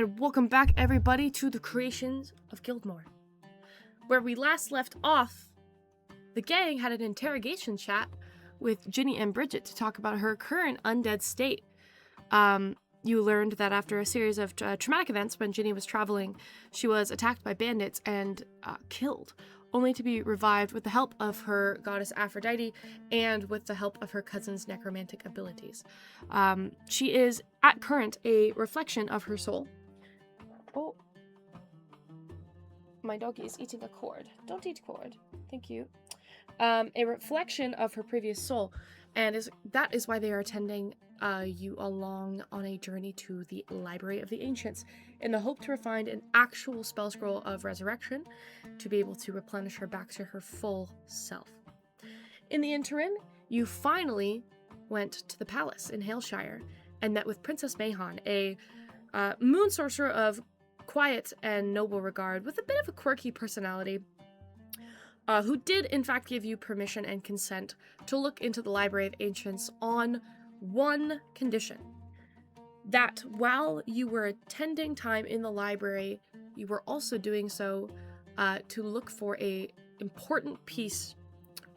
And welcome back, everybody, to the creations of Gildmoor. Where we last left off, the gang had an interrogation chat with Ginny and Bridget to talk about her current undead state. You learned that after a series of traumatic events when Ginny was traveling, she was attacked by bandits and killed, only to be revived with the help of her goddess Aphrodite and with the help of her cousin's necromantic abilities. She is, at current, a reflection of her soul. Oh. My doggy is eating a cord. Don't eat cord. Thank you. A reflection of her previous soul, and that is why they are attending you along on a journey to the Library of the Ancients, in the hope to find an actual spell scroll of resurrection to be able to replenish her back to her full self. In the interim, you finally went to the palace in Haleshire and met with Princess Mahon, a moon sorcerer of quiet and noble regard with a bit of a quirky personality, who did in fact give you permission and consent to look into the Library of Ancients on one condition: that while you were attending time in the library, you were also doing so to look for a important piece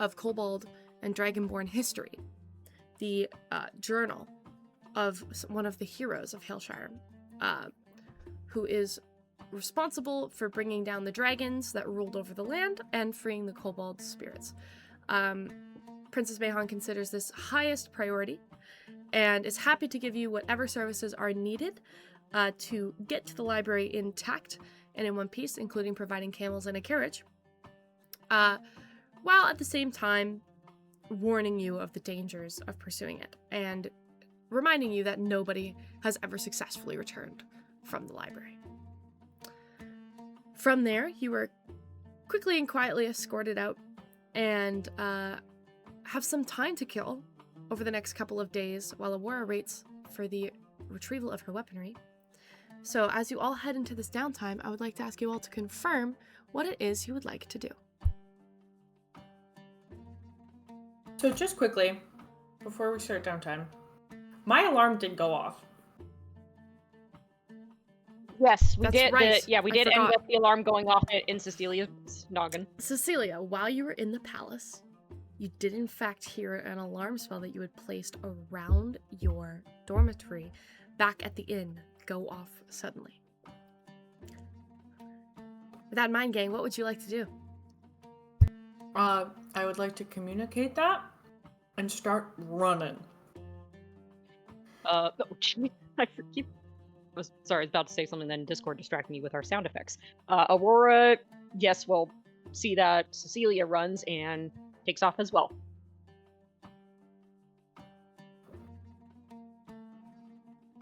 of Kobold and Dragonborn history, the journal of one of the heroes of Haleshire, who is responsible for bringing down the dragons that ruled over the land and freeing the kobold spirits. Princess Mahon considers this highest priority and is happy to give you whatever services are needed to get to the library intact and in one piece, including providing camels and a carriage, while at the same time warning you of the dangers of pursuing it and reminding you that nobody has ever successfully returned from the library. From there, you were quickly and quietly escorted out and have some time to kill over the next couple of days while Aurora waits for the retrieval of her weaponry. So as you all head into this downtime, I would like to ask you all to confirm what it is you would like to do. So just quickly, before we start downtime, my alarm did go off. Yes, we That's did. right. We did end with the alarm going off in Cecilia's noggin. Cecilia, while you were in the palace, you did in fact hear an alarm spell that you had placed around your dormitory back at the inn go off suddenly. With that in mind, gang, what would you like to do? I would like to communicate that and start running. I forgive. I was about to say something, then Discord distracted me with our sound effects. Aurora, yes, will see that Cecilia runs and takes off as well.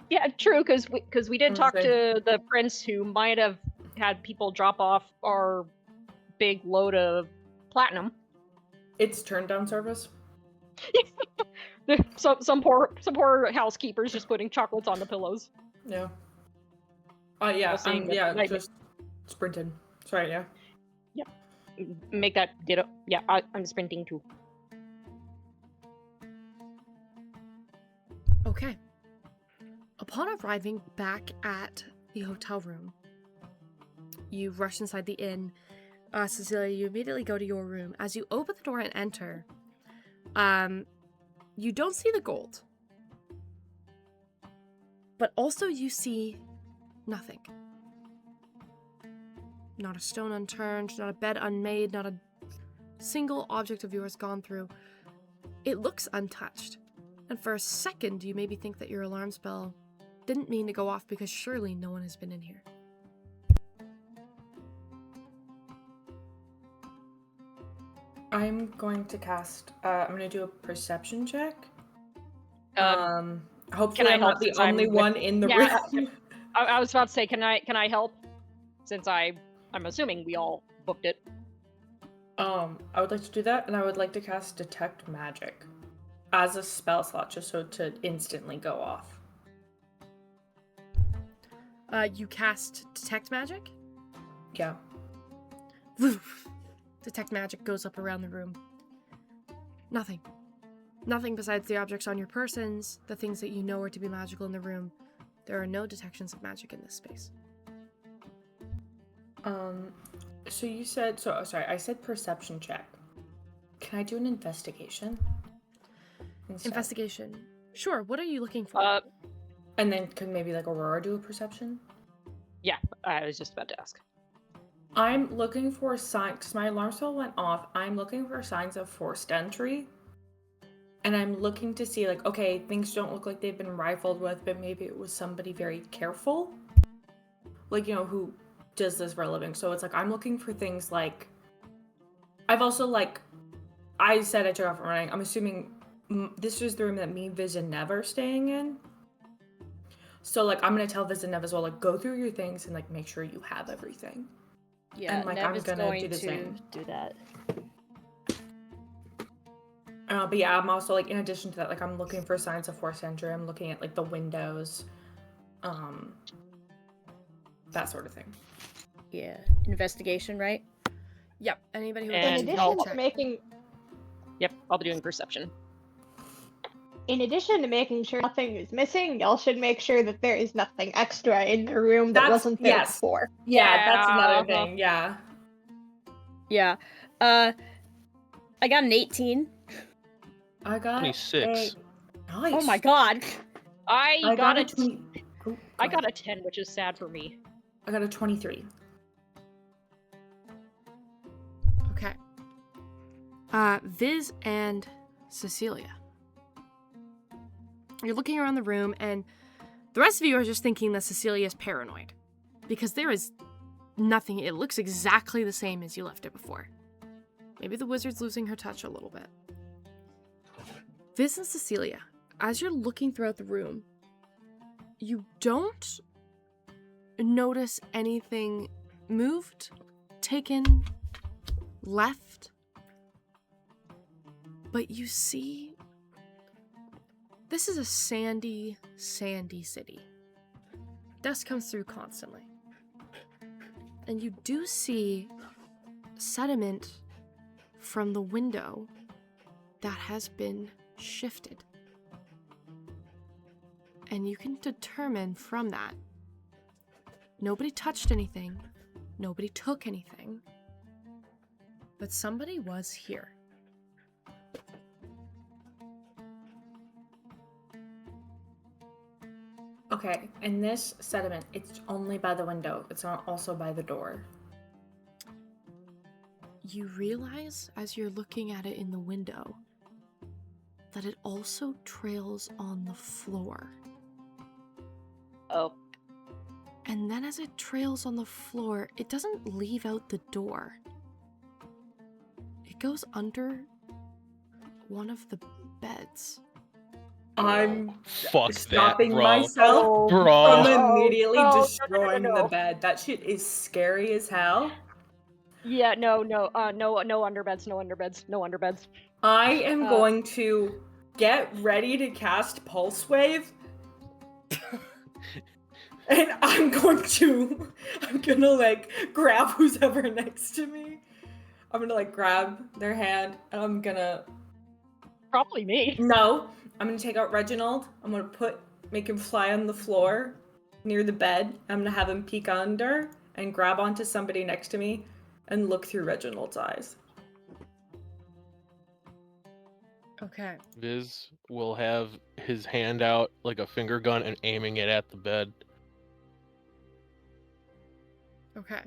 Yeah, true, because we did talk to the prince who might have had people drop off our big load of platinum. It's turn down service. some poor housekeepers just putting chocolates on the pillows. Yeah. Just sprinted. Sorry, yeah. Yep. Make that ditto. Yeah, I'm sprinting too. Okay. Upon arriving back at the hotel room, you rush inside the inn. Cecilia, you immediately go to your room. As you open the door and enter, you don't see the gold. But also you see nothing. Not a stone unturned, not a bed unmade, not a single object of yours gone through. It looks untouched. And for a second, you maybe think that your alarm spell didn't mean to go off because surely no one has been in here. I'm going to cast, I'm going to do a perception check. Hopefully I'm not the only one in the room. I was about to say, can I help? Since I'm assuming we all booked it. I would like to do that, and I would like to cast Detect Magic as a spell slot, just so to instantly go off. You cast Detect Magic? Yeah. Detect Magic goes up around the room. Nothing. Nothing besides the objects on your persons, the things that you know are to be magical in the room, There are no detections of magic in this space. So you said, sorry, I said perception check. Can I do an investigation? Instead? Investigation. Sure, what are you looking for? And then could maybe like Aurora do a perception? Yeah, I was just about to ask. I'm looking for signs, because my alarm spell went off. I'm looking for signs of forced entry. And I'm looking to see, like, okay, things don't look like they've been rifled with, but maybe it was somebody very careful. Like, you know, who does this for a living. So it's like, I'm looking for things like... I've also, like... I said I took off running. I'm assuming this was the room that me, Viz, and Nev are staying in. So, like, I'm going to tell Viz and Nev as well, like, go through your things and, like, make sure you have everything. Yeah, And, like, Nev I'm is gonna going do the to same. do that. But yeah, I'm also, like, in addition to that, like, I'm looking for signs of forced entry. I'm looking at, like, the windows. That sort of thing. Yeah, investigation, right? Yep, anybody who would And like to I'll- do a check. Yep, I'll be doing perception. In addition to making sure nothing is missing, y'all should make sure that there is nothing extra in the room that wasn't there yes. before. Yeah, that's another Yeah. thing, yeah. Yeah. I got an 18. I got 26. Nice. Oh my god. I got a 20... Oh, I go got ahead. a 10, which is sad for me. I got a 23. Okay. Viz and Cecilia. You're looking around the room, and the rest of you are just thinking that Cecilia is paranoid. Because there is nothing. It looks exactly the same as you left it before. Maybe the wizard's losing her touch a little bit. Viz and Cecilia, as you're looking throughout the room, you don't notice anything moved, taken, left, but you see this is a sandy, sandy city. Dust comes through constantly. And you do see sediment from the window that has been shifted. And you can determine from that, nobody touched anything, nobody took anything, but somebody was here. Okay, and this sediment, it's only by the window. It's not also by the door. You realize as you're looking at it in the window that it also trails on the floor. Oh. And then as it trails on the floor, it doesn't leave out the door. It goes under one of the beds. I'm Fuck that, stopping bro. myself from Bro. immediately no, destroying no. the bed. That shit is scary as hell. Yeah, no underbeds, no underbeds, no underbeds. I am Uh. going to get ready to cast Pulse Wave. And I'm gonna like grab who's ever next to me. I'm gonna like grab their hand and I'm gonna Probably me. I'm gonna take out Reginald. I'm gonna make him fly on the floor near the bed. I'm gonna have him peek under and grab onto somebody next to me and look through Reginald's eyes. Okay. Viz will have his hand out like a finger gun and aiming it at the bed. Okay.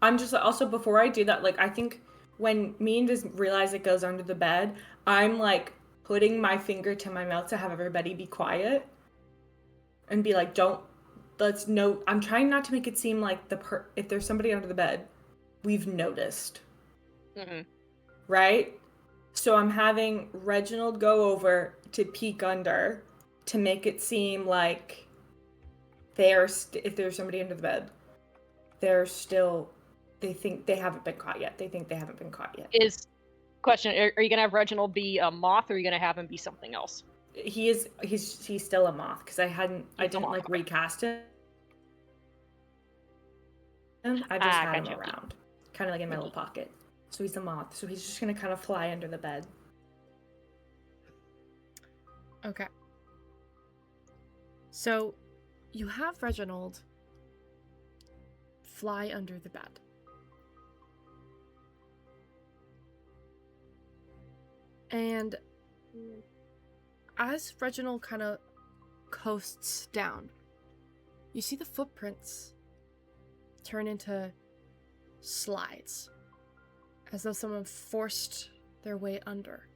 I'm just also before I do that, like I think when me and just realize it goes under the bed, I'm like putting my finger to my mouth to have everybody be quiet and be like, I'm trying not to make it seem like if there's somebody under the bed, we've noticed. Mm-mm. Right? So I'm having Reginald go over to peek under to make it seem like if there's somebody under the bed, they think they haven't been caught yet. They think they haven't been caught yet. Question, are you gonna have Reginald be a moth, or are you gonna have him be something else? He's still a moth because I didn't moth, like okay. recast him. I just had him gotcha. around, kind of like in my little pocket. So he's a moth. So he's just gonna kind of fly under the bed. Okay. So, you have Reginald fly under the bed. And as Reginald kind of coasts down, you see the footprints turn into slides, as though someone forced their way under.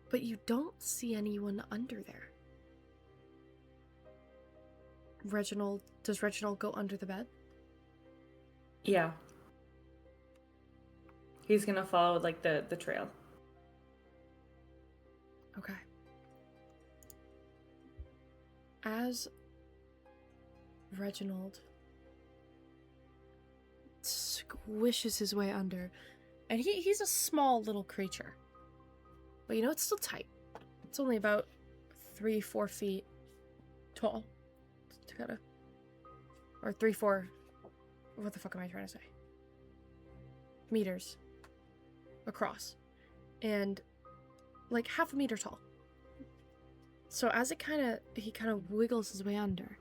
But you don't see anyone under there. Does Reginald go under the bed? Yeah. He's gonna follow like the trail. Okay. As Reginald squishes his way under, and he's a small little creature, but you know, it's still tight. It's only about 3-4 feet tall. Together. Or 3-4. What the fuck am I trying to say? Meters across. And like half a meter tall. So as he kind of wiggles his way under,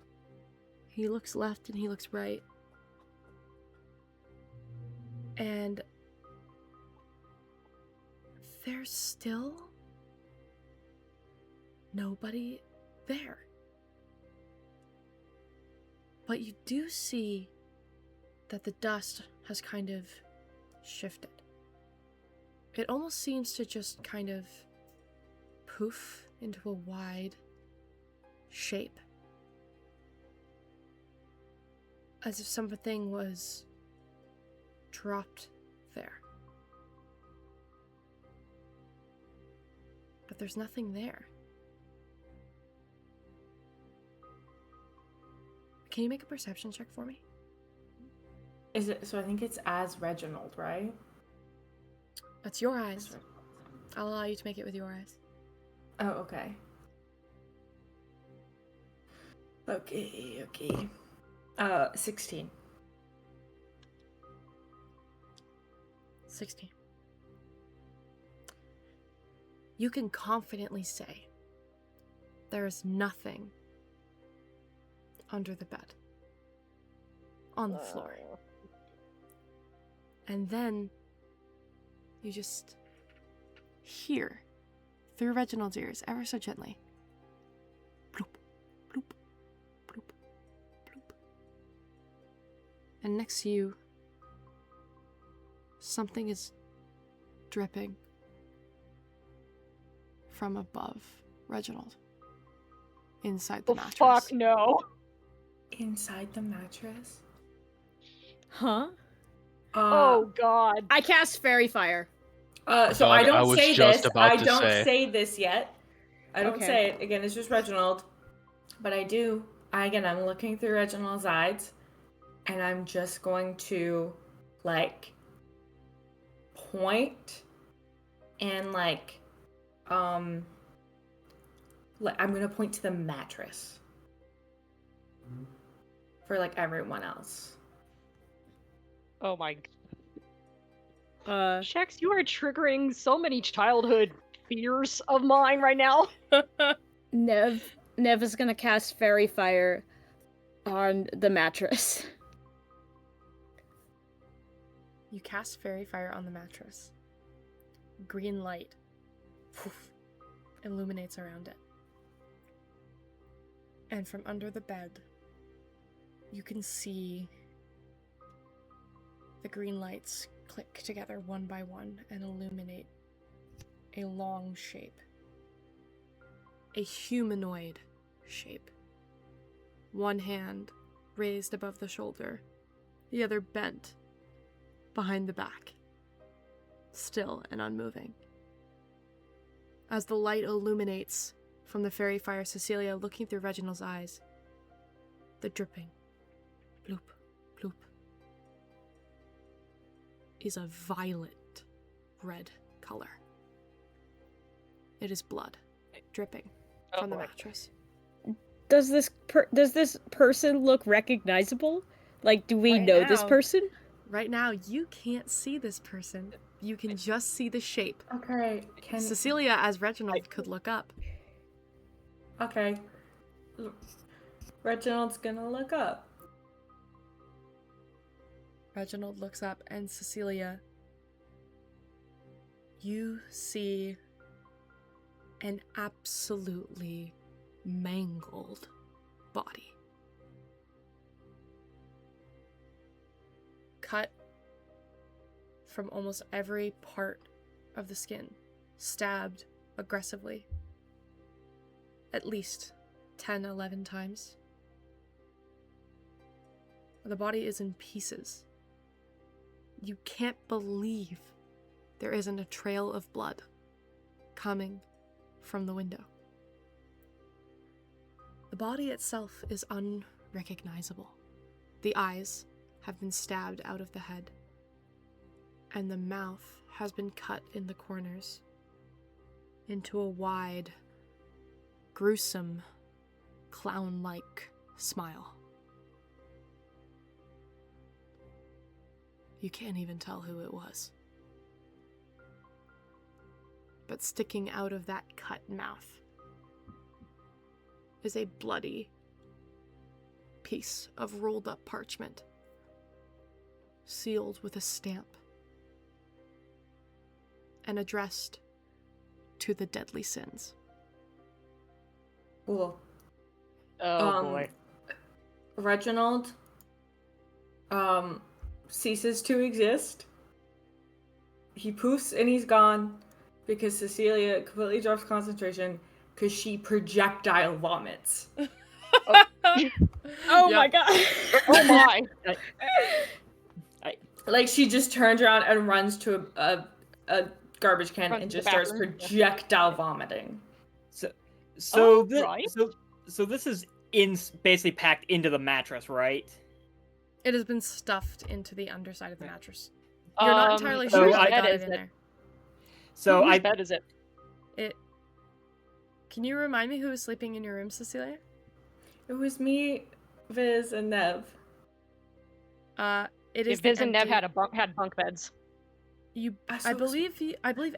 he looks left and he looks right. And there's still nobody there. But you do see that the dust has kind of shifted. It almost seems to just kind of poof into a wide shape. As if something was dropped there. But there's nothing there. Can you make a perception check for me? Is it so? I think it's as Reginald, right? That's your eyes. I'll allow you to make it with your eyes. Oh, okay. Okay. 16. 16. You can confidently say there is nothing under the bed, on the floor. And then you just hear through Reginald's ears, ever so gently, bloop, bloop, bloop, bloop. And next to you, something is dripping from above Reginald, inside the mattress. Fuck no. Inside the mattress? Huh? Oh god. I cast Fairy Fire. So Dog, I I don't was say just this. about I to don't say. say this yet. I don't Okay. say it. Again, it's just Reginald. But I do. I'm looking through Reginald's eyes, and I'm just going to, like, point and, I'm gonna point to the mattress for, like, everyone else. Oh my. Uh, Shex, you are triggering so many childhood fears of mine right now. Nev is gonna cast Fairy Fire on the mattress. You cast Fairy Fire on the mattress. Green light poof, illuminates around it. And from under the bed, you can see the green lights click together one by one and illuminate a long shape. A humanoid shape. One hand raised above the shoulder, the other bent behind the back, still and unmoving. As the light illuminates from the fairy fire, Cecilia, looking through Reginald's eyes, the dripping, bloop, bloop, is a violet red color. It is blood dripping from the mattress. Does this person look recognizable? Like, do we Right know this now- person? Right now, you can't see this person. You can just see the shape. Okay, Cecilia, as Reginald, could look up. Okay. Reginald's gonna look up. Reginald looks up, and Cecilia, you see an absolutely mangled body. Cut from almost every part of the skin, stabbed aggressively at least 10, 11 times. The body is in pieces. You can't believe there isn't a trail of blood coming from the window. The body itself is unrecognizable. The eyes have been stabbed out of the head, and the mouth has been cut in the corners into a wide, gruesome, clown-like smile. You can't even tell who it was. But sticking out of that cut mouth is a bloody piece of rolled up parchment, sealed with a stamp, and addressed to the deadly sins. Cool. Oh boy. Reginald ceases to exist. He poofs and he's gone because Cecilia completely drops concentration because she projectile vomits. Oh my god. Oh my. Like she just turns around and runs to a garbage can Runs and to just the starts bathroom. projectile vomiting. So right. so this is basically packed into the mattress, right? It has been stuffed into the underside of the mattress. You're not entirely so sure how I- they got bed it is in it? there. So Whose I bed is it? Can you remind me who was sleeping in your room, Cecilia? It was me, Viz, and Nev. It is If Viz and Nev empty- had bunk beds. I believe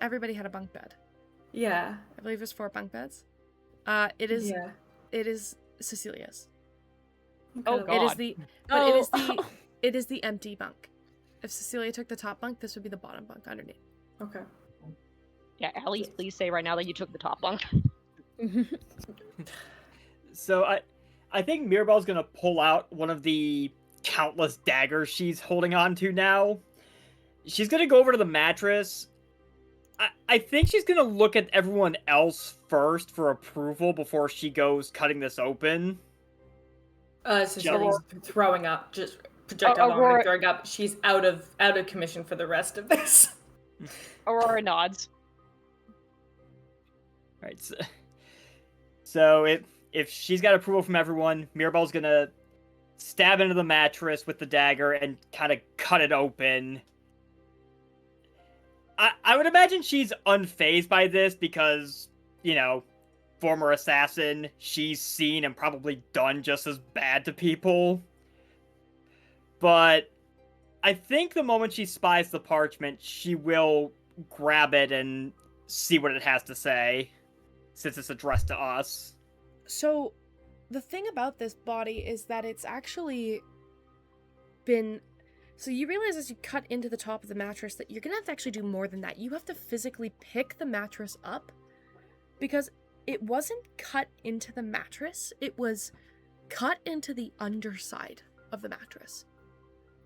everybody had a bunk bed. Yeah. I believe there's 4 bunk beds. It is Cecilia's. Oh Okay. god. It is the it is the empty bunk. If Cecilia took the top bunk, this would be the bottom bunk underneath. Okay. Yeah, Allie, please say right now that you took the top bunk. so I think Mirabelle's gonna pull out one of the countless daggers she's holding on to now. She's gonna go over to the mattress. I think she's gonna look at everyone else first for approval before she goes cutting this open. Cecilia's throwing up, just projectile vomiting, Aurora- throwing up. She's out of commission for the rest of this. Aurora nods. Right. So if she's got approval from everyone, Mirabelle's gonna stab into the mattress with the dagger and kind of cut it open. I would imagine she's unfazed by this because, you know, former assassin, she's seen and probably done just as bad to people. But I think the moment she spies the parchment, she will grab it and see what it has to say, since it's addressed to us. So, the thing about this body is that it's actually been... So you realize as you cut into the top of the mattress that you're gonna have to actually do more than that. You have to physically pick the mattress up, because it wasn't cut into the mattress, it was cut into the underside of the mattress.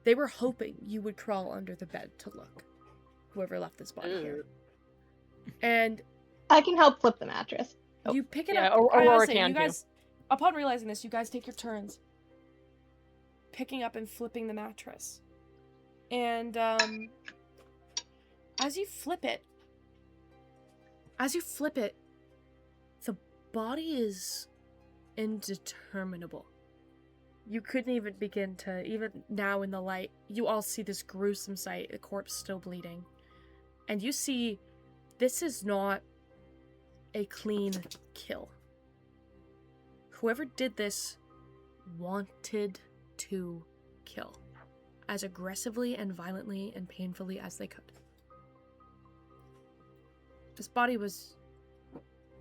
They were hoping you would crawl under the bed to look, whoever left this body here. And I can help flip the mattress. you pick it Yeah, up. Aurora You can too. guys, upon realizing this, you guys take your turns picking up and flipping the mattress. And as you flip it, the body is indeterminable. You couldn't even begin to, even now in the light, you all see this gruesome sight, the corpse still bleeding. And you see, this is not a clean kill. Whoever did this wanted to kill as aggressively and violently and painfully as they could. This body was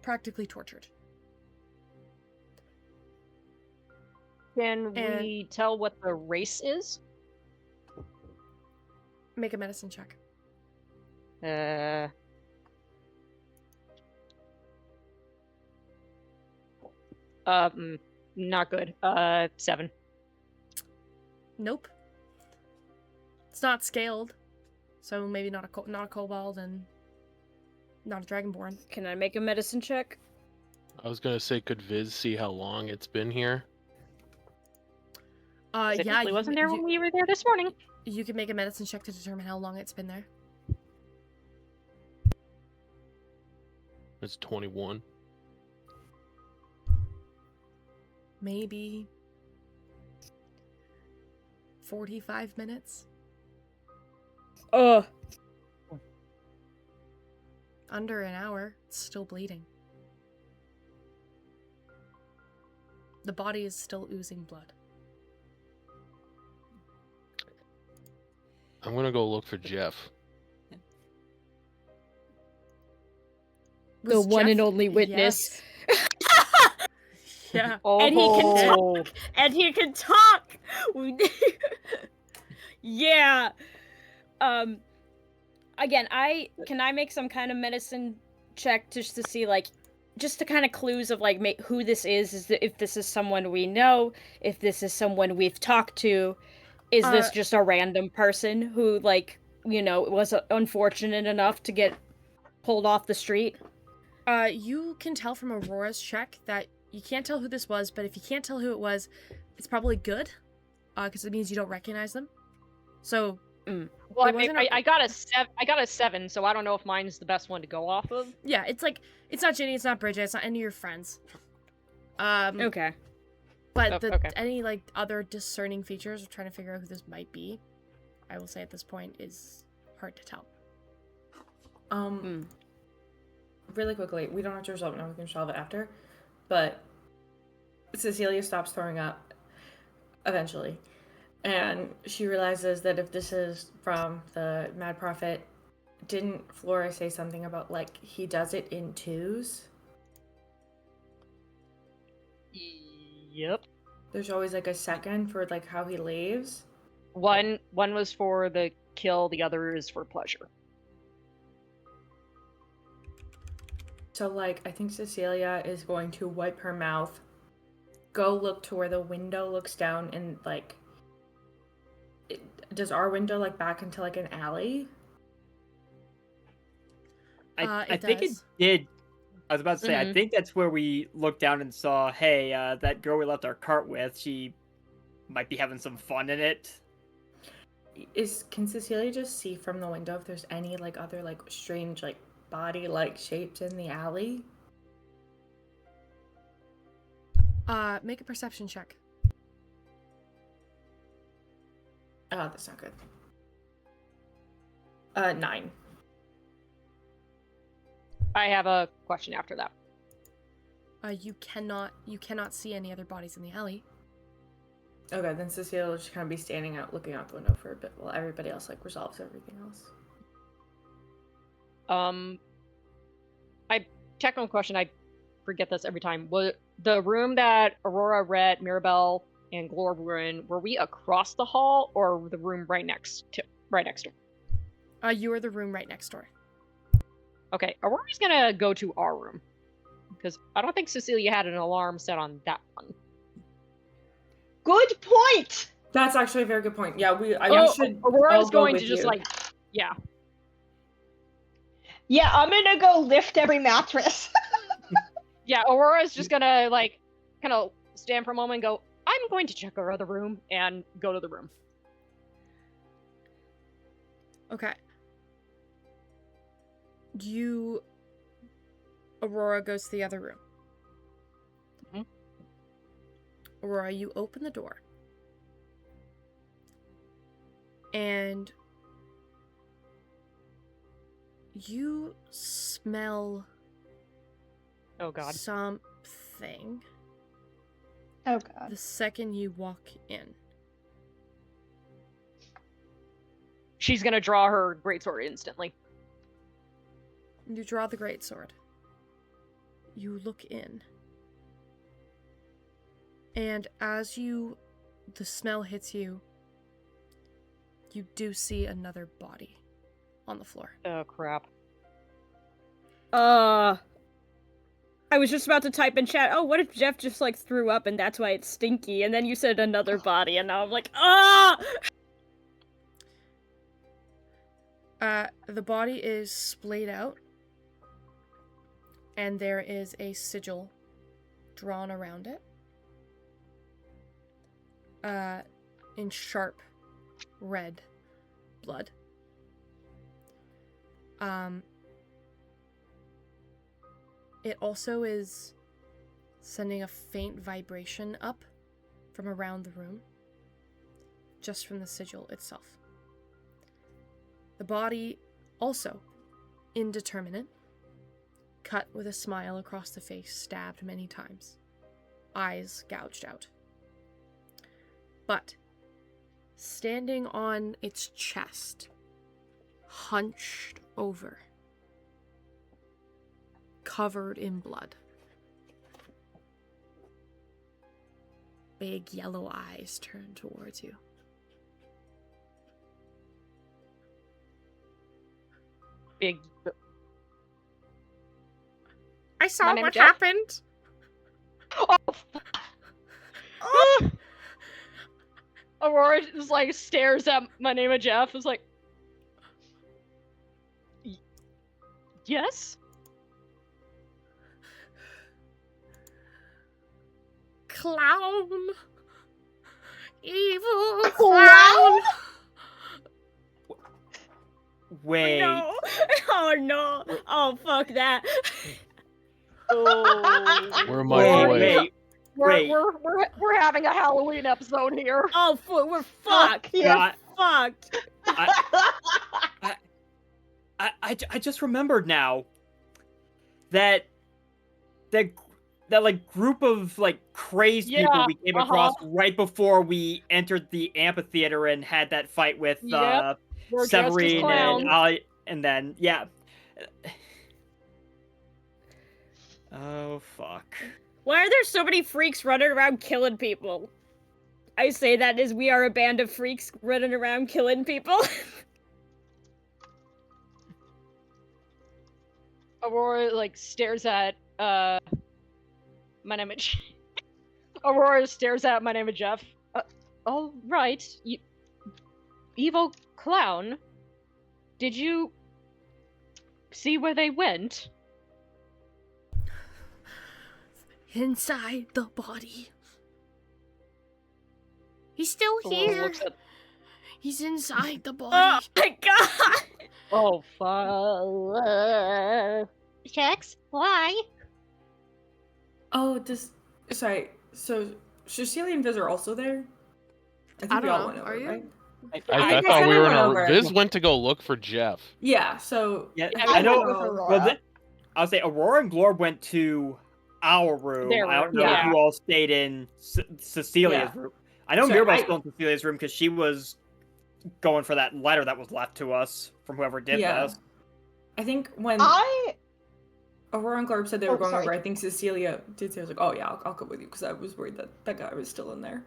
practically tortured. Can And- we tell what the race is? Make a medicine check. Not good. 7. Nope. It's not scaled, so maybe not a kobold and not a dragonborn. Can I make a medicine check? I was gonna say, could Viz see how long it's been here? It Yeah, definitely wasn't there when we were there this morning. you can make a medicine check to determine how long it's been there. It's 21. Maybe 45 minutes. Ugh. Under an hour. It's still bleeding. The body is still oozing blood. I'm gonna go look for Jeff. The Was one and Jeff- only witness. Yes. Yeah. Oh, And he can talk. And he can talk. Yeah. Again, can I make some kind of medicine check just to see, like, just to kind of clues of like who this is if this is someone we know, if this is someone we've talked to, is this just a random person who, like, you know, was unfortunate enough to get pulled off the street? You can tell from Aurora's check that you can't tell who this was, but if you can't tell who it was, it's probably good, because it means you don't recognize them. So, Well, It wasn't I got a 7, so I don't know if mine's the best one to go off of. yeah, it's like, it's not Ginny, it's not Bridget, it's not any of your friends. Okay. But okay. any, like, other discerning features of trying to figure out who this might be, I will say at this point, is hard to tell. Really quickly, we don't have to resolve it now, we can solve it after. But Cecilia stops throwing up eventually. And she realizes that if this is from the Mad Prophet, didn't Flora say something about, like, he does it in twos? Yep. There's always, like, a second for, like, how he leaves. One was for the kill, the other is for pleasure. So, like, I think Cecilia is going to wipe her mouth, go look to where the window looks down, and, like, does our window, like, back into, like, an alley? I think it does. did. I was about to say, I Mhm. think that's where we looked down and saw, hey, that girl we left our cart with, she might be having some fun in it. Can Cecilia just see from the window if there's any, like, other, like, strange, like, body-like shapes in the alley? Make a perception check. Oh, that's not good. 9. I have a question after that. You cannot see any other bodies in the alley. Okay, then Cecilia will just kind of be standing out, looking out the window for a bit while everybody else, like, resolves everything else. Technical question, I forget this every time. Was the room that Aurora, Rhett, Mirabelle, and Glor were in, were we across the hall or the room right next door? You are the room right next door. Okay, Aurora's gonna go to our room. Because I don't think Cecilia had an alarm set on that one. Good point! That's actually a very good point. Yeah, I should. Aurora's all go going with to just, you. like, yeah. Yeah, I'm gonna go lift every mattress. Yeah, Aurora's just gonna, like, kind of stand for a moment and go, I'm going to check our other room, and go to the room. Okay. Aurora goes to the other room. Mhm. Aurora, you open the door. And you smell Oh god. something Oh god. the second you walk in. She's gonna draw her greatsword instantly. You draw the greatsword. You look in. And as the smell hits you, you do see another body on the floor. Oh crap. I was just about to type in chat, oh, what if Jeff just, like, threw up and that's why it's stinky? And then you said another body, and now I'm like, ah! The body is splayed out, and there is a sigil drawn around it. In sharp red blood. It also is sending a faint vibration up from around the room, just from the sigil itself. The body, also indeterminate, cut with a smile across the face, stabbed many times, eyes gouged out. But, standing on its chest, hunched over, covered in blood. Big yellow eyes turned towards you. Big. I saw My name what is Jeff. happened. Oh. Aurora just like stares at my name of Jeff. Is like, yes. Clown. Evil clown. Wait. No! Oh no! Oh fuck that! Oh. Where are my boys? Wait. Wait. We're having a Halloween episode here. Oh, we're fucked! Yeah. Fucked! I just remembered now that like group of like crazed people we came across right before we entered the amphitheater and had that fight with Yep. We're dressed as Severine clowns. and Ali, and then yeah. Oh fuck. Why are there so many freaks running around killing people? I say that as we are a band of freaks running around killing people. Aurora like stares at my name is Aurora stares at my name is Jeff. Oh right, you evil clown. Did you see where they went? Inside the body. He's still Aurora here. looks at- He's inside the body. Oh my god! Oh fuck. Checks? Why? Oh, sorry. So Cecilia and Viz are also there? I think I we don't all know. went over, Are you? right? I I thought guess we I were in went a. over. Viz went to go look for Jeff. Yeah, so Yeah, Yeah, I know. went with Aurora. Well, I'll say Aurora and Glorb went to our room. Their I don't room, know yeah. who all stayed in Cecilia's Yeah. room. I know Sorry, Mirabelle's I- still in Cecilia's room because she was going for that letter that was left to us from whoever did yeah. this. I think when Aurora and Glorb said they were going sorry. over, I think Cecilia did say, I was like, oh yeah, I'll go with you, because I was worried that that guy was still in there.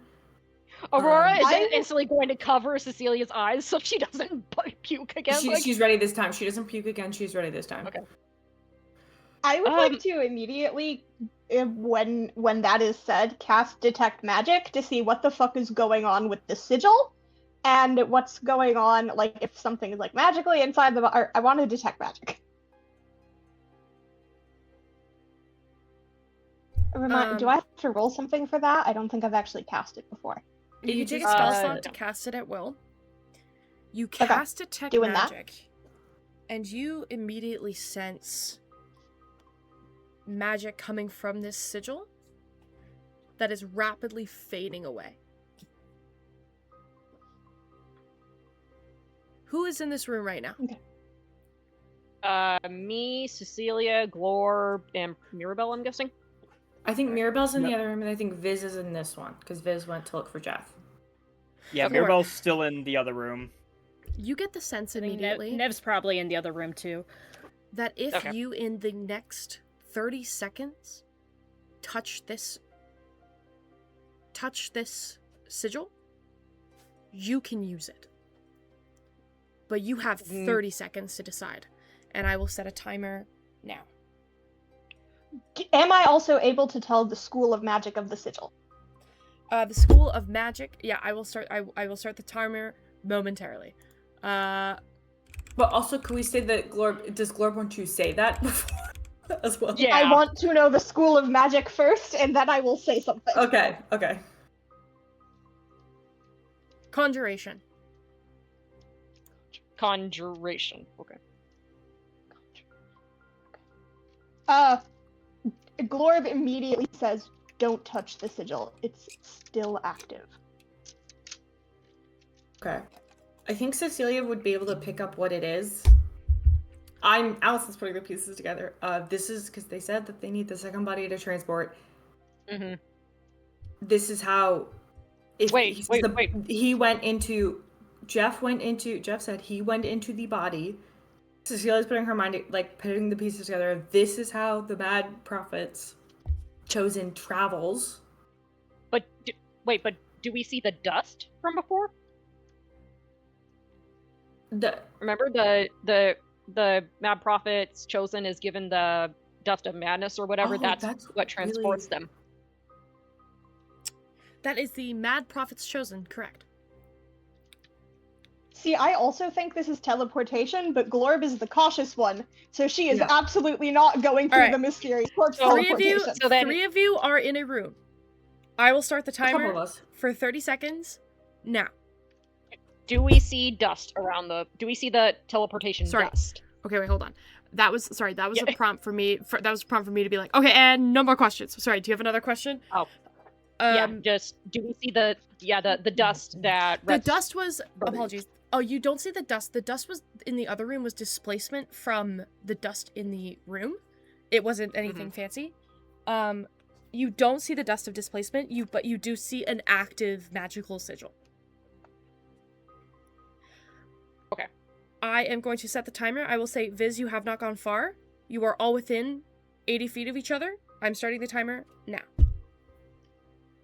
Aurora is I- instantly going to cover Cecilia's eyes so she doesn't puke again. like- She's ready this time. She doesn't puke again. She's ready this time. Okay. I would like to immediately, when that is said, cast Detect Magic to see what the fuck is going on with the sigil, and what's going on, like, if something is, like, magically inside the... I want to Detect Magic. Do I have to roll something for that? I don't think I've actually cast it before. You take a just- spell slot to cast it at will. You cast Detect doing that. Magic, and you immediately sense magic coming from this sigil that is rapidly fading away. Who is in this room right now? Me, Cecilia, Glorb, and Mirabelle, I'm guessing. I think Mirabelle's in the Yep. other room, and I think Viz is in this one, because Viz went to look for Jeff. Yeah, Okay. Mirabelle's still in the other room. You get the sense I think immediately Nev's probably in the other room too. that if Okay. you, in the next 30 seconds, touch this touch this sigil, you can use it. But you have 30 seconds to decide. And I will set a timer now. Am I also able to tell the school of magic of the sigil? The School of Magic. Yeah, I will start. I will start the timer momentarily. But also, can we say that does Glorb want to say that before as well? Yeah. I want to know the school of magic first, and then I will say something. Okay. Conjuration. Conjuration. Okay. Glorb immediately says, "Don't touch the sigil. It's still active." Okay. I think Cecilia would be able to pick up what it is. Allison's putting the pieces together. This is because they said that they need the second body to transport. Mm-hmm. This is how. Wait. He went into. Jeff said he went into the body. Cecilia's putting her mind, like, putting the pieces together. This is how the Mad Prophet's chosen travels. But do we see the dust from before? Remember the Mad Prophet's chosen is given the dust of madness or whatever. Oh, that's what transports them. That is the Mad Prophet's chosen, correct. See, I also think this is teleportation, but Glorb is the cautious one, so she is absolutely not going through the mysterious corpse teleportation. Three of you are in a room. I will start the couple of timer us. for 30 seconds now. Do we see dust around do we see the teleportation dust? Okay, wait, hold on. That was a prompt for me. That was a prompt for me to be like, okay, and no more questions. Sorry, do you have another question? Oh. Just do we see the dust that the dust was apologies. Oh, you don't see the dust. The dust was in the other room was displacement from the dust in the room. It wasn't anything fancy. You don't see the dust of displacement, but you do see an active magical sigil. Okay. I am going to set the timer. I will say, Viz, you have not gone far. You are all within 80 feet of each other. I'm starting the timer now.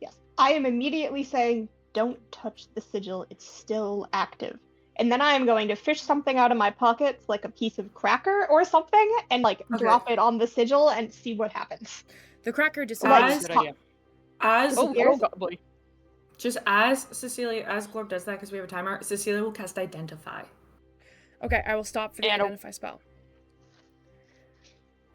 Yes. I am immediately saying, "Don't touch the sigil. It's still active." And then I am going to fish something out of my pockets, like a piece of cracker or something, and drop it on the sigil and see what happens. The cracker decides. Just as Glorb does that, because we have a timer, Cecilia will cast Identify. Okay, I will stop for the Identify spell.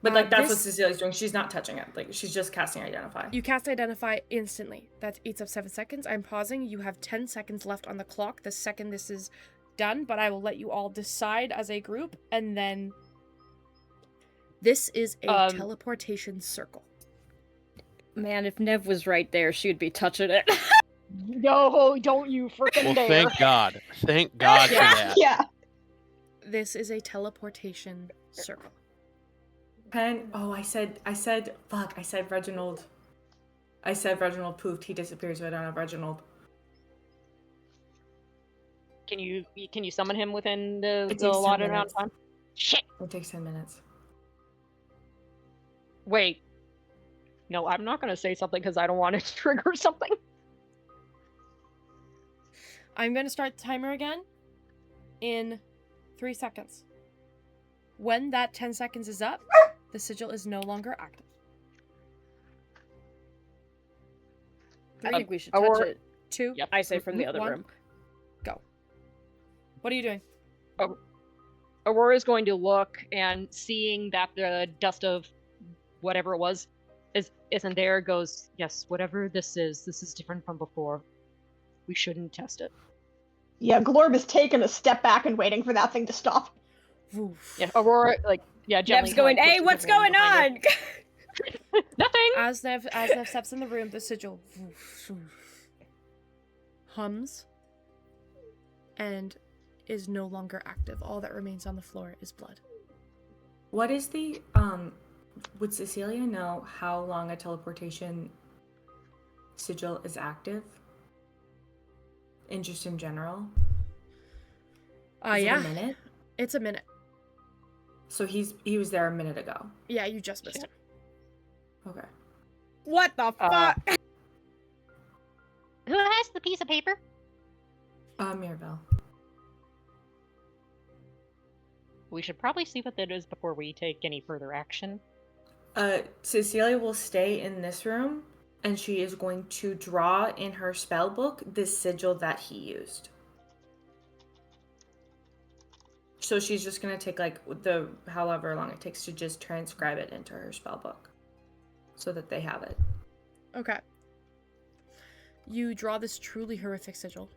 But that's what Cecilia's doing. She's not touching it. Like, she's just casting Identify. You cast Identify instantly. That eats up 7 seconds. I'm pausing. You have 10 seconds left on the clock the second this is done, but I will let you all decide as a group, and then this is a teleportation circle. Man, if Nev was right there, she'd be touching it. No, don't you freaking dare. Thank God. Thank God for that. Yeah. This is a teleportation circle. I said Reginald. I said Reginald poofed. He disappears, so I don't have Reginald. Can you summon him within the allotted amount of time? Shit. It takes 10 minutes. Wait. No, I'm not going to say something because I don't want to trigger something. I'm going to start the timer again in 3 seconds. When that 10 seconds is up, the sigil is no longer active. I think we should touch it. 2. Yep. I say from the other 1. room. Go. What are you doing? Aurora's going to look, and seeing that the dust of whatever it was isn't there, goes, yes, whatever this is different from before. We shouldn't test it. Yeah, Glorb is taking a step back and waiting for that thing to stop. Oof. Yeah, Aurora, Nev's going, hey, what's going on? Nothing! As Nev steps in the room, the sigil hums and is no longer active. All that remains on the floor is blood. What is the, would Cecilia know how long a teleportation sigil is active? And just in general? Is it a minute? It's a minute. So he was there a minute ago. Yeah, you just missed him. Okay. What the fuck? Who has the piece of paper? Mirabelle. We should probably see what that is before we take any further action. Cecilia will stay in this room, and she is going to draw in her spell book the sigil that he used. So she's just gonna take like the however long it takes to just transcribe it into her spell book, so that they have it. Okay. You draw this truly horrific sigil.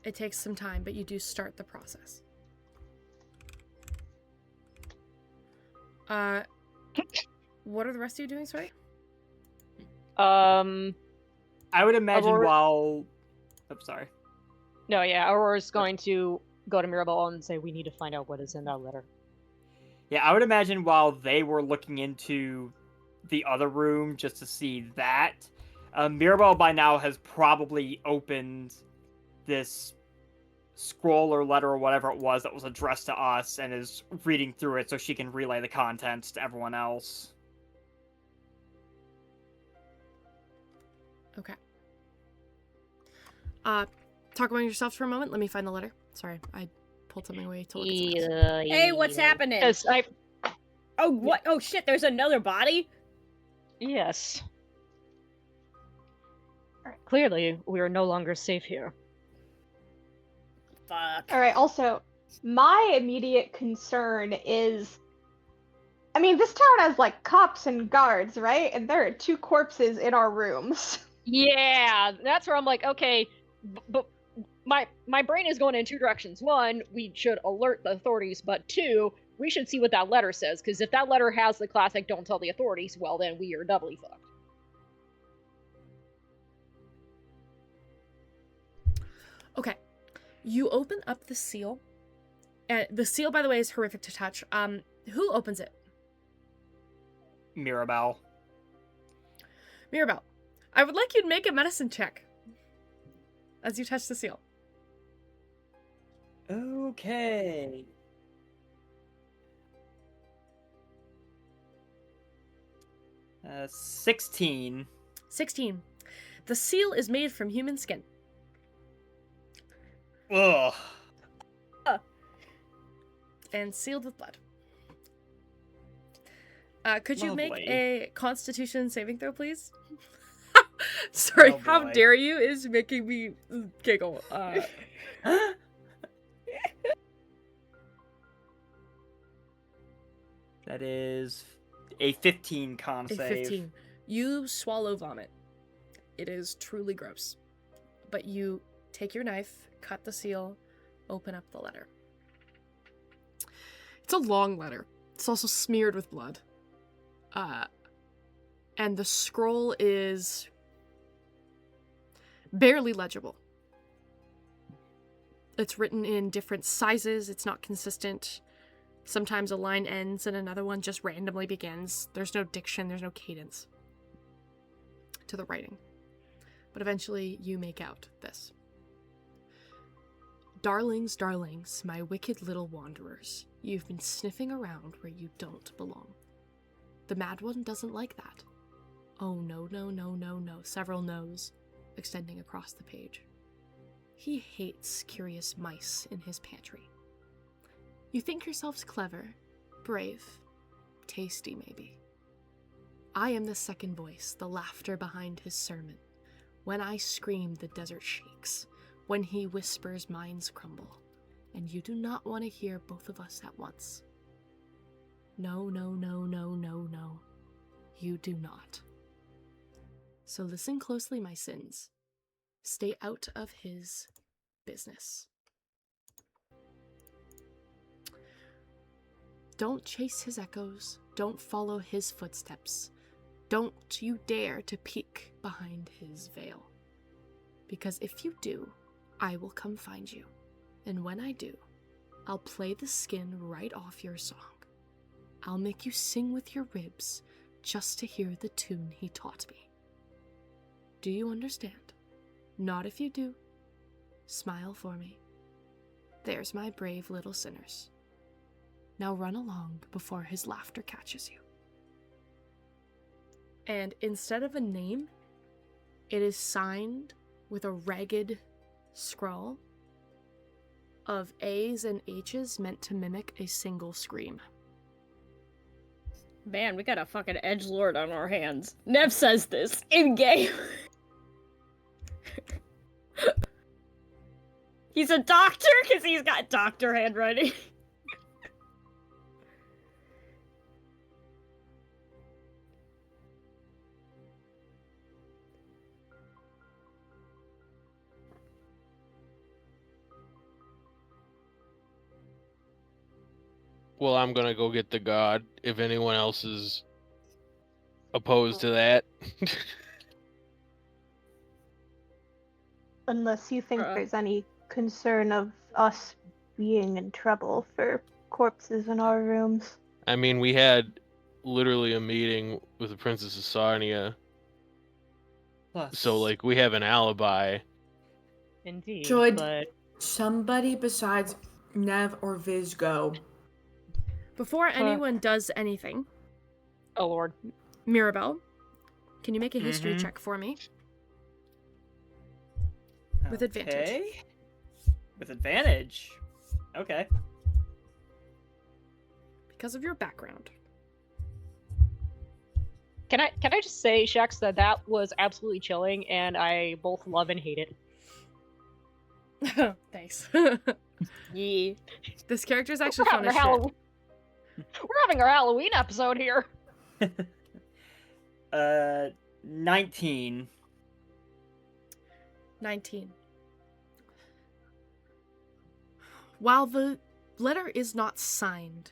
It takes some time, but you do start the process. What are the rest of you doing, sorry? I would imagine Aurora- while... I'm sorry. No, yeah, Aurora's going to go to Mirabelle and say, we need to find out what is in that letter. Yeah, I would imagine while they were looking into the other room just to see that, Mirabelle by now has probably opened this scroll or letter or whatever it was that was addressed to us and is reading through it so she can relay the contents to everyone else. Okay. Talk among yourselves for a moment. Let me find the letter. Sorry, I pulled something away to look at something else. Hey, what's happening? Yes, Oh, what? Oh, shit, there's another body? Yes. Alright, clearly, we are no longer safe here. Fuck. All right. Also, my immediate concern is, I mean, this town has like cops and guards, right? And there are 2 corpses in our rooms. Yeah, that's where I'm like, okay, but my brain is going in 2 directions. 1, we should alert the authorities, but 2, we should see what that letter says, because if that letter has the classic "don't tell the authorities," well, then we are doubly fucked. Okay. You open up the seal. The seal, by the way, is horrific to touch. Who opens it? Mirabelle. Mirabelle. I would like you to make a medicine check as you touch the seal. Okay. Uh, 16. 16. The seal is made from human skin. Ugh. And sealed with blood. Could you make Lovely. a Constitution saving throw, please? Sorry, Oh, how boy. dare you is making me giggle. That is a 15 con A save. 15. You swallow vomit. It is truly gross. But you take your knife, cut the seal, open up the letter. It's a long letter. It's also smeared with blood. And the scroll is barely legible. It's written in different sizes. It's not consistent. Sometimes a line ends and another one just randomly begins. There's no diction, there's no cadence to the writing. But eventually you make out this. Darlings, darlings, my wicked little wanderers, you've been sniffing around where you don't belong. The mad one doesn't like that. Oh no, no, no, no, no, several no's extending across the page. He hates curious mice in his pantry. You think yourselves clever, brave, tasty maybe. I am the second voice, the laughter behind his sermon. When I scream, the desert shakes. When he whispers, minds crumble. And you do not want to hear both of us at once. No, no, no, no, no, no. You do not. So listen closely, my sins. Stay out of his business. Don't chase his echoes. Don't follow his footsteps. Don't you dare to peek behind his veil. Because if you do, I will come find you. And when I do, I'll play the skin right off your song. I'll make you sing with your ribs just to hear the tune he taught me. Do you understand? Not if you do. Smile for me. There's my brave little sinners. Now run along before his laughter catches you. And instead of a name, it is signed with a ragged scrawl of A's and H's meant to mimic a single scream. Man, we got a fucking edgelord on our hands. Nev says this in game. He's a doctor because he's got doctor handwriting. Well, I'm gonna go get the god if anyone else is opposed to that. Unless you think Uh-uh. there's any concern of us being in trouble for corpses in our rooms. I mean, we had literally a meeting with the Princess of Sarnia, Plus, so like we have an alibi. Indeed, Should but somebody besides Nev or Viz go? Before anyone does anything, oh lord, Mirabelle, can you make a history Mhm. check for me? With advantage. Okay. With advantage. Okay. Because of your background. can I just say, Shax, that was absolutely chilling, and I both love and hate it. Thanks. Yeah. This character is actually We're fun having, as our shit. Halloween... We're having our Halloween episode here. 19. 19. While the letter is not signed,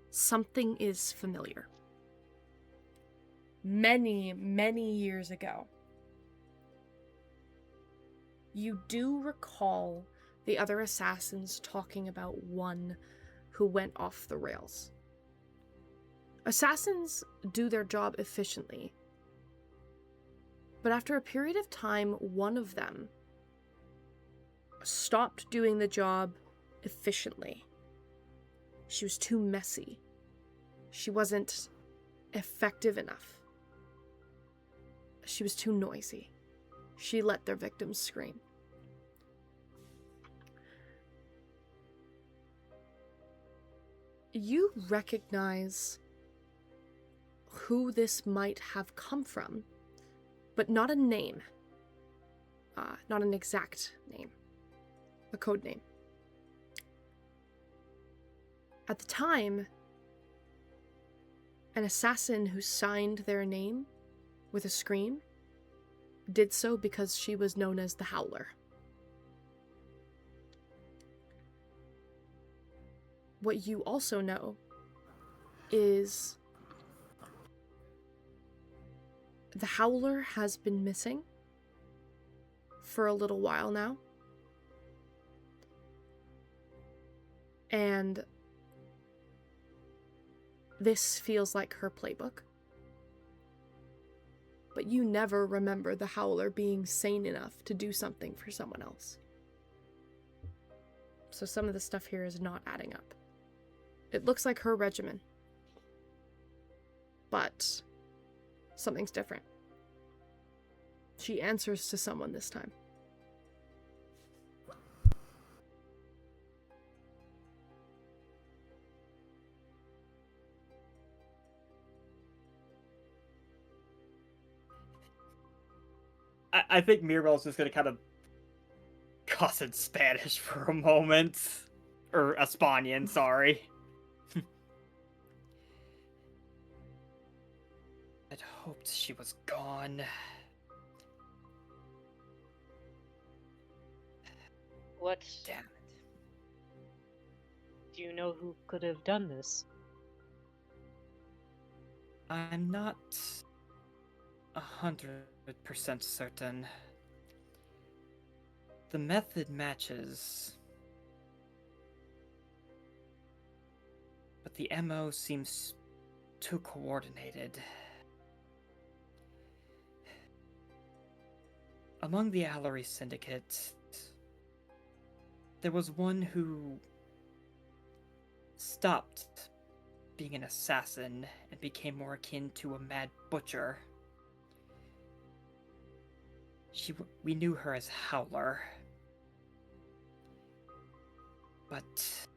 something is familiar. Many, many years ago, you do recall the other assassins talking about one who went off the rails. Assassins do their job efficiently, but after a period of time, one of them stopped doing the job efficiently. She was too messy. She wasn't effective enough. She was too noisy. She let their victims scream. You recognize who this might have come from, but not a name. Not an exact name. A code name. At the time, an assassin who signed their name with a scream did so because she was known as the Howler. What you also know is the Howler has been missing for a little while now. And this feels like her playbook. But you never remember the Howler being sane enough to do something for someone else. So some of the stuff here is not adding up. It looks like her regimen. But something's different. She answers to someone this time. I think Mirabelle's just gonna kind of cuss in Spanish for a moment. Or Espanian, sorry. I'd hoped she was gone. What? Damn it. Do you know who could have done this? I'm not 100% certain. The method matches, but the MO seems too coordinated. Among the Allery Syndicate, there was one who stopped being an assassin and became more akin to a mad butcher. We knew her as Howler. But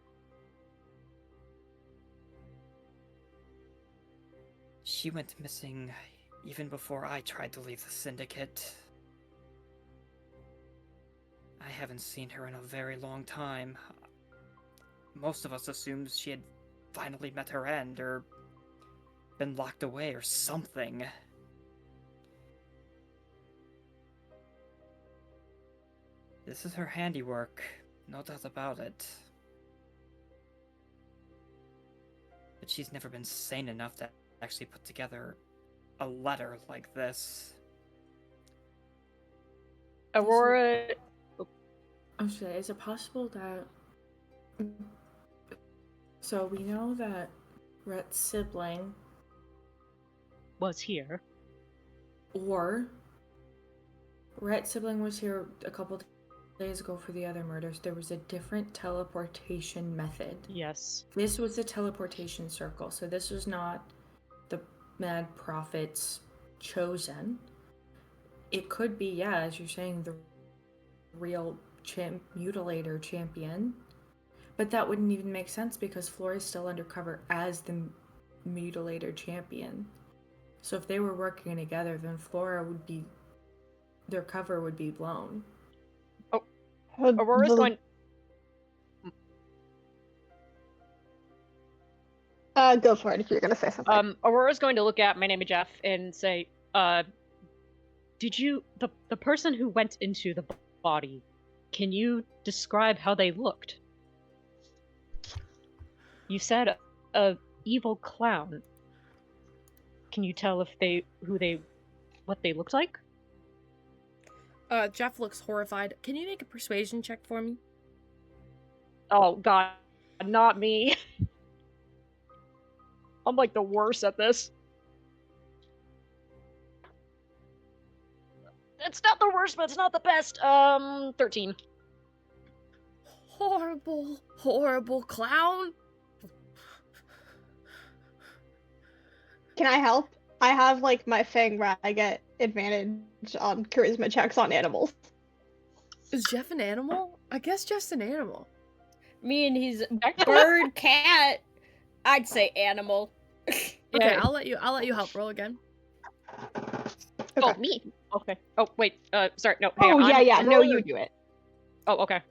she went missing even before I tried to leave the Syndicate. I haven't seen her in a very long time. Most of us assumed she had finally met her end, or been locked away, or something. This is her handiwork, no doubt about it. But she's never been sane enough to actually put together a letter like this. Aurora. I'm sorry, is it possible that... So we know that Rhett's sibling, Was here. or Rhett's sibling was here a couple days ago for the other murders. There was a different teleportation method. Yes. This was the teleportation circle, so this was not the Mad Prophet's chosen. It could be, yeah, as you're saying, the real mutilator champion. But that wouldn't even make sense because Flora's still undercover as the mutilator champion. So if they were working together, then Flora would be... their cover would be blown. Aurora's going. Go for it if you're gonna say something. Aurora's going to look at my name is Jeff and say, did you the person who went into the body? Can you describe how they looked? You said a evil clown. Can you tell if what they looked like? Jeff looks horrified. Can you make a persuasion check for me? Oh god, not me. I'm like the worst at this. It's not the worst, but it's not the best. 13. Horrible, horrible clown. Can I help? I have like my thing where I get advantage on charisma checks on animals. Is Jeff an animal? I guess Jeff's an animal. I mean, he's bird, cat. I'd say animal. Okay, Yeah. I'll let you help. Roll again. Oh, me. Okay. Oh, wait. Sorry. No. Hang Oh on. yeah, I'm no, rolling- you do it. Oh, okay.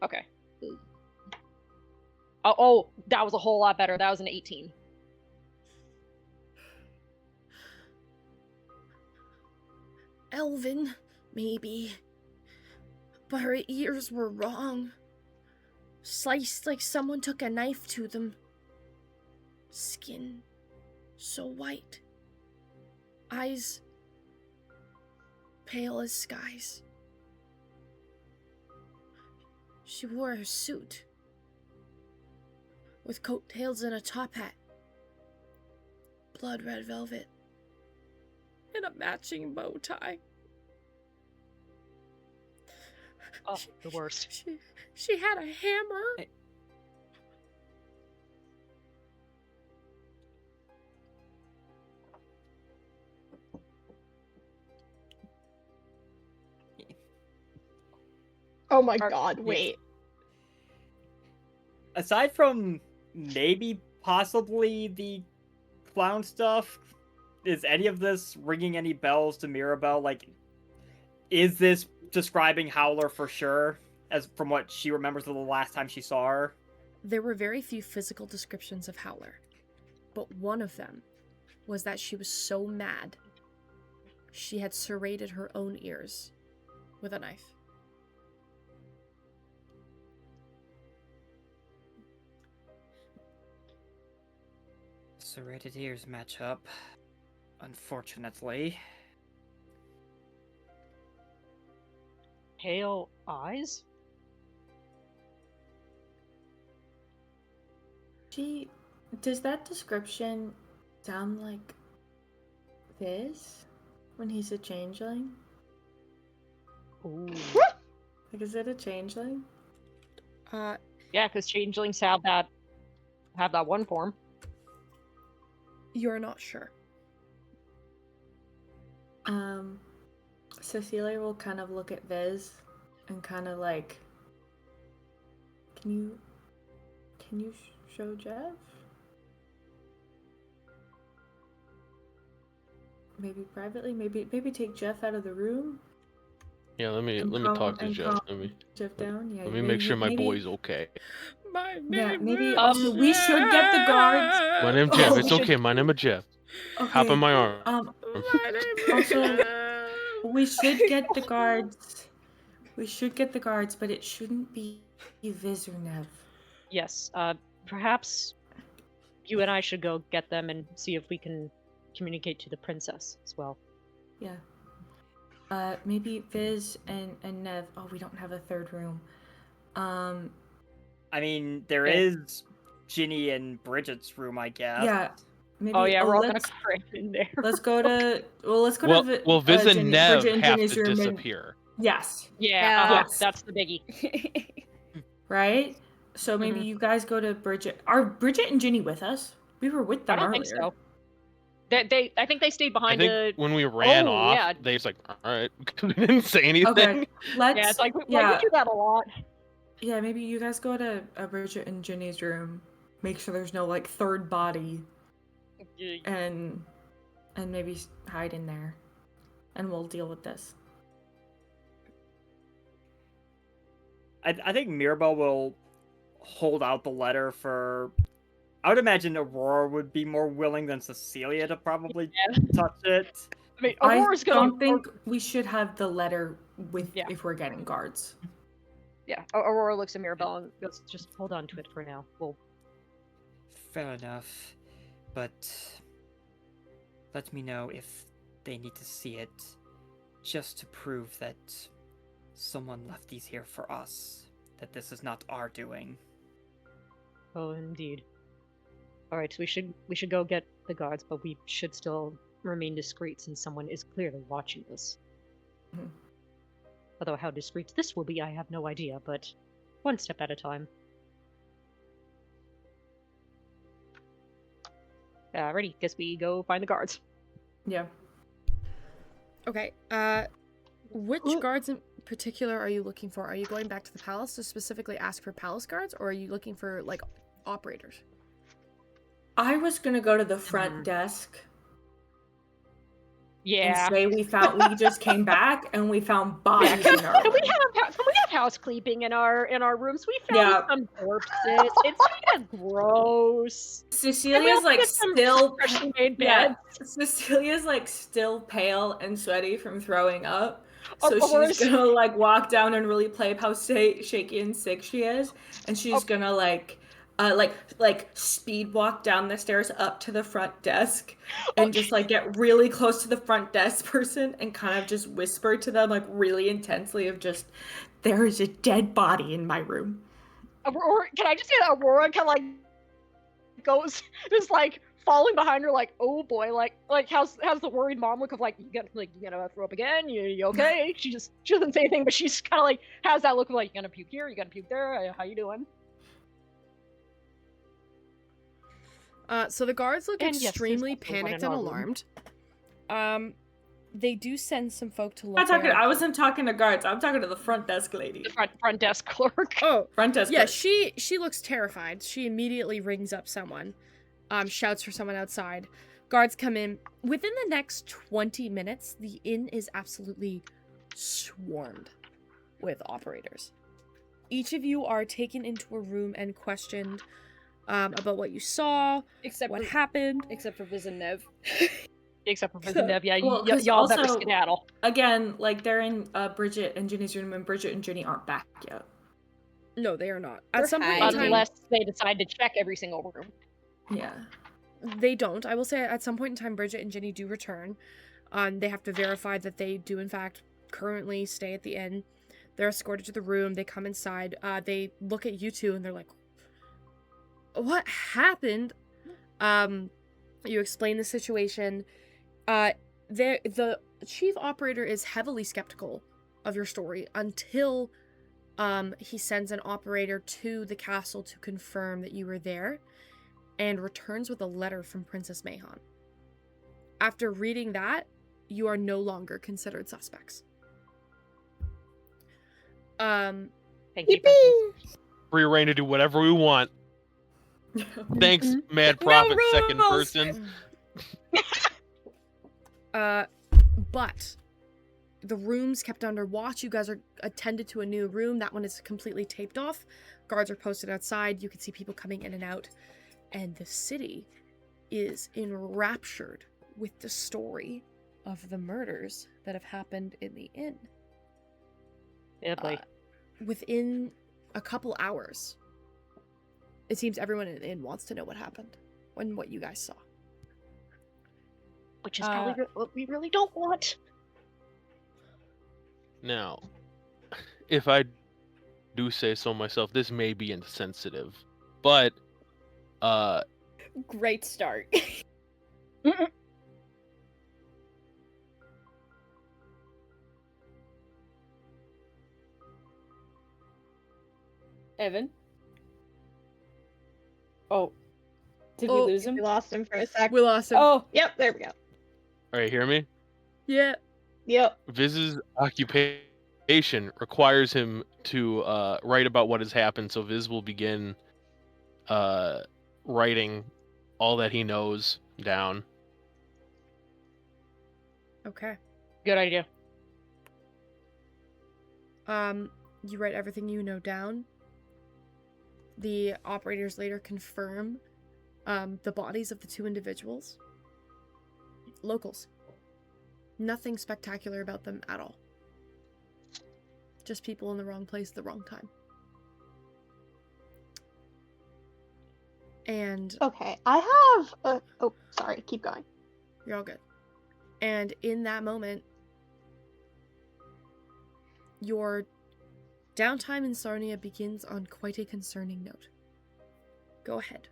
Okay. Oh, that was a whole lot better. That was an 18. Elvin, maybe. But her ears were wrong. Sliced like someone took a knife to them. Skin so white. Eyes pale as skies. She wore a suit with coattails and a top hat. Blood red velvet. And a matching bow tie. Oh, the worst. She had a hammer. Oh my Are- god, wait. Aside from maybe possibly the clown stuff, is any of this ringing any bells to Mirabelle? Like, is this describing Howler for sure, as from what she remembers of the last time she saw her? There were very few physical descriptions of Howler, but one of them was that she was so mad she had serrated her own ears with a knife. Serrated ears match up, unfortunately. Pale eyes? Does that description sound like this when he's a changeling? Ooh. Like, is it a changeling? Yeah, because changelings have that one form. You're not sure. Cecilia will kind of look at Viz and kind of like, can you show Jeff? Maybe privately, maybe take Jeff out of the room. Yeah, let me And talk to and Jeff. calm Let me Jeff down. Yeah, let me make sure my maybe, boy's okay. My Yeah, name maybe is also we should get the guards. My name's Oh, Jeff. we It's should- okay. My name is Jeff. Okay. Hop on my arm. My name is Also, Jeff. we should get the guards. We should get the guards, but it shouldn't be Viz or Nev. Yes, perhaps you and I should go get them and see if we can communicate to the princess as well. Yeah. Maybe Viz and Nev. Oh, we don't have a third room. I mean, there Yeah. is Ginny and Bridget's room, I guess. Yeah. Maybe. Oh yeah, we're all gonna let's, cram in there. let's go to. Well, let's go Well, to. Viz and Nev Bridget and have Ginny's to room and- disappear. Yes. Yeah, Yes. that's the biggie. Right. So maybe Mhm. you guys go to Bridget. Are Bridget and Ginny with us? We were with I them don't earlier. think so. I think they stayed I behind think when we ran off, yeah. they was like, all right, we didn't say anything. Okay. Let's. Yeah, it's like we yeah. do that a lot. Yeah, maybe you guys go to Bridget and Ginny's room. Make sure there's no like third body, and maybe hide in there, and we'll deal with this. I think Mirabelle will hold out the letter for. I would imagine Aurora would be more willing than Cecilia to probably touch it. I mean, I Aurora's gonna. don't think we should have the letter with Yeah. if we're getting guards. Yeah, Aurora looks at Mirabelle and goes, "Just hold on to it for now. We'll." Fair enough, but let me know if they need to see it, just to prove that someone left these here for us, that this is not our doing. Oh, indeed. All right, so we should go get the guards, but we should still remain discreet since someone is clearly watching this. Mhm. Although how discreet this will be, I have no idea, but one step at a time. Alrighty, guess we go find the guards. Yeah. Okay. Which guards in particular are you looking for? Are you going back to the palace to specifically ask for palace guards, or are you looking for like operators? I was gonna go to the front desk Yeah. and say we just came back and we found bodies in our Can we room. have housekeeping in our rooms? We found Yeah. some corpses. It's kind of gross. Cecilia's also like get some still freshly made yeah. beds. Cecilia's like still pale and sweaty from throwing up. Of So course. she's gonna like walk down and really play up how shaky and sick she is, and she's gonna like speed walk down the stairs up to the front desk and just like get really close to the front desk person and kind of just whisper to them like really intensely of just, there is a dead body in my room. Aurora, can I just say that Aurora kind of like goes just like falling behind her, like, oh boy, like how's the worried mom look of like you gonna throw up again? You okay? She doesn't say anything, but she's kind of like has that look of like you gonna puke here, you gonna puke there, how you doing? So the guards look And yes, there's extremely also one panicked in and our room. alarmed. They do send some folk to look. I wasn't talking to guards. I'm talking to the front desk lady. The front desk clerk. Oh, Front desk. yeah. clerk. She looks terrified. She immediately rings up someone, shouts for someone outside. Guards come in. Within the next 20 minutes, the inn is absolutely swarmed with operators. Each of you are taken into a room and questioned about what you saw, Except what for, happened. except for Viz and Nev. Except for Prison Dev, yeah, Well, 'cause y'all better also- skedaddle. Again, like they're in Bridget and Ginny's room, and Bridget and Ginny aren't back yet. No, they are not. They're At some point in hiding. time, Unless they decide to check every single room. Yeah. they don't. I will say at some point in time, Bridget and Ginny do return. They have to verify that they do, in fact, currently stay at the inn. They're escorted to the room. They come inside. They look at you two, and they're like, "What happened?" You explain the situation. The chief operator is heavily skeptical of your story until he sends an operator to the castle to confirm that you were there, and returns with a letter from Princess Mahon. After reading that, you are no longer considered suspects. Thank you, Princess. Free reign to do whatever we want. Thanks, Mad Prophet, second rules! person. But the rooms kept under watch. You guys are attended to a new room. That one is completely taped off. Guards are posted outside. You can see people coming in and out. And the city is enraptured with the story of the murders that have happened in the inn. Within a couple hours, it seems everyone in the inn wants to know what happened and what you guys saw. Which is probably what we really don't want. Now, if I do say so myself, this may be insensitive, but Great start. Evan? Oh. Did we lose him? We lost him for a sec. We lost him. Oh. Yep, there we go. all right, hear me? Yeah. Yep. Viz's occupation requires him to write about what has happened, so Viz will begin writing all that he knows down. Okay. Good idea. You write everything you know down. The operators later confirm the bodies of the two individuals. Locals. Nothing spectacular about them at all. Just people in the wrong place at the wrong time. And Okay, I have oh, sorry, keep going. you're all good. And in that moment, your downtime in Sarnia begins on quite a concerning note. Go ahead.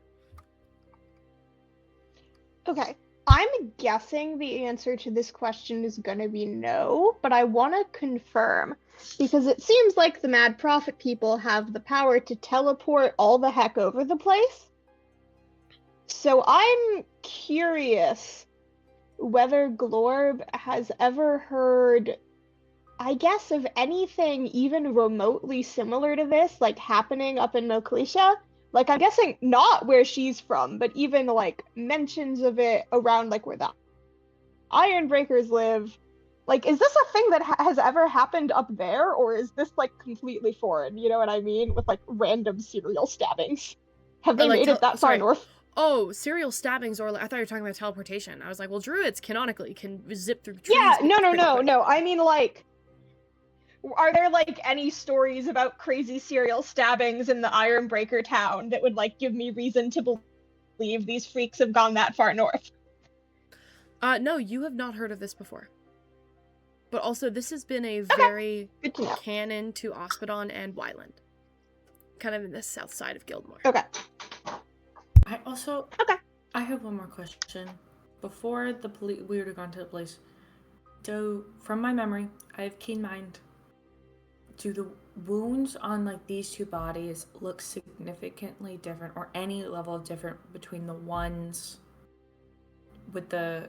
Okay, I'm guessing the answer to this question is gonna be no, but I want to confirm because it seems like the Mad Prophet people have the power to teleport all the heck over the place. So I'm curious whether Glorb has ever heard, I guess, of anything even remotely similar to this, like, happening up in Moclicia. Like, I'm guessing not where she's from, but even, like, mentions of it around, like, where the Ironbreakers live. Like, is this a thing that has ever happened up there, or is this, like, completely foreign? You know what I mean? With, like, random serial stabbings. Have they like, made it that far north? Oh, serial stabbings, or I thought you were talking about teleportation. I was like, well, druids canonically can zip through trees. Yeah, pretty quick. no. I mean, like, are there, like, any stories about crazy serial stabbings in the Ironbreaker town that would, like, give me reason to believe these freaks have gone that far north? No, you have not heard of this before. But also, this has been a very Good to know. canon to Ospedon and Wyland. Kind of in the south side of Gildmoor. Okay. I have one more question. Before the we would have gone to the police. So, from my memory, I have keen mind. Do the wounds on, like, these two bodies look significantly different, or any level different between the ones with the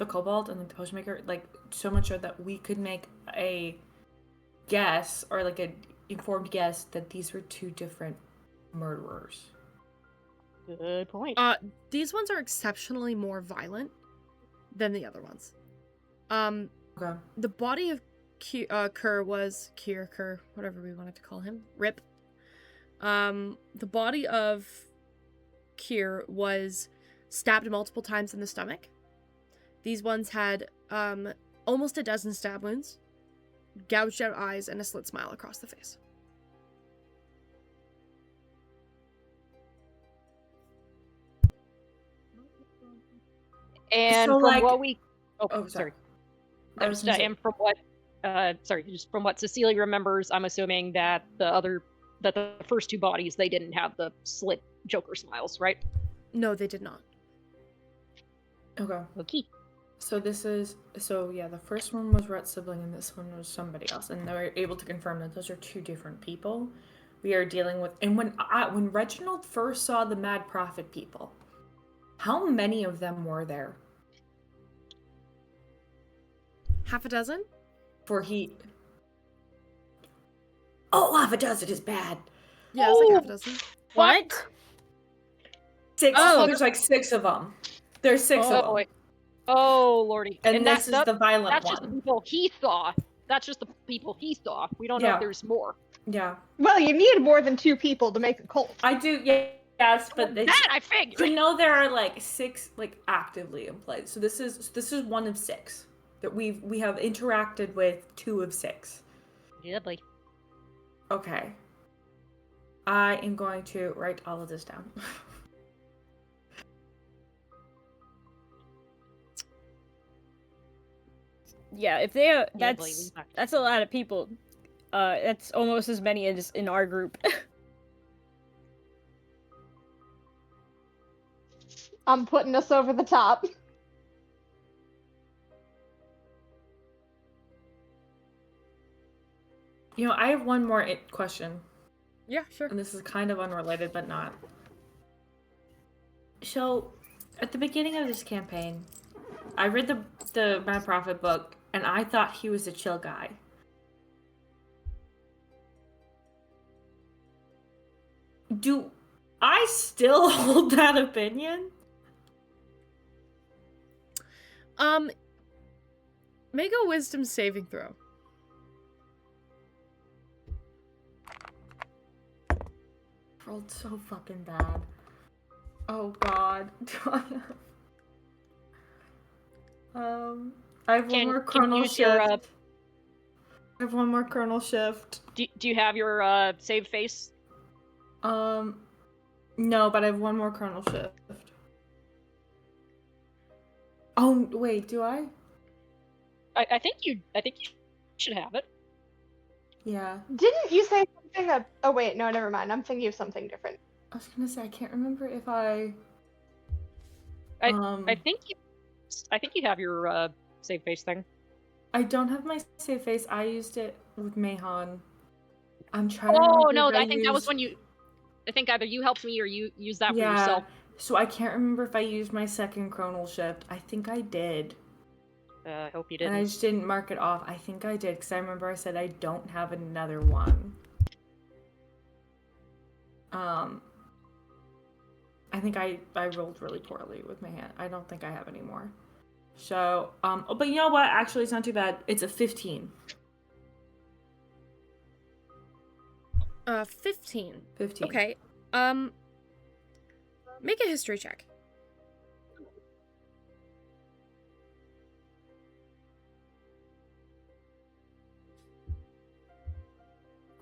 kobold and, like, the potion maker? Like, so much so that we could make a guess, or, like, an informed guess that these were two different murderers. Good point. These ones are exceptionally more violent than the other ones. Okay. The body of Kerr, whatever we wanted to call him, Rip. The body of Kier was stabbed multiple times in the stomach. These ones had almost a dozen stab wounds, gouged out eyes, and a slit smile across the face. And So, from like- what we... Oh, sorry. I was gonna say- And from what... just from what Cecilia remembers, I'm assuming that the first two bodies, they didn't have the slit Joker smiles, right? No, they did not. Okay. Okay. So the first one was Rhett's sibling and this one was somebody else, and they were able to confirm that those are two different people we are dealing with. And when Reginald first saw the Mad Prophet people, how many of them were there? Half a dozen? half a dozen is bad. Yeah, it's like half a dozen. What? 6. Oh. There's like 6 of them. There's 6 of Oh, them. wait. Oh, lordy. And this is the violent that's just the one. people he saw. That's just the people he saw. We don't know Yeah. if there's more. Yeah. Well, you need more than 2 people to make a cult. I do, yes, but it's, That I figured. you know there are like 6 like actively in play. So this is one of 6 that we have interacted with 2 of 6. Lovely. Okay. I am going to write all of this down. Yeah, if they are, Yeah, Blade, we back. that's a lot of people. That's almost as many as in our group. I'm putting us over the top. You know, I have one more question, Yeah, sure. and this is kind of unrelated, but not. So, at the beginning of this campaign, I read the Mad Prophet book, and I thought he was a chill guy. Do I still hold that opinion? Make a wisdom saving throw. Rolled so fucking bad. Oh god. I have one more Can you chronal use your, shift. I have one more chronal shift. Do you have your save face? No, but I have one more chronal shift. Oh wait, do I? I think you should have it. Yeah. Didn't you say something? Oh wait, no, never mind. I'm thinking of something different. I was gonna say I can't remember if I. I think you have your save face thing. I don't have my save face. I used it with Mayhan. I'm trying to Oh remember no, if I think that was used- when you. I think either you helped me or you used that for Yeah. yourself. So I can't remember if I used my second chronal shift. I think I did. I hope you And I didn't. just didn't mark it off. I think I did because I remember I said I don't have another one. I think I rolled really poorly with my hand. I don't think I have any more. So, but you know what? Actually, it's not too bad. It's a 15. 15. 15. Okay. Make a history check. Okay.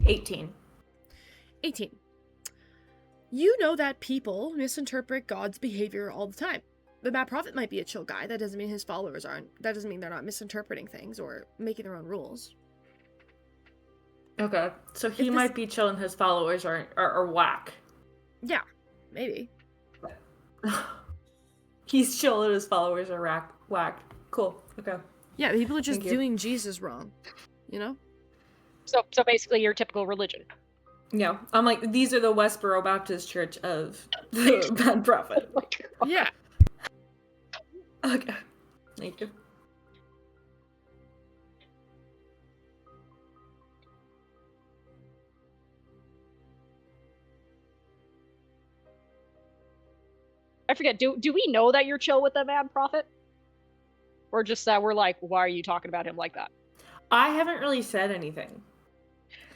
18. 18. You know that people misinterpret God's behavior all the time. The Mad Prophet might be a chill guy. That doesn't mean his followers aren't. That doesn't mean they're not misinterpreting things or making their own rules. Okay. So he If this- might be chill and his followers are whack. Yeah, maybe. He's chill and his followers are whack. Cool. Okay. Yeah, people are just Thank you. doing Jesus wrong. You know? So basically your typical religion. Yeah. I'm like, these are the Westboro Baptist Church of the Mad Prophet. Yeah. Okay. Thank you. I forget. Do we know that you're chill with the Mad Prophet? Or just that we're like, why are you talking about him like that? I haven't really said anything.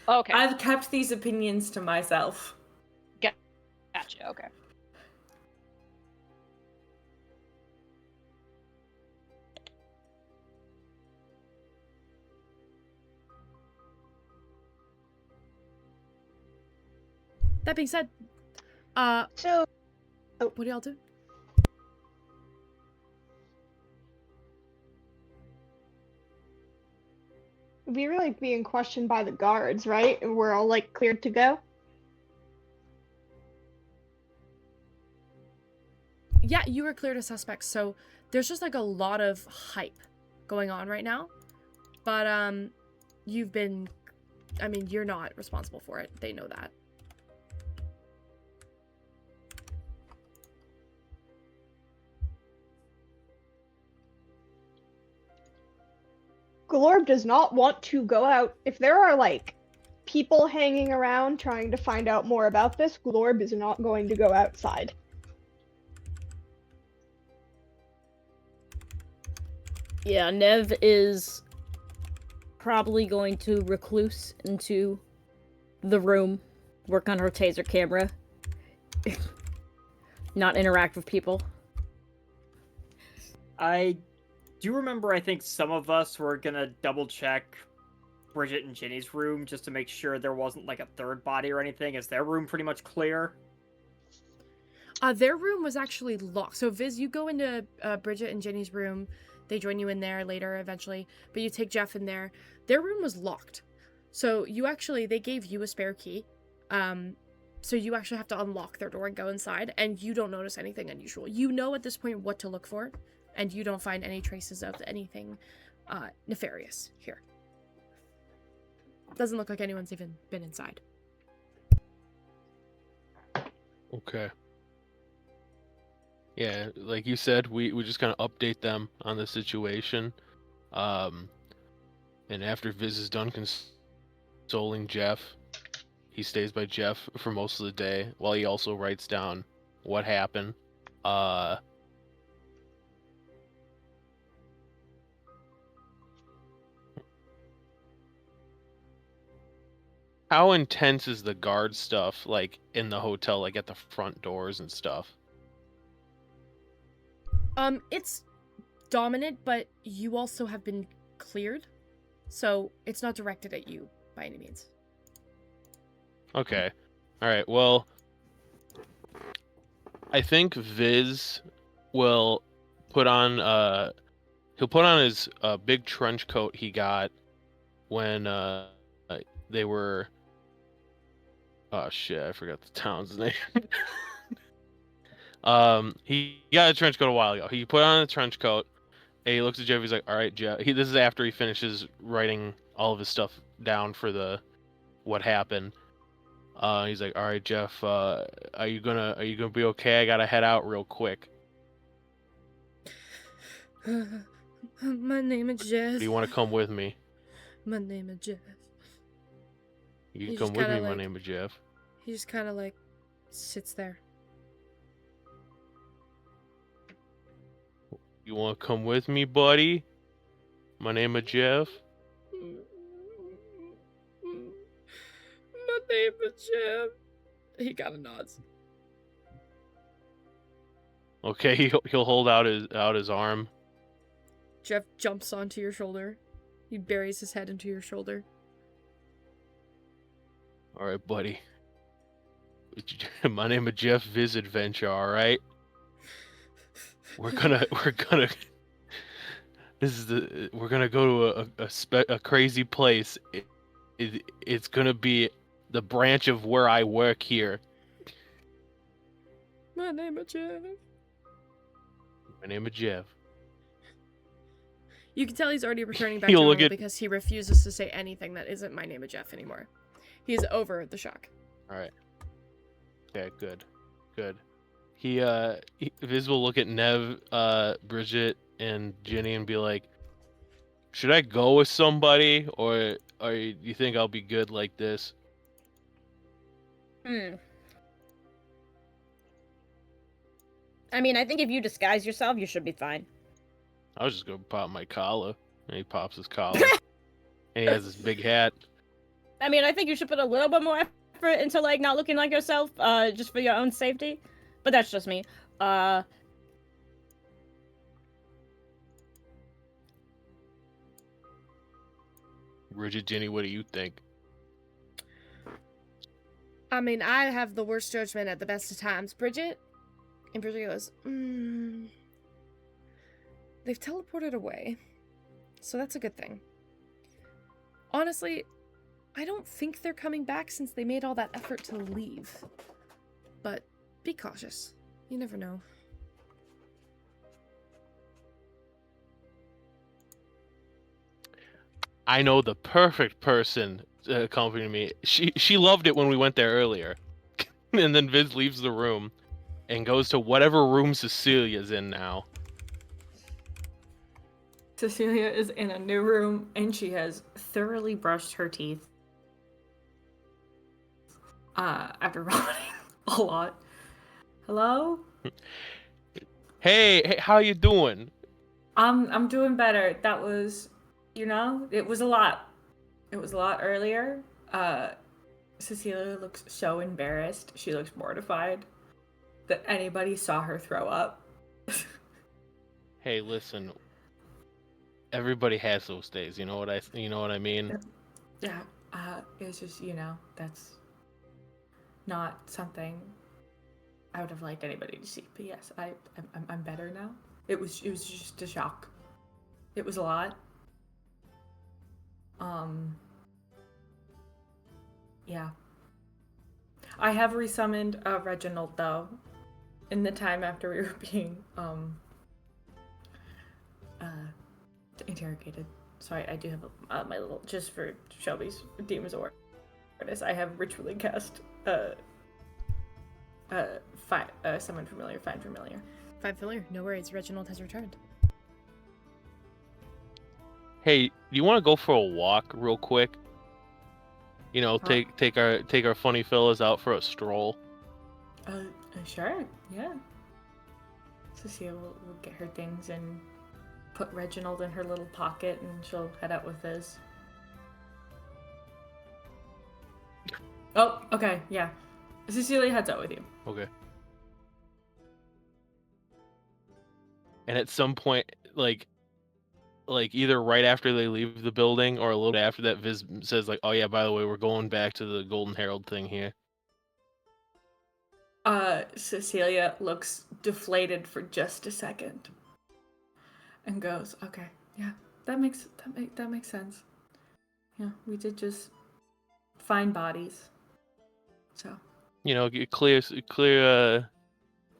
Okay. I've kept these opinions to myself. Gotcha. Okay. That being said, So, what do y'all do? we were like being questioned by the guards, right? And we're all like cleared to go. Yeah, you were cleared as suspects, so there's just like a lot of hype going on right now. But you've been, I mean, you're not responsible for it. They know that. Glorb does not want to go out. If there are like people hanging around trying to find out more about this, Glorb is not going to go outside. Yeah, Nev is probably going to recluse into the room, work on her taser camera, not interact with people. I do remember, I think some of us were gonna double check Bridget and Ginny's room just to make sure there wasn't like a third body or anything. Is their room pretty much clear? Their room was actually locked. So Viz, you go into Bridget and Jenny's room. They join you in there later eventually, but you take Jeff in there. Their room was locked. So they gave you a spare key. So you actually have to unlock their door and go inside, and you don't notice anything unusual. You know at this point what to look for, and you don't find any traces of anything nefarious here. Doesn't look like anyone's even been inside. Okay. Yeah, like you said, we just kind of update them on the situation. And after Viz is done consoling Jeff, he stays by Jeff for most of the day while he also writes down what happened. How intense is the guard stuff, like, in the hotel, like, at the front doors and stuff? It's dominant, but you also have been cleared, so it's not directed at you by any means. Okay. Alright, well, I think Viz will put on, he'll put on his big trench coat he got when, they were... Oh shit, I forgot the town's name. He got a trench coat a while ago. He put on a trench coat, and he looks at Jeff, he's like, alright, Jeff. This is after he finishes writing all of his stuff down for what happened. He's like, alright, Jeff, are you gonna be okay? I gotta head out real quick. My name is Jeff. Do you want to come with me? My name is Jeff. You He can just come with me, kinda, my like- name is Jeff. He just kind of like sits there. You want to come with me, buddy? My name is Jeff. My name is Jeff. He kind of nods. Okay, he'll hold out his arm. Jeff jumps onto your shoulder. He buries his head into your shoulder. All right, buddy. My name is Jeff Viz Adventure. All right. We're gonna we're gonna go to a crazy place. It's gonna be the branch of where I work here. My name is Jeff. My name is Jeff. You can tell he's already returning back to He'll look normal at- because he refuses to say anything that isn't my name is Jeff anymore. He's over the shock. All right. Okay, good. Viz will look at Nev, Bridget, and Ginny and be like, should I go with somebody, or do you think I'll be good like this? I mean, I think if you disguise yourself, you should be fine. I was just gonna pop my collar. And he pops his collar. And he has this big hat. I mean, I think you should put a little bit more effort into, like, not looking like yourself, just for your own safety. But that's just me. Bridget, Ginny, what do you think? I mean, I have the worst judgment at the best of times. Bridget? And Bridget goes, they've teleported away. So that's a good thing. Honestly, I don't think they're coming back since they made all that effort to leave. But be cautious. You never know. I know the perfect person to accompany me. She loved it when we went there earlier. And then Viz leaves the room and goes to whatever room Cecilia's in now. Cecilia is in a new room and she has thoroughly brushed her teeth. after vomiting a lot. Hello? Hey, how you doing? I'm doing better. That was, it was a lot. It was a lot earlier. Cecilia looks so embarrassed. She looks mortified that anybody saw her throw up. Hey, listen. Everybody has those days. You know what I mean? Yeah, it's just, that's not something I would have liked anybody to see. But yes, I'm better now. It was just a shock. It was a lot. Yeah. I have resummoned Reginald though, in the time after we were being interrogated. So I do have my little, just for Shelby's Demon's Awareness, I have ritually cast summon familiar, find familiar. Find familiar. No worries. Reginald has returned. Hey, do you want to go for a walk real quick? Take our funny fellas out for a stroll. Sure, yeah. Cecilia will get her things and put Reginald in her little pocket, and she'll head out with Viz. Oh, okay, yeah. Cecilia heads out with you. Okay. And at some point, like either right after they leave the building or a little bit after that, Viz says like, "Oh yeah, by the way, we're going back to the Golden Herald thing here." Cecilia looks deflated for just a second, and goes, "Okay, yeah, that makes sense. Yeah, we did just find bodies, so." Clear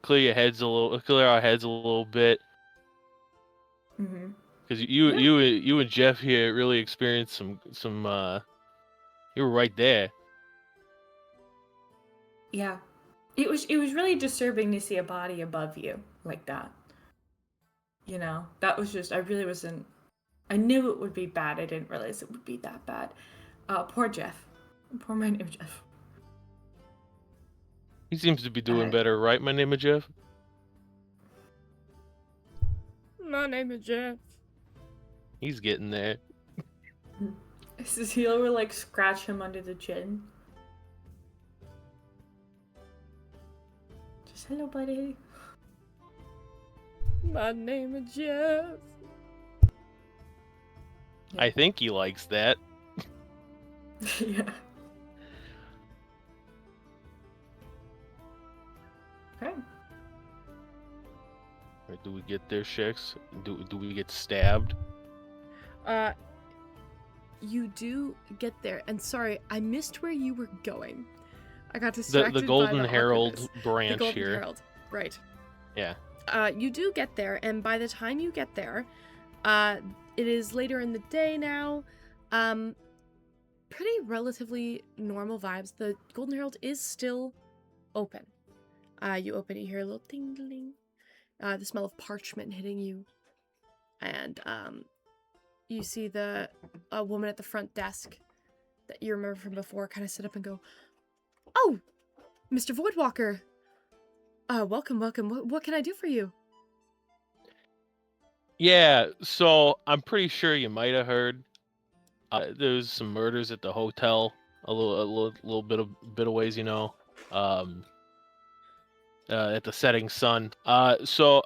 your heads a little, clear our heads a little bit. Mm-hmm. Because you and Jeff here really experienced some you were right there. Yeah. It was really disturbing to see a body above you like that. That was just, I knew it would be bad. I didn't realize it would be that bad. Poor Jeff. Poor my name Jeff. He seems to be doing better, right? My name is Jeff. My name is Jeff. He's getting there. Cecilia will scratch him under the chin. Just, hello, buddy. My name is Jeff. I think he likes that. Yeah. Okay. Do we get there, Shix? Do we get stabbed? You do get there, and sorry, I missed where you were going. I got distracted the Golden by the Herald awkwardness. branch the Golden here. Herald, right? Yeah. You do get there, and by the time you get there, it is later in the day now. Pretty relatively normal vibes. The Golden Herald is still open. You open it, you hear a little tingling. The smell of parchment hitting you, and you see a woman at the front desk that you remember from before kind of sit up and go, "Oh, Mr. Voidwalker. Welcome. What can I do for you?" Yeah, so I'm pretty sure you might have heard there's some murders at the hotel a little bit of ways, at the Setting Sun. So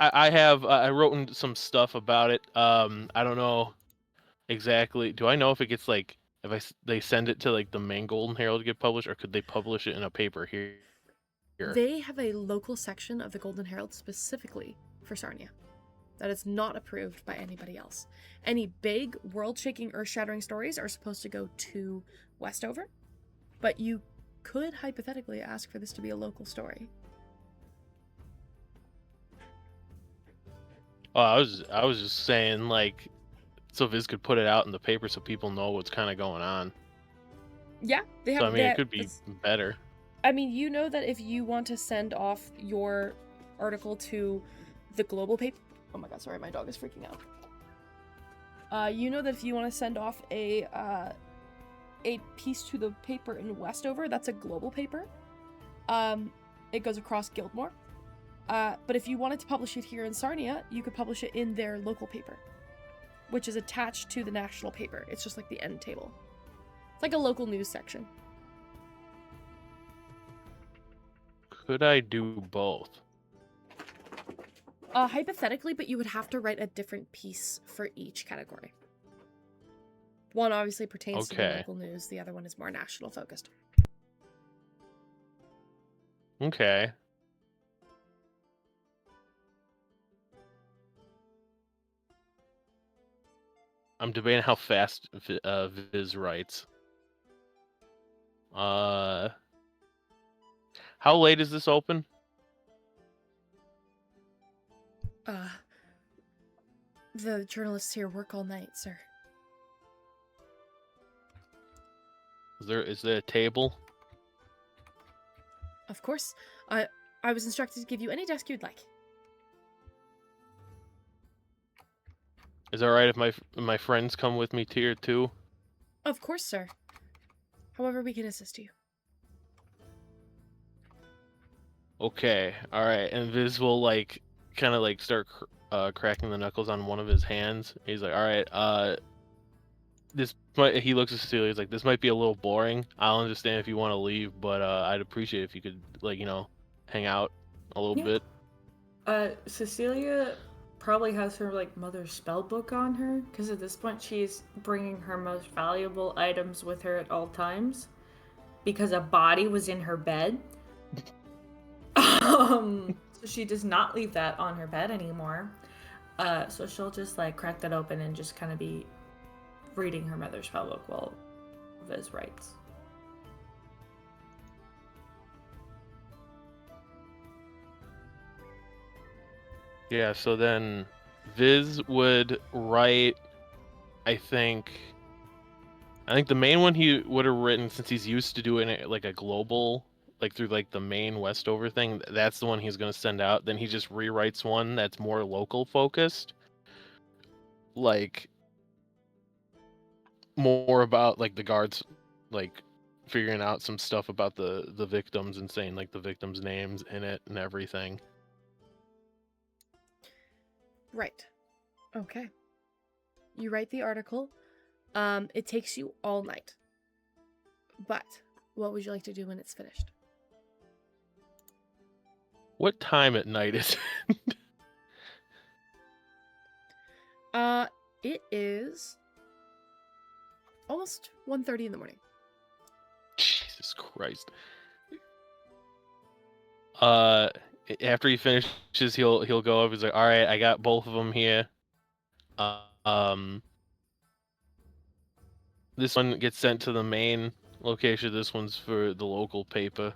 I wrote some stuff about it. I don't know exactly. Do I know if it gets they send it to the main Golden Herald to get published, or could they publish it in a paper here? They have a local section of the Golden Herald specifically for Sarnia that is not approved by anybody else. Any big, world-shaking, earth-shattering stories are supposed to go to Westover, but you could hypothetically ask for this to be a local story. Oh, I was just saying so Viz could put it out in the paper so people know what's kind of going on. Yeah, they have. So I mean, it could be better. I mean, you know that if you want to send off your article to the global paper. Oh my god, sorry, my dog is freaking out. You know that if you want to send off a a piece to the paper in Westover. That's a global paper. It goes across Gildmoor. But if you wanted to publish it here in Sarnia, you could publish it in their local paper, which is attached to the national paper. It's just like the end table. It's like a local news section. Could I do both? Hypothetically, but you would have to write a different piece for each category. One obviously pertains to the Okay. local news. The other one is more national focused. Okay. I'm debating how fast Viz writes. How late is this open? The journalists here work all night, sir. Is there a table? Of course. I was instructed to give you any desk you'd like. Is that right if my friends come with me tier 2? Of course, sir. However we can assist you. Okay, all right. And Viz will like kind of like start cracking the knuckles on one of his hands. He's like, all right, he looks at Cecilia. He's like, this might be a little boring. I'll understand if you want to leave, but I'd appreciate if you could like hang out a little bit. Cecilia probably has her like mother's spell book on her, because at this point she's bringing her most valuable items with her at all times, because a body was in her bed. So she does not leave that on her bed anymore. So she'll just like crack that open and just kind of be reading her mother's spellbook while Viz writes. Yeah, so then Viz would write, I think the main one he would have written, since he's used to doing it like a global, like through like the main Westover thing, that's the one he's going to send out. Then he just rewrites one that's more local focused, like more about like the guards like figuring out some stuff about the victims and saying like the victims' names in it and everything. Right. Okay. You write the article. It takes you all night. But what would you like to do when it's finished? What time at night is it? It is almost 1:30 in the morning. Jesus Christ. After he finishes, he'll go up. He's like, all right, I got both of them here. This one gets sent to the main location. This one's for the local paper.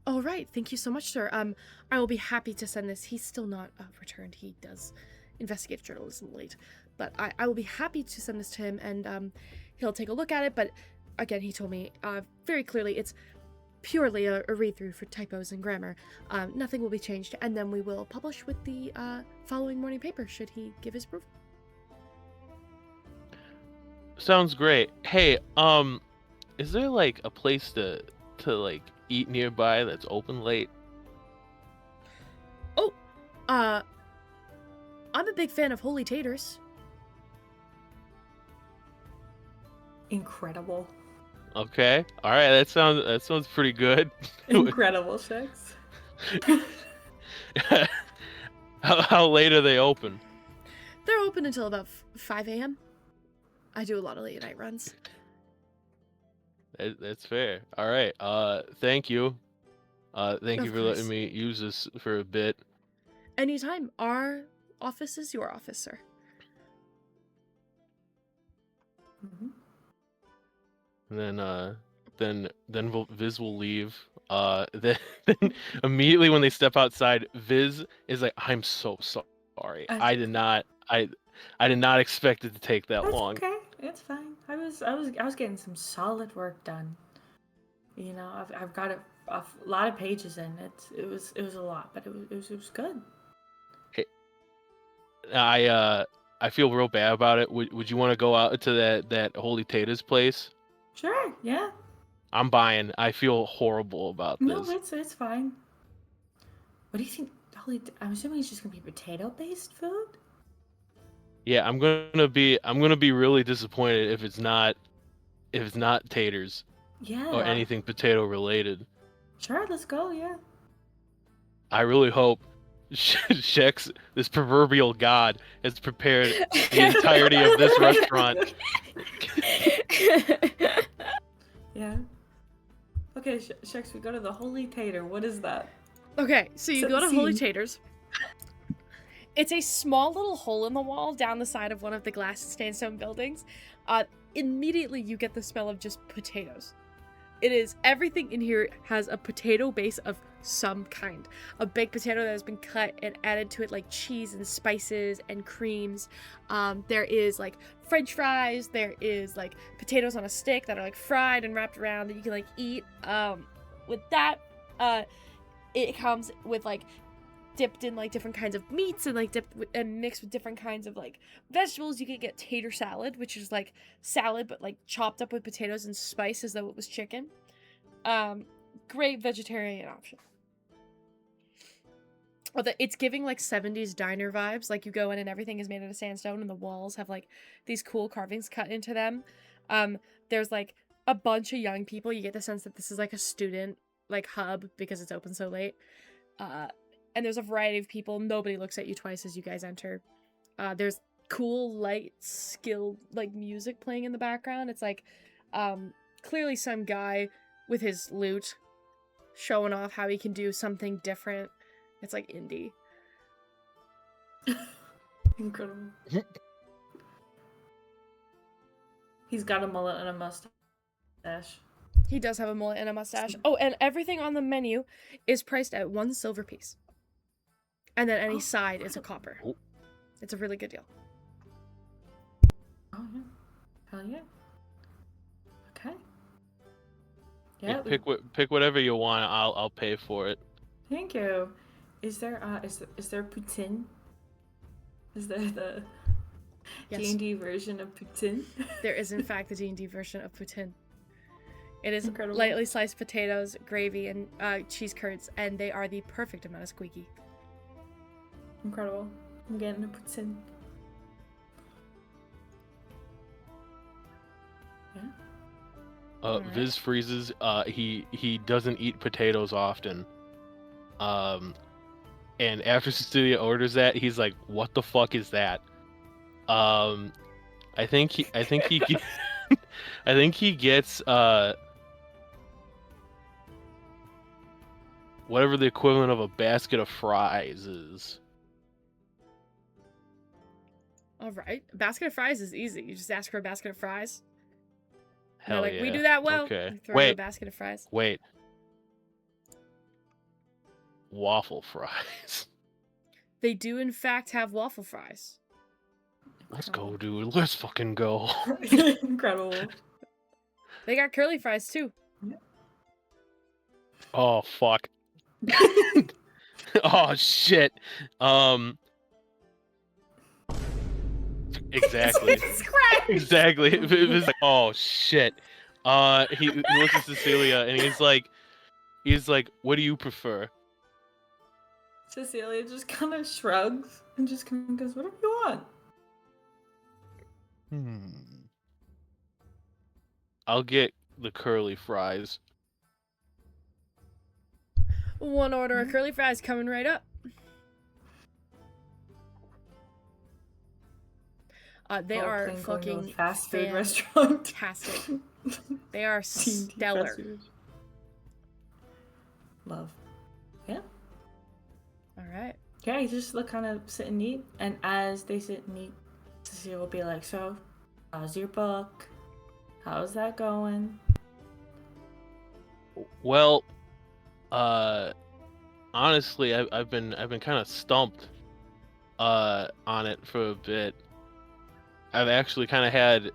All right. Thank you so much, sir. I will be happy to send this. He's still not returned. He does investigative journalism late, but I will be happy to send this to him, and he'll take a look at it. But again, he told me very clearly it's purely a read-through for typos and grammar. Nothing will be changed, and then we will publish with the following morning paper should he give his approval. Sounds great. Hey, is there like a place to like eat nearby that's open late? Oh, I'm a big fan of Holy Taters. Incredible. Okay. All right. That sounds pretty good. Incredible, Shex. How late are they open? They're open until about 5 a.m. I do a lot of late night runs. That's fair. All right. Thank you. Thank you Of for letting course. me use this for a bit. Anytime. Our office is your office, sir. Mm-hmm. And then Viz will leave. Then immediately when they step outside, Viz is like, "I'm so sorry. I did not expect it to take that That's long." okay. It's fine. I was getting some solid work done. You know, I've got a lot of pages in it. It was a lot, but it was good. I feel real bad about it. Would you want to go out to that Holy Taters place? Sure, yeah. I'm buying. I feel horrible about No, this. it's fine. What do you think? I'm assuming it's just gonna be potato-based food. Yeah, I'm gonna be really disappointed if it's not taters Yeah. or anything potato related. Sure, let's go. Yeah. I really hope Shex, this proverbial god, has prepared the entirety of this restaurant. Yeah. Okay, Shex, we go to the Holy Tater. What is that? Okay, so you Set go the to Holy scene. Taters. It's a small little hole in the wall down the side of one of the glass sandstone buildings. Immediately you get the smell of just potatoes. It is, everything in here has a potato base of some kind. A baked potato that has been cut and added to it like cheese and spices and creams. There is like French fries. There is like potatoes on a stick that are like fried and wrapped around that you can like eat. With that, it comes with like dipped in like different kinds of meats and like and mixed with different kinds of like vegetables. You can get tater salad, which is like salad but like chopped up with potatoes and spice as though it was chicken. Great vegetarian option. Although it's giving like 70s diner vibes. Like you go in and everything is made out of sandstone and the walls have like these cool carvings cut into them. There's like a bunch of young people. You get the sense that this is like a student like hub because it's open so late. And there's a variety of people. Nobody looks at you twice as you guys enter. There's cool, light, skilled, like, music playing in the background. It's like, clearly some guy with his lute showing off how he can do something different. It's like indie. Incredible. He's got a mullet and a mustache. He does have a mullet and a mustache. Oh, and everything on the menu is priced at 1 silver piece. And then any side is a copper. Oh. It's a really good deal. Oh yeah. Hell yeah. Okay. Yeah, Yeah. pick whatever you want. I'll pay for it. Thank you. Is there poutine? Is there the Yes. D&D version of poutine? There is in fact the D&D version of poutine. It is Incredible. lightly sliced potatoes, gravy, and cheese curds, and they are the perfect amount of squeaky. Incredible. I'm getting a poutine. Yeah. Alright. Viz freezes. He doesn't eat potatoes often. And after Cecilia orders that, he's like, "What the fuck is that?" I think he I think he gets whatever the equivalent of a basket of fries is. Alright. A basket of fries is easy. You just ask for a basket of fries. And Hell they're like, yeah. we do that well. Okay. You throw in a Wait. basket of fries. Wait. Waffle fries. They do in fact have waffle fries. Let's go, dude. Let's fucking go. Incredible. They got curly fries too. Oh fuck. Oh shit. Exactly. Jesus Christ! Exactly. It was like, oh shit. He looks at Cecilia and he's like, what do you prefer? Cecilia just kind of shrugs and just kind of goes, "Whatever you want." I'll get the curly fries. One order of curly fries coming right up. They Oh, are plain going to a fucking fast food restaurant. fantastic. They are D&D stellar. fast food. Love. Yeah. Alright. Yeah, you just look kind of sit and eat, and as they sit and eat, Cecilia will be like, "So, how's your book? How's that going?" Well, honestly, I've been kind of stumped on it for a bit. I've actually kind of had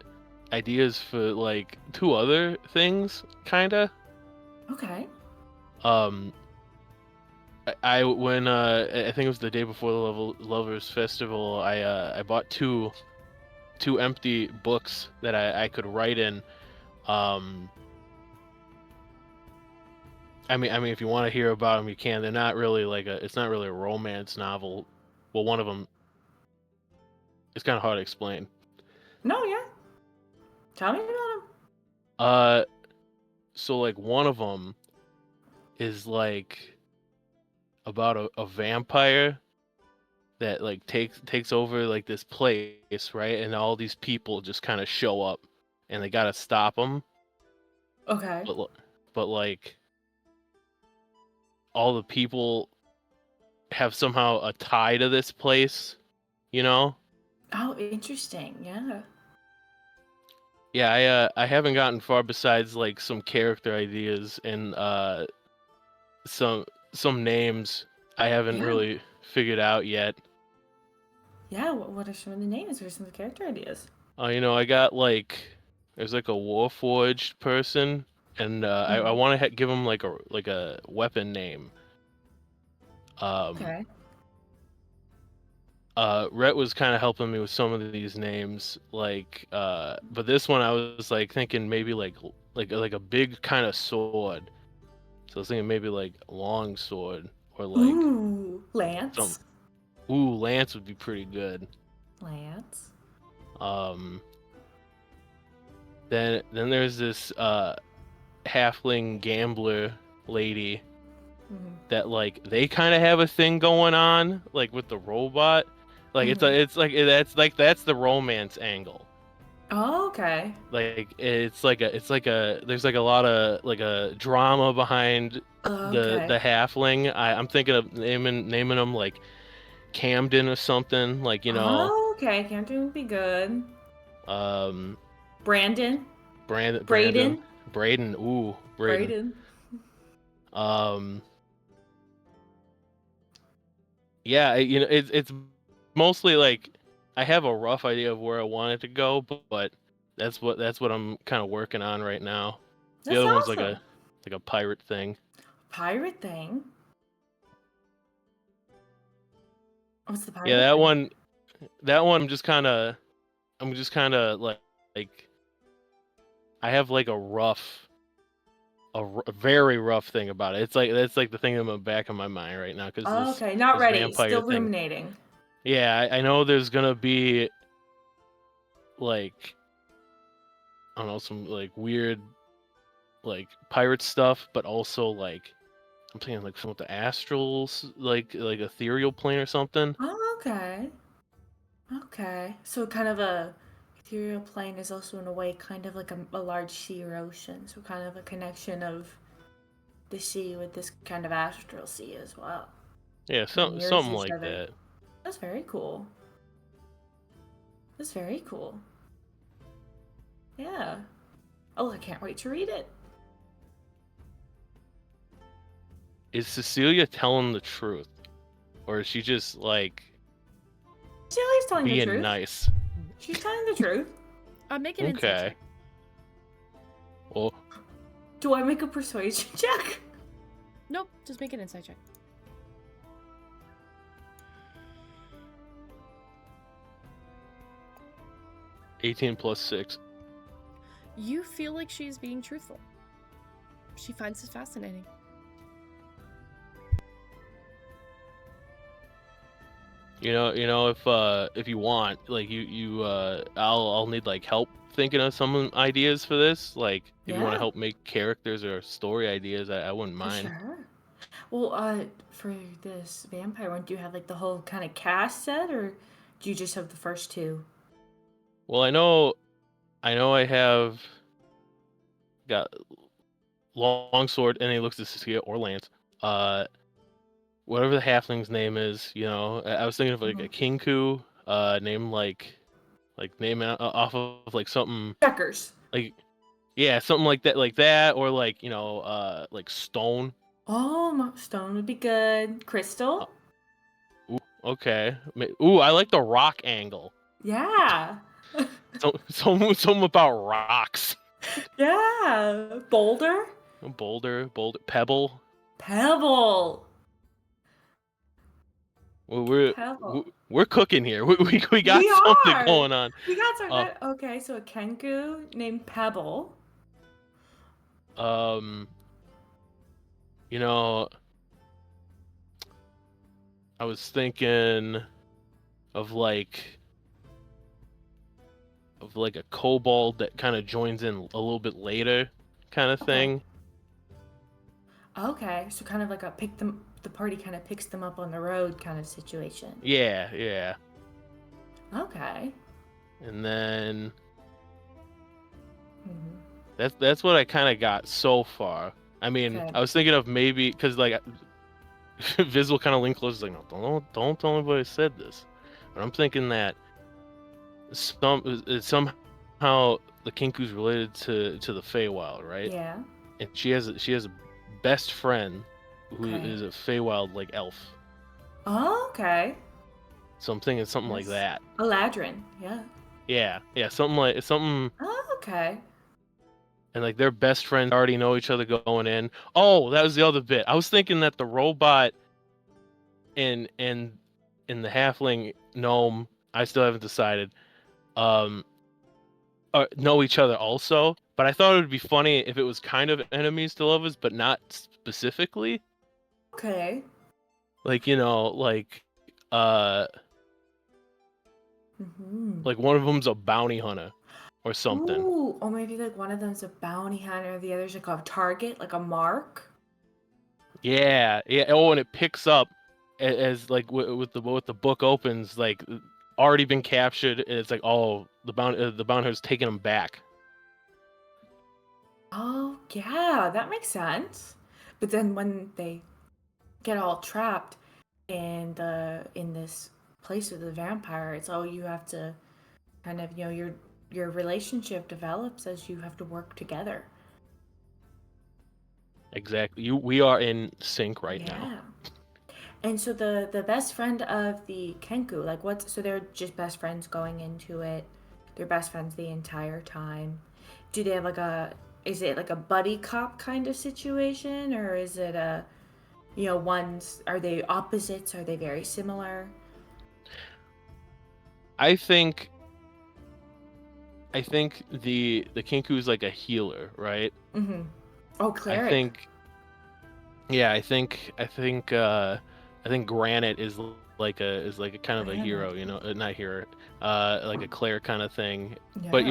ideas for like 2 other things, kinda. Okay. I when I think it was the day before the Lovers Festival. I bought two empty books that I could write in. Um, I mean, if you want to hear about them, you can. They're not really it's not really a romance novel. Well, one of them, it's kind of hard to explain. No, yeah. Tell me about them. So like one of them is like about a vampire that like takes over like this place, right? And all these people just kind of show up, and they gotta stop him. Okay. But like all the people have somehow a tie to this place, you know? Oh, interesting. Yeah. Yeah, I haven't gotten far besides like some character ideas and some names I haven't Yeah. really figured out yet. Yeah. What are some of the names or some of the character ideas? You know, I got like there's like a Warforged person, and I Mhm. want to give him like a weapon name. Okay. Rhett was kind of helping me with some of these names, like but this one I was like thinking maybe like a big kind of sword. So I was thinking maybe like long sword or like Ooh, some. Lance. Ooh, Lance would be pretty good. Lance. Um, then there's this halfling gambler lady Mhm. that like they kind of have a thing going on like with the robot. Like that's the romance angle. Oh, okay. Like it's like a there's like a lot of like a drama behind Okay. the halfling. I'm thinking of naming them like Camden or something, like, you know, Oh, okay. Camden would be good. um Brandon. Brandon, Braden. Braden. Ooh, Braden. Braden. Um, yeah, you know, it's mostly like I have a rough idea of where I want it to go, but that's what I'm kind of working on right now. The That's other one's like awesome. a pirate thing. Pirate thing. What's the Yeah, pirate thing? that one I'm just kind of like I have like a very rough thing about it. It's like that's like the thing in the back of my mind right now because Oh, okay. Not this ready. vampire Still thing. ruminating. Yeah, I know there's gonna be like I don't know some like weird like pirate stuff, but also like I'm thinking like some with the astrals like ethereal plane or something. Oh, okay. Okay. So kind of a ethereal plane is also in a way kind of like a large sea or ocean. So kind of a connection of the sea with this kind of astral sea as well. Yeah, Kind of mirrors something each like other. that. That's very cool. That's very cool. Yeah. Oh, I can't wait to read it. Is Cecilia telling the truth, or is she just like Celia's telling the being truth. nice? She's telling the truth. Make an insight Okay. check. Well, Do I make a persuasion check? Nope, just make an insight check. +18 +6. You feel like she's being truthful. She finds this fascinating. You know, if you want, like I'll need like help thinking of some ideas for this. Like if you want to Yeah. help make characters or story ideas, I wouldn't For mind. sure. Well, for this vampire one, do you have like the whole kind of cast set, or do you just have the first two? Well, I know I have got Longsword, and he looks to Cecilia or Lance. Whatever the halfling's name is, you know, I was thinking of like a Kinku, name like name off of like something Checkers. like yeah, something like that, or like you know, like Stone. Oh, stone would be good. Crystal. Ooh, okay. Ooh, I like the rock angle. Yeah. Something about rocks. Yeah. Boulder. Boulder, Pebble. Pebble. We're Pebble. we're cooking here. We got We something are! going on. We got something. Okay, so a Kenku named Pebble. You know, I was thinking of like a kobold that kind of joins in a little bit later, kind of thing. Okay, so kind of like the party kind of picks them up on the road kind of situation. Yeah. Okay. And then Mhm. that's what I kind of got so far. I mean, Okay. I was thinking of maybe because like Viz will kind of lean close, like, no, don't tell anybody I said this. But I'm thinking that somehow the Kinku's related to the Feywild, right? Yeah. And she has a best friend who Okay. is a Feywild like elf. Oh, okay. So I'm thinking something like Yes. that. Eladrin. Yeah. Yeah, something. Oh, okay. And like their best friends already know each other going in. Oh, that was the other bit. I was thinking that the robot and the halfling gnome, I still haven't decided, know each other also. But I thought it would be funny if it was kind of enemies to lovers, but not specifically. Okay. Like, Mm-hmm. like one of them's a bounty hunter or something. Ooh, or maybe like one of them's a bounty hunter, the other's like a target, like a mark. Yeah. Oh, and it picks up as like with the book opens, like already been captured, and it's like, oh, the bounty hunter's taking him back. Oh, yeah, that makes sense. But then when they get all trapped in this place with the vampire, it's all you have to kind of, your relationship develops as you have to work together. Exactly. We are in sync right now. Yeah. And so the best friend of the Kenku, like so they're just best friends going into it. They're best friends the entire time. Do they have is it like a buddy cop kind of situation, or is it are they opposites? Are they very similar? I think the Kinku is like a healer, right? Mm-hmm. Oh, cleric. I think Granite is like a kind of a hero, not hero, like a cleric kind of thing. Yeah. But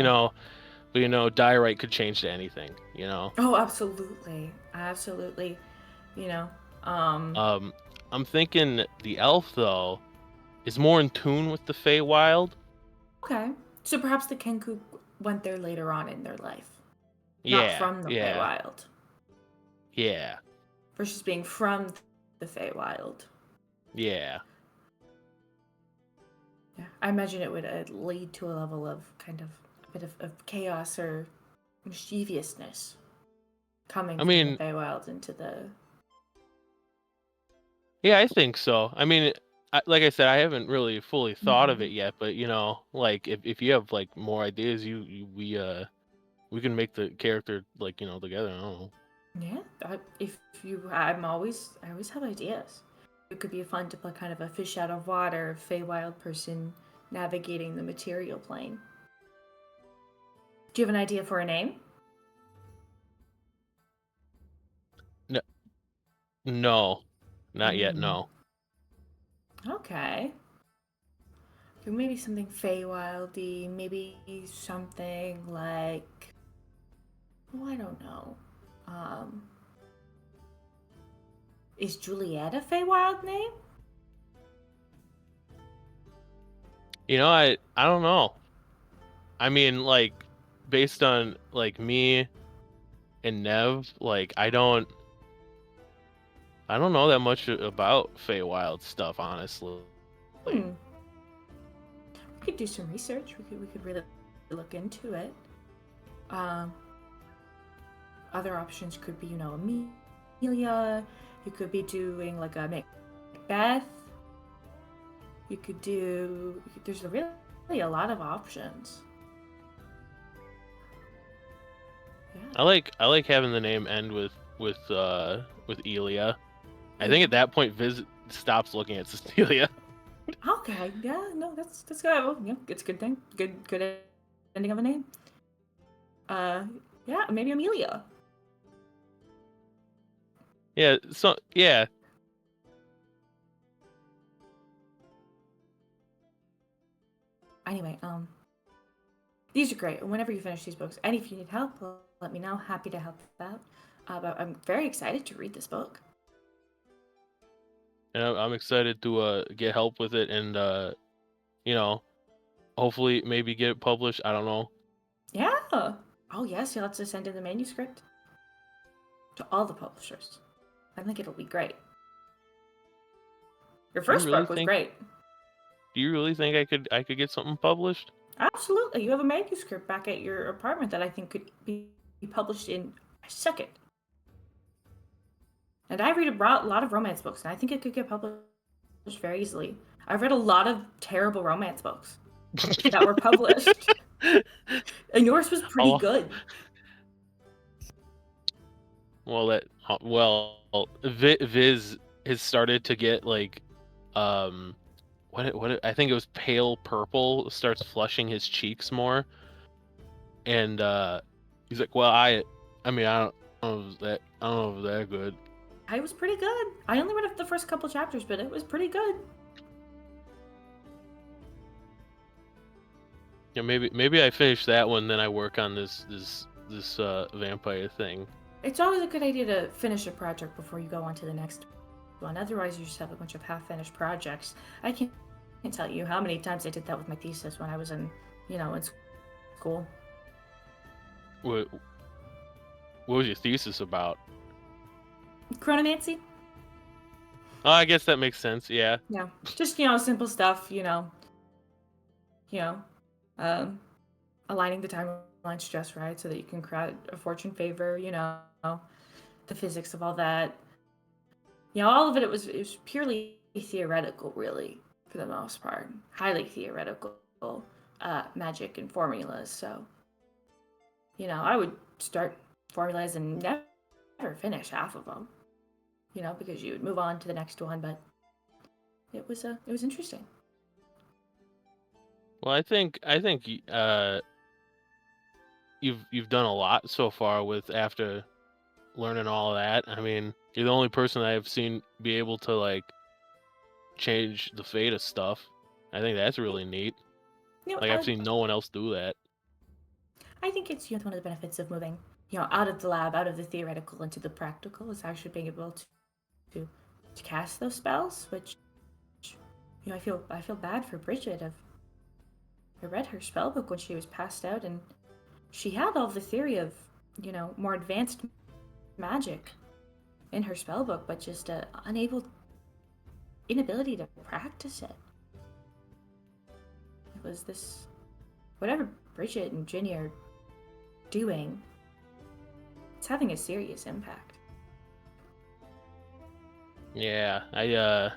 Diorite could change to anything, Oh, absolutely. Absolutely. I'm thinking the elf though is more in tune with the Feywild. Okay. So perhaps the Kenku went there later on in their life. Yeah. Not from the Feywild. Yeah. Versus being from the Feywild. Yeah. Yeah. I imagine it would lead to a level of kind of a bit of chaos or mischievousness coming from the Feywild into the... Yeah, I think so. I mean, like I said, I haven't really fully thought of it yet, but like if you have like more ideas, we can make the character like together. I don't know. Yeah, I always have ideas. It could be fun to play kind of a fish out of water, Feywild person navigating the material plane. Do you have an idea for a name? No, not yet. No. Okay. Maybe something Feywildy. Maybe something like... Oh, I don't know. Is Juliet a Feywild name? I don't know. I mean, like, based on like me and Nev, like I don't know that much about Feywild stuff, honestly. We could do some research. We could really look into it. Other options could be, Amelia. You could be doing like a Macbeth. You could do. There's really a lot of options. Yeah. I like having the name end with Elia. I think at that point Viz stops looking at Cecilia. Okay, yeah, no, that's good. Well, yeah, it's a good thing. Good ending of a name. Yeah, maybe Amelia. Yeah, so yeah. Anyway, these are great. Whenever you finish these books, and if you need help, let me know. Happy to help out. But I'm very excited to read this book. And I'm excited to get help with it and you know, hopefully maybe get it published. I don't know. Yeah. Oh yes, you'll have to send in the manuscript to all the publishers. I think it'll be great. Your Do you first really book was think great. do you really think I could get something published? Absolutely. You have a manuscript back at your apartment that I think could be published in a second. And I read a lot of romance books, and I think it could get published very easily. I've read a lot of terrible romance books that were published, and yours was pretty Oh, good. well, Viz has started to get like, I think it was pale purple starts flushing his cheeks more, and he's like, well, I mean, I don't know if that I don't know if it's that good. I was pretty good. I only read the first couple chapters, but it was pretty good. Yeah, maybe I finish that one, then I work on this vampire thing. It's always a good idea to finish a project before you go on to the next one. Otherwise, you just have a bunch of half-finished projects. I can't tell you how many times I did that with my thesis when I was in school. What was your thesis about? Chronomancy? Oh, I guess that makes sense. Yeah. Yeah, just simple stuff. Aligning the timelines just right so that you can create a fortune favor. The physics of all that. All of it. It was purely theoretical, really, for the most part. Highly theoretical magic and formulas. So, I would start formulas and never finish half of them. Because you would move on to the next one. But it was interesting. Well, I think you've done a lot so far with after learning all that. I mean, you're the only person I've seen be able to like change the fate of stuff. I think that's really neat. Like I've seen no one else do that. I think it's one of the benefits of moving, out of the lab, out of the theoretical into the practical, is actually being able to cast those spells. Which, I feel bad for Bridget. I read her spell book when she was passed out, and she had all the theory of more advanced magic in her spell book, but just inability to practice it. It was this, whatever Bridget and Ginny are doing, it's having a serious impact. Yeah, I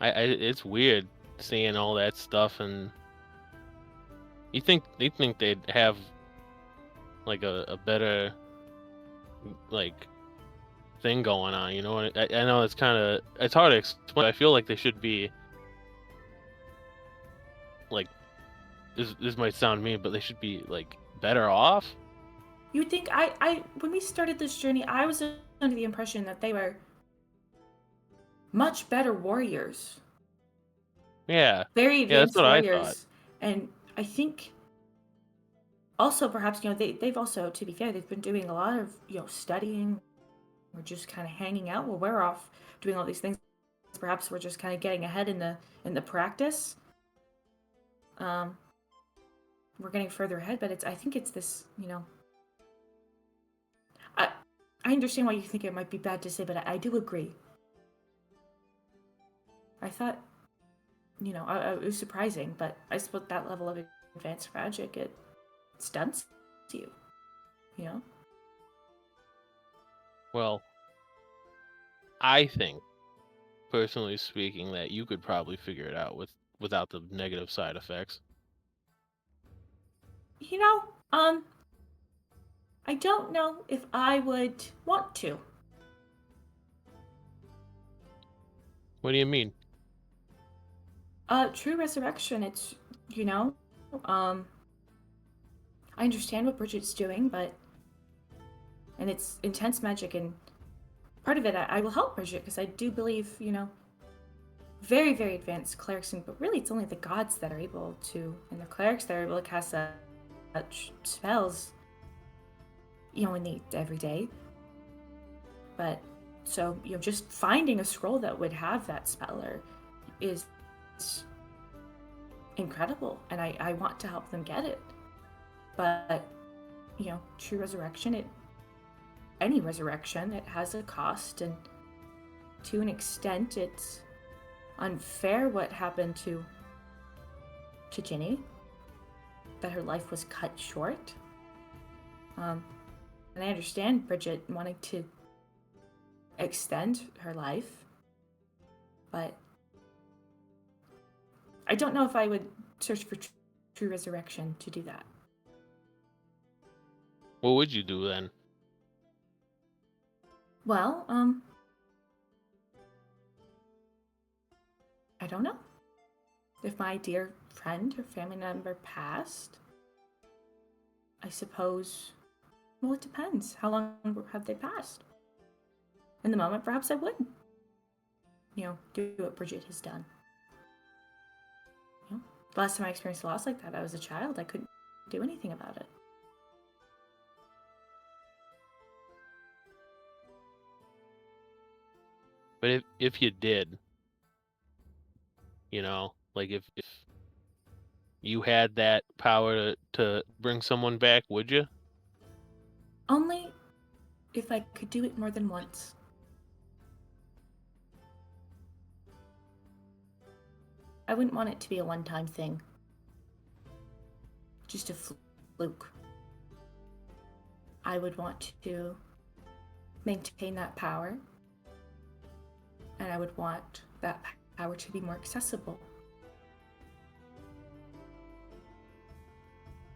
it's weird seeing all that stuff, and you think they'd have like a better like thing going on, you know? And I know it's hard to explain. I feel like they should be like this might sound mean, but they should be like better off. You think I when we started this journey, I was under the impression that they were much better warriors. Yeah. Very Yeah, that's advanced what I warriors. thought. And I think also perhaps, they've also, to be fair, they've been doing a lot of, studying or just kind of hanging out while we're off doing all these things. Perhaps we're just kind of getting ahead in the practice. We're getting further ahead, but I think it's this, I understand why you think it might be bad to say, but I do agree. I thought, it was surprising, but I suppose that level of advanced magic, it stunts you, Well, I think, personally speaking, that you could probably figure it out without the negative side effects. I don't know if I would want to. What do you mean? True resurrection, it's, I understand what Bridget's doing, and it's intense magic, and part of it, I will help Bridget, because I do believe, very, very advanced clerics, but really it's only the gods that are able to, and the clerics that are able to cast such spells, in the everyday. But, so, just finding a scroll that would have that speller is incredible, and I want to help them get it. But, true resurrection, any resurrection, it has a cost, and to an extent, it's unfair what happened to Ginny, that her life was cut short. And I understand Bridget wanting to extend her life, but I don't know if I would search for true resurrection to do that. What would you do then? Well, I don't know. If my dear friend or family member passed, I suppose, well, it depends. How long have they passed? In the moment, perhaps I would, do what Bridget has done. The last time I experienced a loss like that, I was a child. I couldn't do anything about it. But if you did, like if you had that power to bring someone back, would you? Only if I could do it more than once. I wouldn't want it to be a one-time thing. Just a fluke. I would want to maintain that power, and I would want that power to be more accessible.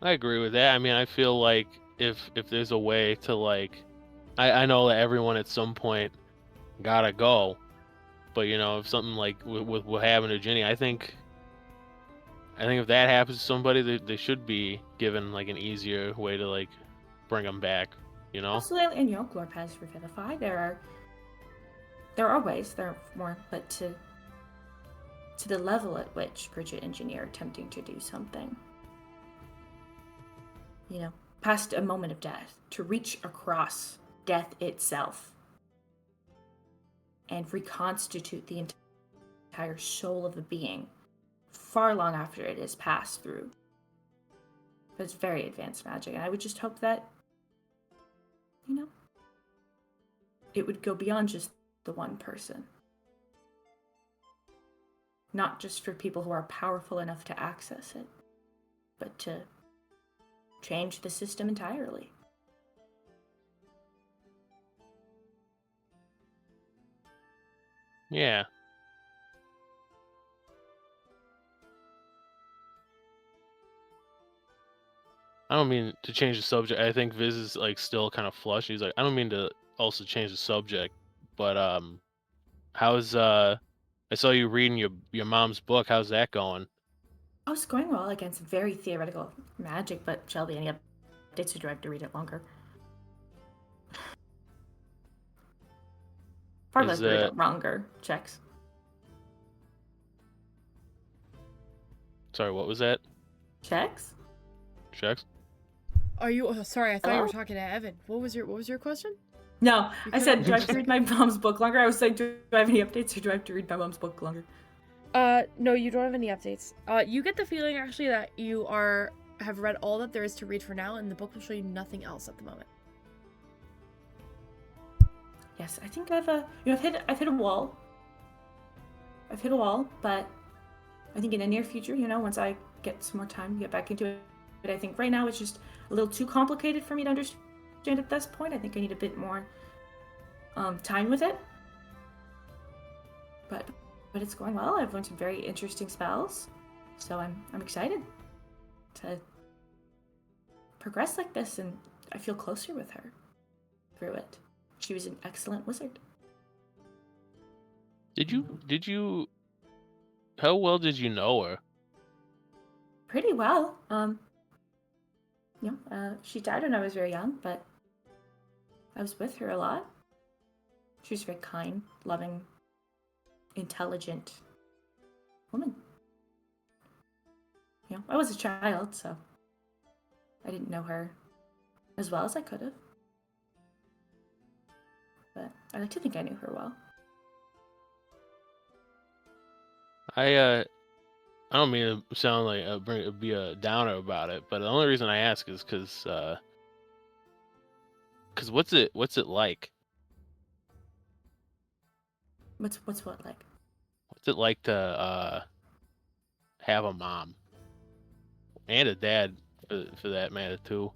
I agree with that. I mean, I feel like if there's a way to, like, I know that everyone at some point gotta go, but if something like with what happened to Ginny, I think if that happens to somebody, they should be given like an easier way to like bring them back. Absolutely, and Glorp has Revivify. There are ways. There are more, but to the level at which Bridget and Ginny are attempting to do something, past a moment of death, to reach across death itself and reconstitute the entire soul of a being far long after it has passed through. But it's very advanced magic, and I would just hope that, it would go beyond just the one person. Not just for people who are powerful enough to access it, but to change the system entirely. Yeah. I don't mean to change the subject. I think Viz is like still kind of flushed. He's like, I don't mean to also change the subject, but how's I saw you reading your mom's book. How's that going? Oh, it's going well against very theoretical magic, but Shelby, any updates, or do I have to read it longer? Probably have to read it longer. Checks. Sorry, what was that? Checks? Checks? Are you? Oh, sorry, I thought you Hello? were talking to Evan. What was your question? No, You I said, could've- do I have to read my mom's book longer? I was saying, do I have any updates, or do I have to read my mom's book longer? No, you don't have any updates. You get the feeling actually that you have read all that there is to read for now, and the book will show you nothing else at the moment. Yes, I think I've hit a wall. I've hit a wall, but I think in the near future, once I get some more time to get back into it, but I think right now it's just a little too complicated for me to understand at this point. I think I need a bit more time with it. But it's going well. I've learned some very interesting spells, so I'm excited to progress like this, and I feel closer with her through it. She was an excellent wizard. Did you well did you know her? Pretty well. She died when I was very young, but I was with her a lot. She was a very kind, loving, intelligent woman. I was a child, so I didn't know her as well as I could have. But I like to think I knew her well. I don't mean to sound like be a downer about it, but the only reason I ask is because what's it like? What's what like? What's it like to have a mom and a dad for that matter too?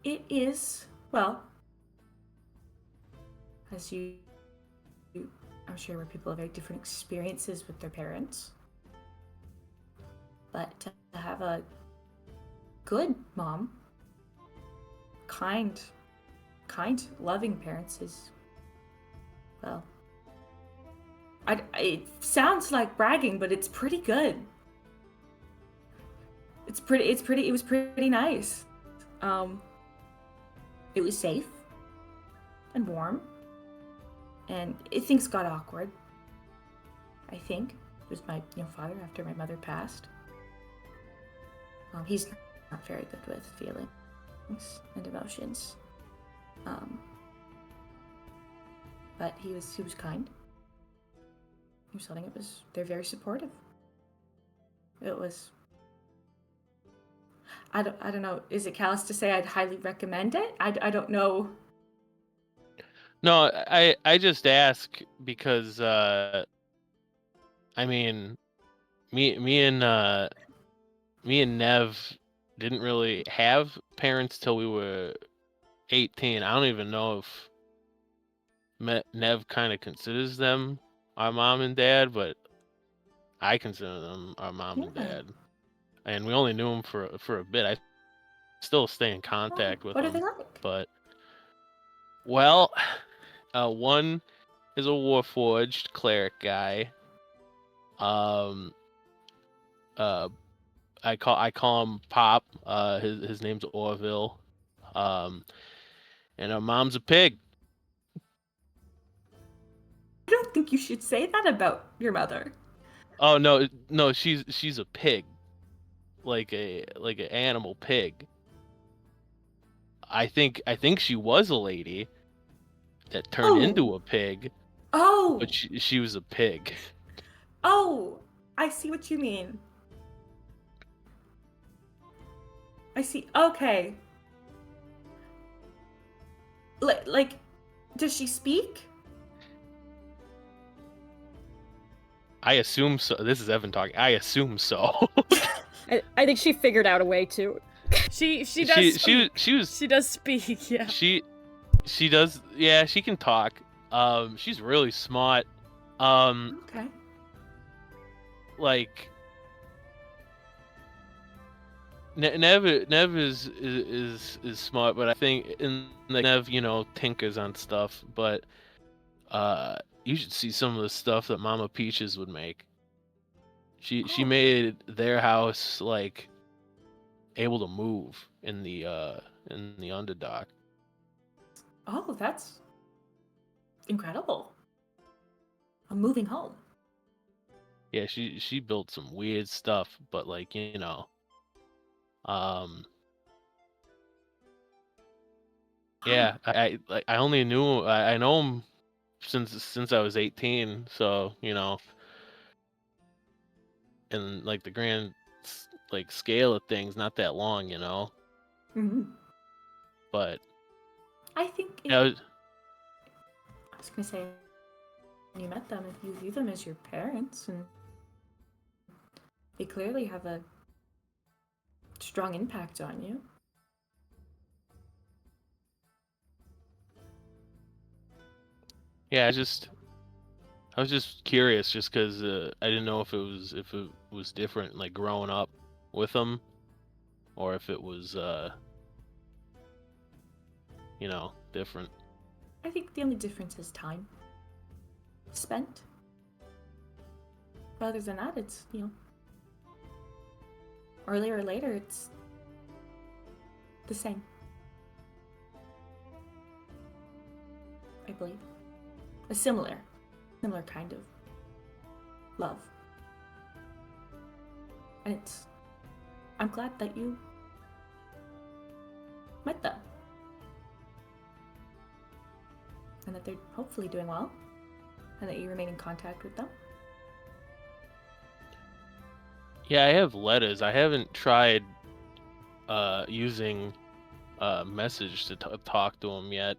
It is, well, as I'm sure where people have very different experiences with their parents. But to have a good mom, kind, loving parents is, well, it sounds like bragging, but it's pretty good. It was pretty nice. It was safe and warm, and things got awkward. I think it was my father after my mother passed. He's not very good with feelings and emotions. But he was kind. He was something. They're very supportive. It was. I don't know. Is it callous to say I'd highly recommend it? I don't know. No, I just ask because I mean, me and Nev didn't really have parents till we were 18. I don't even know if Nev kind of considers them our mom and dad, but I consider them our mom and dad. And we only knew them for a bit. I still stay in contact with What them. are they like? But well, one is a Warforged cleric guy. I call him Pop. His name's Orville. And our mom's a pig. I don't think you should say that about your mother. Oh no, she's a pig. Like an animal pig. I think she was a lady that turned into a pig, Oh! but she was a pig. Oh! I see what you mean. I see. Okay. Like, does she speak? I assume so. This is Evan talking. I assume so. I think she figured out a way to. She does speak. She does speak, yeah. She does, yeah, she can talk. She's really smart. Okay. Like Nev is smart, but I think Nev, tinkers on stuff, but you should see some of the stuff that Mama Peaches would make. She made their house like able to move in the Underdark. Oh, that's incredible. A moving home. Yeah, she built some weird stuff, but like, yeah, I only knew I know him since I was 18, so, in like the grand like scale of things, not that long, Mm-hmm. But I think I I was gonna say, when you met them, if you view them as your parents, and they clearly have a strong impact on you. yeah, I was just curious, just because I didn't know if it was different, like growing up with them, or if it was different. I think the only difference is time. spent. But other than that, it's, earlier or later, it's the same. I believe. A similar kind of love. And I'm glad that you met them. And that they're hopefully doing well. And that you remain in contact with them. Yeah, I have letters. I haven't tried using message to talk to him yet.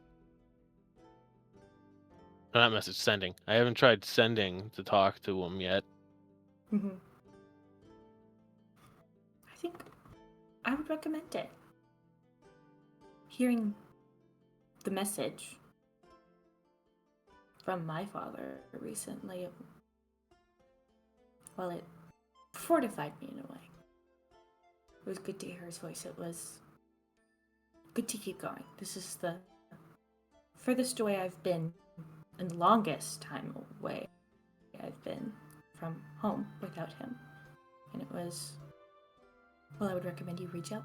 Not message, sending. I haven't tried sending to talk to him yet. Mm-hmm. I think I would recommend it. Hearing the message from my father recently, it fortified me in a way. It was good to hear his voice. It was good to keep going. This is the furthest away I've been, and the longest time away I've been from home without him. And it was, I would recommend you reach out.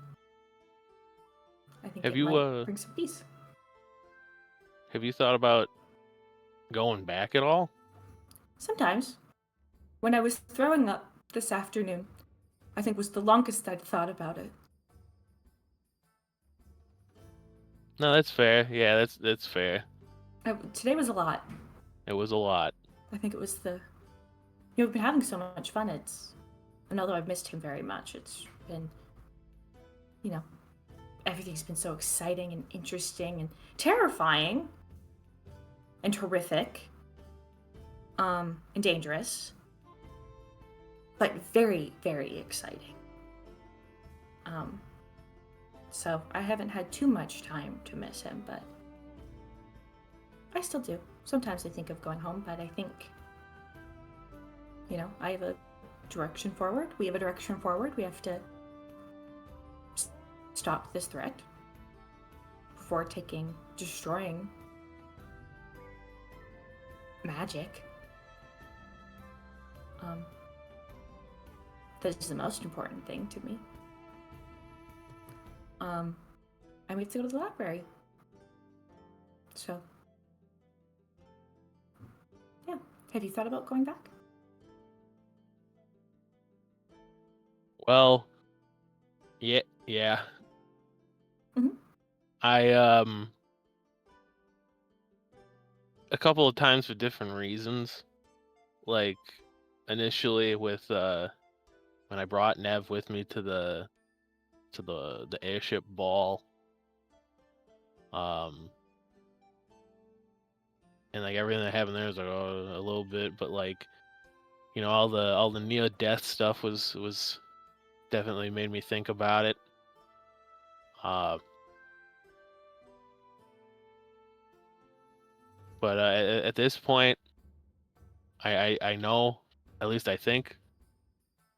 I think might bring some peace. Have you thought about going back at all? Sometimes. When I was throwing up this afternoon, I think was the longest I'd thought about it. No, that's fair. Yeah, that's fair. Today was a lot. It was a lot. I think it was we've been having so much fun. And although I've missed him very much, it's been, everything's been so exciting and interesting and terrifying and horrific, and dangerous, but very, very exciting. So I haven't had too much time to miss him, but I still do. Sometimes I think of going home, but I think, I have a direction forward. We have a direction forward. We have to stop this threat before destroying magic. That's the most important thing to me. And we have to go to the library. So, yeah. Have you thought about going back? Well, yeah. Mm-hmm. I a couple of times for different reasons. Like initially with when I brought Nev with me to the airship ball. And like everything that happened there was like a little bit, but like all the near death stuff was definitely made me think about it. But at this point, I know, at least I think,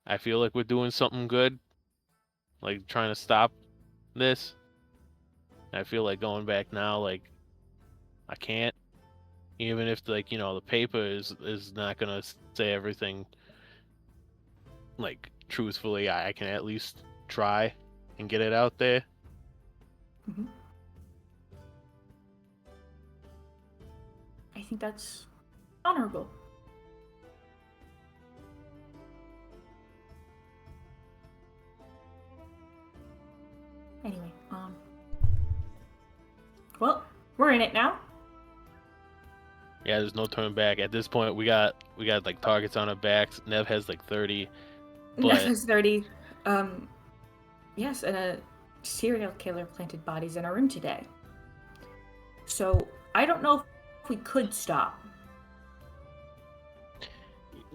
I feel like we're doing something good, like trying to stop this. I feel like going back now, like I can't, even if the paper is not gonna say everything like truthfully. I can at least try and get it out there. Mm-hmm. I think that's honorable. Anyway, well, we're in it now. Yeah, there's no turning back. At this point, we got like targets on our backs. Nev has like 30. Nev has 30. Yes, and a serial killer planted bodies in our room today. So I don't know if we could stop.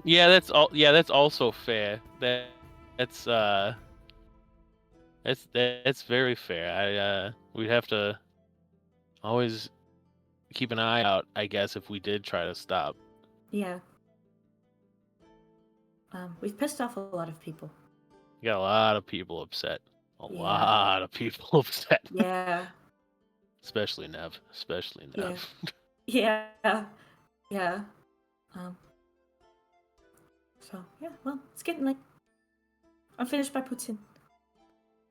Yeah, that's all. Yeah, that's also fair. That's very fair. We'd have to always keep an eye out, I guess, if we did try to stop. Yeah. We've pissed off a lot of people. We got a lot of people upset. A lot of people upset. Yeah. Especially Nev. Yeah. Yeah. So yeah, well, it's getting late. I'm finished my poutine.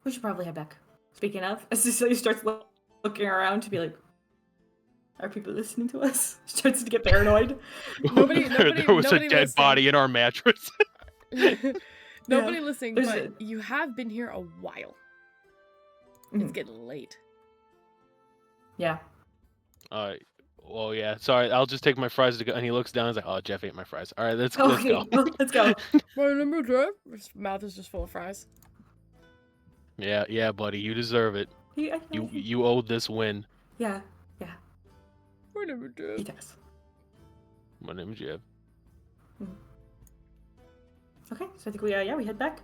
We should probably head back. Speaking of, as Cecilia starts looking around to be like, are people listening to us? Starts to get paranoid. Nobody there was a dead listening. body in our mattress. Nobody listening, there's but you have been here a while. It's getting late. Yeah. Well, yeah. Sorry, I'll just take my fries to go. And he looks down and is like, "Oh, Jeff ate my fries. All right, let's go." Let's go. My number, Jeff. His mouth is just full of fries. Yeah, buddy. You deserve it. You owed this win. Yeah. My number, Jeff. He does. My name's Jeff. Okay, so I think we head back.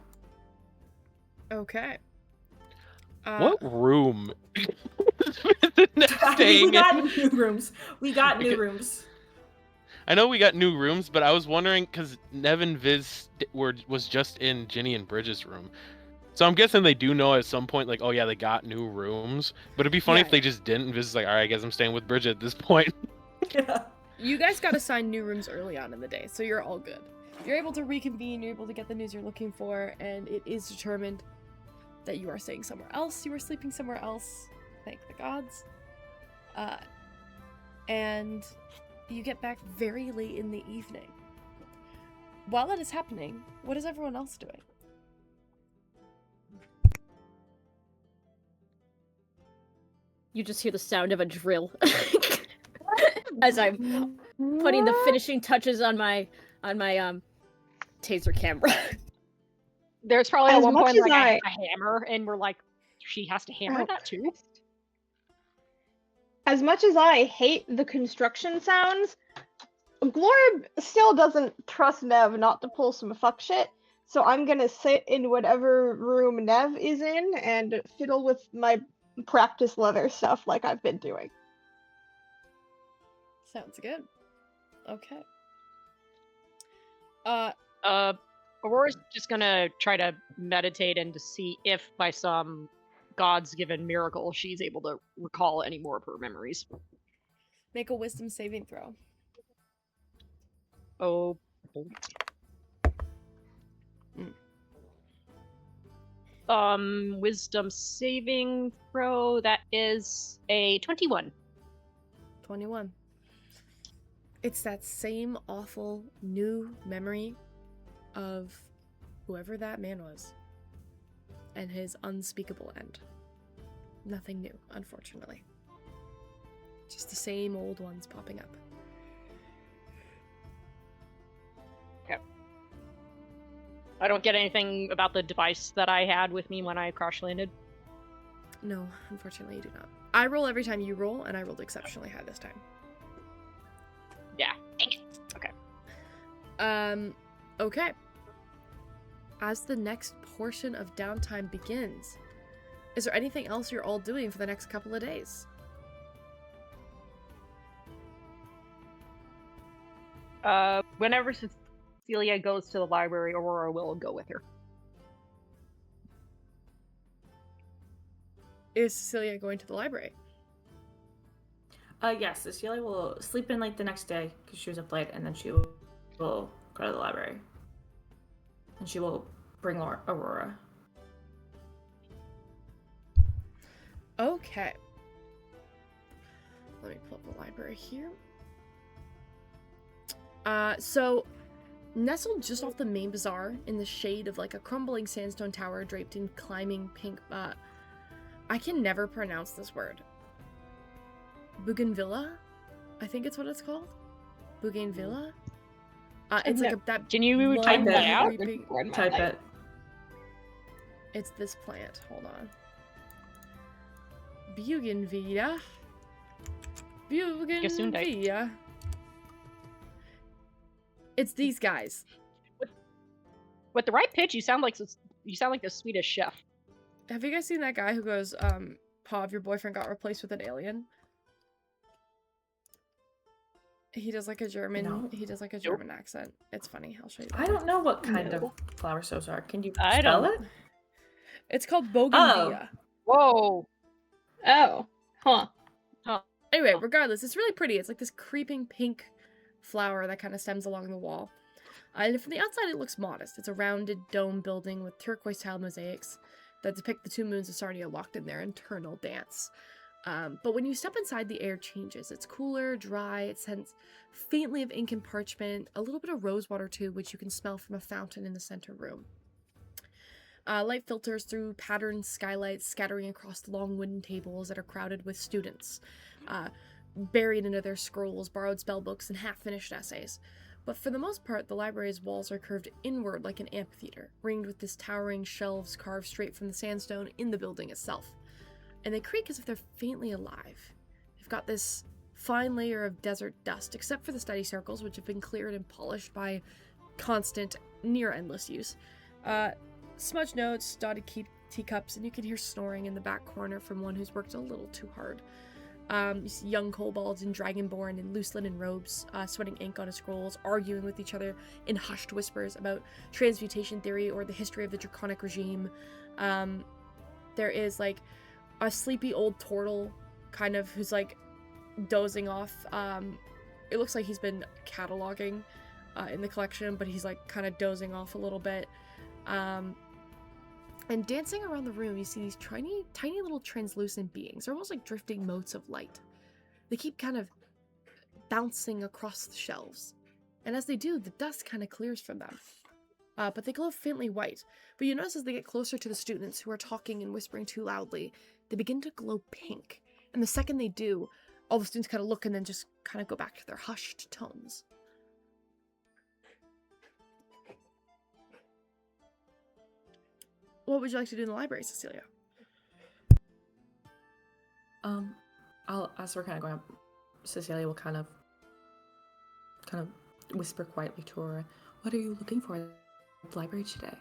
Okay. What room? We got new rooms. I know we got new rooms, but I was wondering because Nev and Viz was just in Ginny and Bridget's room. So I'm guessing they do know at some point, like, oh yeah, they got new rooms. But it'd be funny if they just didn't. And Viz is like, all right, I guess I'm staying with Bridget at this point. Yeah. You guys got assigned new rooms early on in the day, so you're all good. You're able to reconvene, you're able to get the news you're looking for, and it is determined that you are staying somewhere else, you are sleeping somewhere else, thank the gods. And you get back very late in the evening. While that is happening, what is everyone else doing? You just hear the sound of a drill as I'm putting the finishing touches on my taser camera. There's probably at As one much point as like a hammer, and we're like, she has to hammer that too? As much as I hate the construction sounds, Glorb still doesn't trust Nev not to pull some fuck shit, so I'm gonna sit in whatever room Nev is in and fiddle with my practice leather stuff like I've been doing. Sounds good. Okay. Aurora's just gonna try to meditate and to see if by some God's given miracle she's able to recall any more of her memories. Make a wisdom saving throw. Oh. Wisdom saving throw, that is a 21. 21. It's that same awful new memory of whoever that man was and his unspeakable end. Nothing new, unfortunately. Just the same old ones popping up. I don't get anything about the device that I had with me when I crash landed. No, unfortunately you do not. I roll every time you roll, and I rolled exceptionally high this time. Yeah. Okay. Okay. As the next portion of downtime begins, is there anything else you're all doing for the next couple of days? Whenever Cecilia goes to the library, Aurora will go with her. Is Cecilia going to the library? Yes, Cecilia will sleep in late the next day because she was up late, and then she will go to the library. And she will bring Aurora. Okay. Let me pull up the library here. So, nestled just off the main bazaar, in the shade of like a crumbling sandstone tower draped in climbing pink, I can never pronounce this word. Bougainvillea? I think it's what it's called. Bougainvillea? It's like that. Can you type that out? Type it. It's this plant. Hold on. Bougainvillea. Bougainvillea. It's these guys. With the right pitch, you sound like the Swedish chef. Have you guys seen that guy who goes, Pav, your boyfriend got replaced with an alien? He does like a German. No. He does like a German accent. It's funny. I'll show you. I don't know what kind of flower soaps are. Can you I spell don't- it? It's called Bougainvillea. Whoa. Oh. Huh. Anyway, regardless, it's really pretty. It's like this creeping pink flower that kind of stems along the wall. And from the outside, it looks modest. It's a rounded dome building with turquoise-tiled mosaics that depict the two moons of Sarnia locked in their internal dance. But when you step inside, the air changes. It's cooler, dry, it scents faintly of ink and parchment, a little bit of rosewater too, which you can smell from a fountain in the center room. Light filters through patterned skylights scattering across the long wooden tables that are crowded with students, buried into their scrolls, borrowed spellbooks, and half-finished essays. But for the most part, the library's walls are curved inward like an amphitheater, ringed with this towering shelves carved straight from the sandstone in the building itself. And they creak as if they're faintly alive. They've got this fine layer of desert dust, except for the study circles, which have been cleared and polished by constant, near-endless use. Smudged notes, dotted teacups, and you can hear snoring in the back corner from one who's worked a little too hard. You see young kobolds and dragonborn in loose linen robes, sweating ink on his scrolls, arguing with each other in hushed whispers about transmutation theory or the history of the draconic regime. There is, like, a sleepy old turtle, kind of, who's, like, dozing off. It looks like he's been cataloging in the collection, but he's, like, kind of dozing off a little bit. And dancing around the room, you see these tiny little translucent beings. They're almost like drifting motes of light. They keep kind of bouncing across the shelves. And as they do, the dust kind of clears from them. But they glow faintly white. But you notice as they get closer to the students who are talking and whispering too loudly, they begin to glow pink. And the second they do, all the students kind of look and then just kind of go back to their hushed tones. What would you like to do in the library, Cecilia? As we're kind of going up, Cecilia will kind of whisper quietly to Aurora, "What are you looking for at the library today?"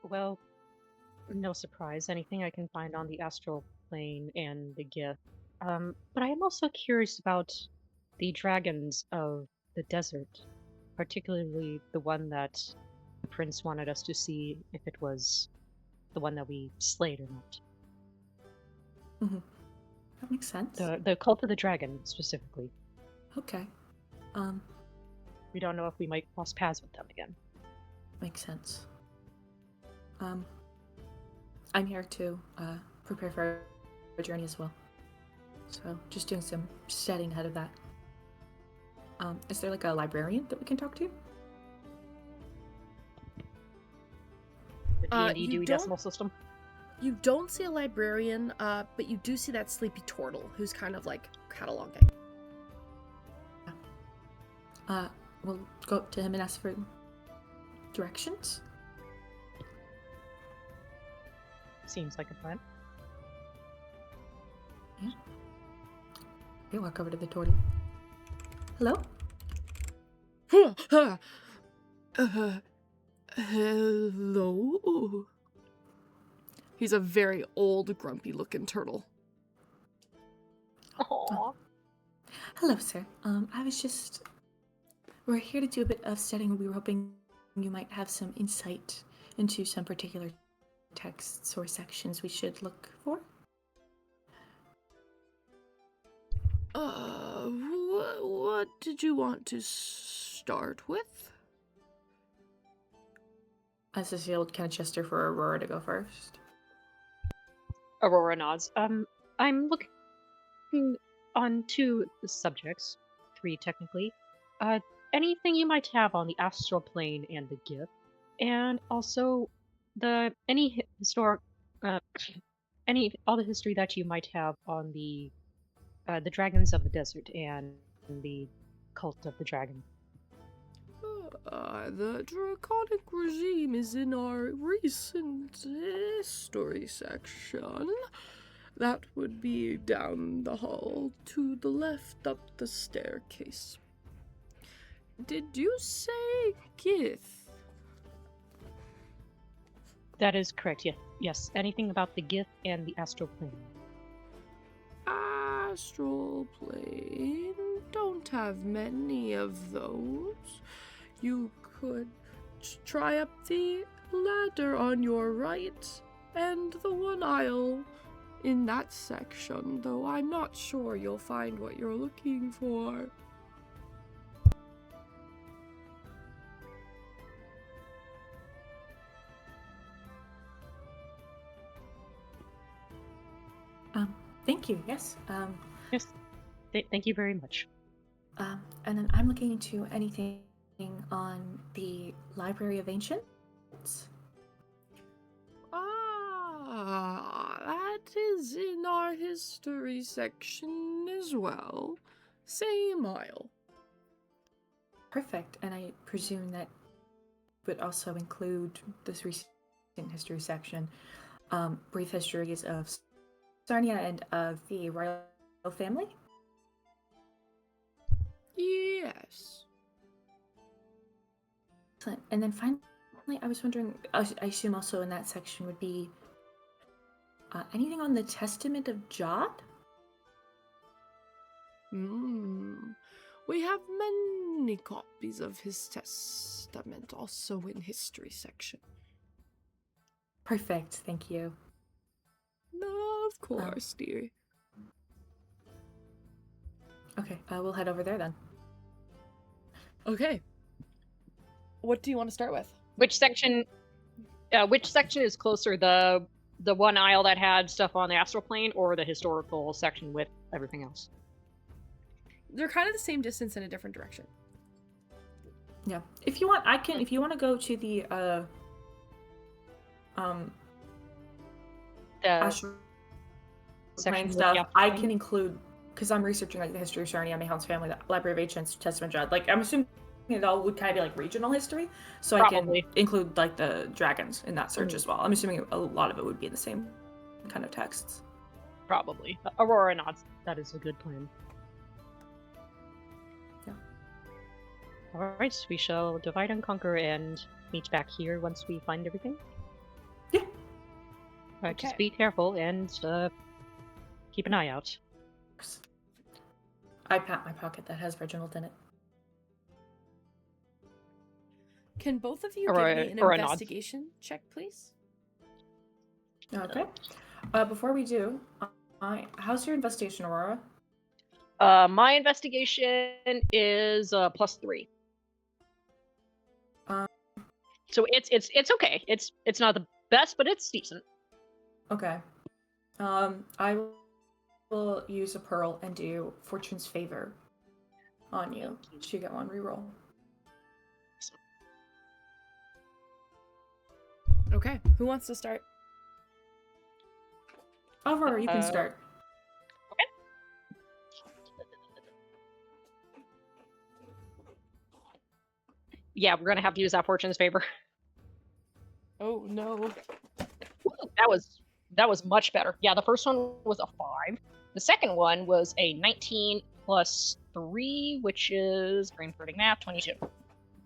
Well, no surprise. Anything I can find on the astral plane and the gift. But I am also curious about the dragons of the desert, particularly the one that the prince wanted us to see, if it was the one that we slayed or not. Mm-hmm. That makes sense. The cult of the dragon, specifically. Okay. We don't know if we might cross paths with them again. Makes sense. I'm here to prepare for our journey as well. So, just doing some setting ahead of that. Is there like a librarian that we can talk to? The D&D Dewey Decimal System? You don't see a librarian, but you do see that sleepy turtle who's kind of like cataloging. We'll go up to him and ask for directions. Seems like a plan. Yeah. We walk over to the turtle. Hello? Hello? He's a very old, grumpy-looking turtle. Aww. Hello, sir. We're here to do a bit of studying. We were hoping you might have some insight into some particular texts or sections we should look for. What did you want to start with? Cecilia would kind of gesture for Aurora to go first. Aurora nods. I'm looking on 2 subjects, 3 technically. Anything you might have on the astral plane and the gift, and also all the history that you might have on the dragons of the desert and the cult of the dragon. The draconic regime is in our recent history section. That would be down the hall to the left up the staircase. Did you say Gith? That is correct, yes. Anything about the gift and the astral plane. Astral plane? Don't have many of those. You could try up the ladder on your right and the one aisle in that section, though I'm not sure you'll find what you're looking for. Thank you. Yes. Yes. Thank you very much. And then I'm looking into anything on the Library of Ancients. That is in our history section as well. Same aisle. Perfect. And I presume that would also include this recent history section. Brief histories of Sarnia and of the royal family. Yes. Excellent. And then finally, I was wondering, I assume also in that section would be anything on the Testament of Jod? We have many copies of his testament also in history section. Perfect. Thank you. Of course, dear. Okay, we'll head over there then. Okay. What do you want to start with? Which section is closer? The one aisle that had stuff on the astral plane, or the historical section with everything else? They're kind of the same distance in a different direction. Yeah. If you want, I can. If you want to go to the astral plane stuff, I can include, because I'm researching like the history of Sarnia, Mayhound's family, the Library of Ancients, Testament of Jod. Like I'm assuming it all would kind of be like regional history, so Probably. I can include like the dragons in that search as well. I'm assuming a lot of it would be in the same kind of texts. Probably. Aurora nods. That is a good plan. Yeah. Alright, we shall divide and conquer and meet back here once we find everything. Yeah. Alright, just Okay. be careful and keep an eye out. I pat my pocket that has Reginald in it. Can both of you Or give me an or a nod. investigation check, please? Okay. Before we do, how's your investigation, Aurora? My investigation is +3. So it's okay. It's not the best, but it's decent. Okay. I will use a pearl and do Fortune's Favor on you. So you get one reroll. Okay. Who wants to start? Aurora, you can start. Yeah, we're gonna have to use that Fortune's Favor. Oh no. That was much better. Yeah, the first one was a 5. The second one was a 19 plus 3, which is brain farting math, 22.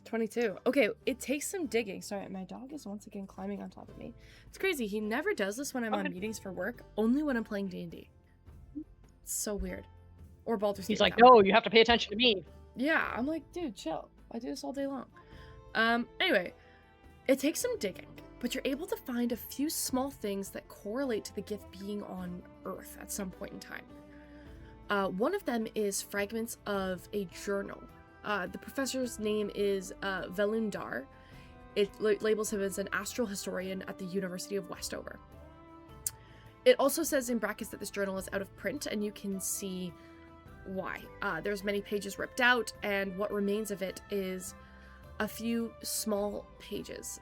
22. Okay, it takes some digging. Sorry, my dog is once again climbing on top of me. It's crazy. He never does this when I'm on meetings for work, only when I'm playing D&D. It's so weird. Or Baldur's Gate. He's like, no, you have to pay attention to me. Yeah, I'm like, dude, chill. I do this all day long. Anyway, it takes some digging, but you're able to find a few small things that correlate to the gift being on Earth at some point in time. One of them is fragments of a journal. The professor's name is Velundar. It labels him as an astral historian at the University of Westover. It also says in brackets that this journal is out of print, and you can see why. There's many pages ripped out, and what remains of it is a few small pages.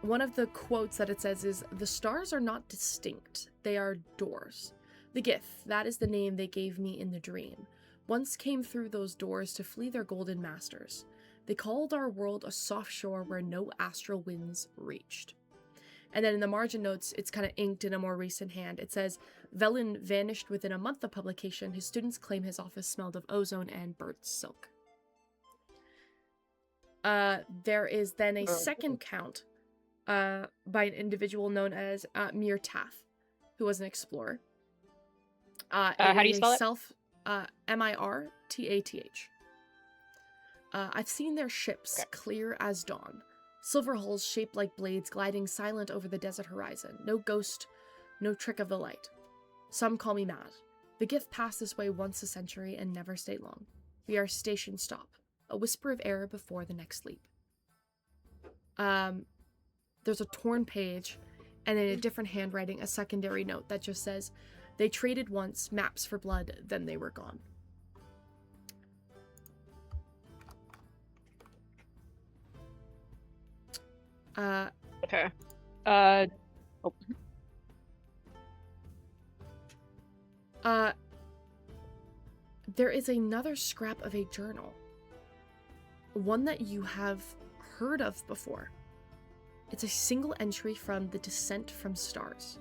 One of the quotes that it says is, "The stars are not distinct, they are doors. The Gith, that is the name they gave me in the dream, once came through those doors to flee their golden masters. They called our world a soft shore where no astral winds reached." And then in the margin notes, it's kind of inked in a more recent hand. It says, "Velen vanished within a month of publication. His students claim his office smelled of ozone and bird silk." There is then a second count by an individual known as Mir Tath, who was an explorer. How do you spell it? Mirtath. I've seen their ships clear as dawn. Silver hulls shaped like blades gliding silent over the desert horizon. No ghost, no trick of the light. Some call me mad. The gift passed this way once a century and never stayed long. We are station stop. A whisper of air before the next leap. There's a torn page, And in a different handwriting, a secondary note that just says, they traded once, maps for blood, then they were gone. Okay. There is another scrap of a journal. One that you have heard of before. It's a single entry from The Descent from Stars.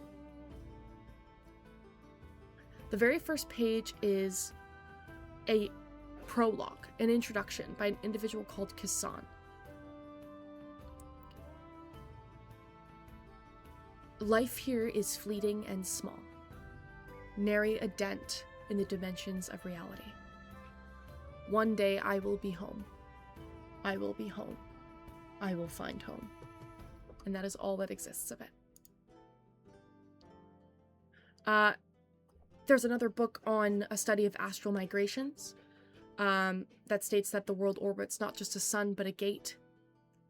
The very first page is a prologue, an introduction by an individual called Kassan. Life here is fleeting and small. Nary a dent in the dimensions of reality. One day I will be home. I will be home. I will find home. And that is all that exists of it. There's another book on a study of astral migrations that states that the world orbits not just a sun, but a gate.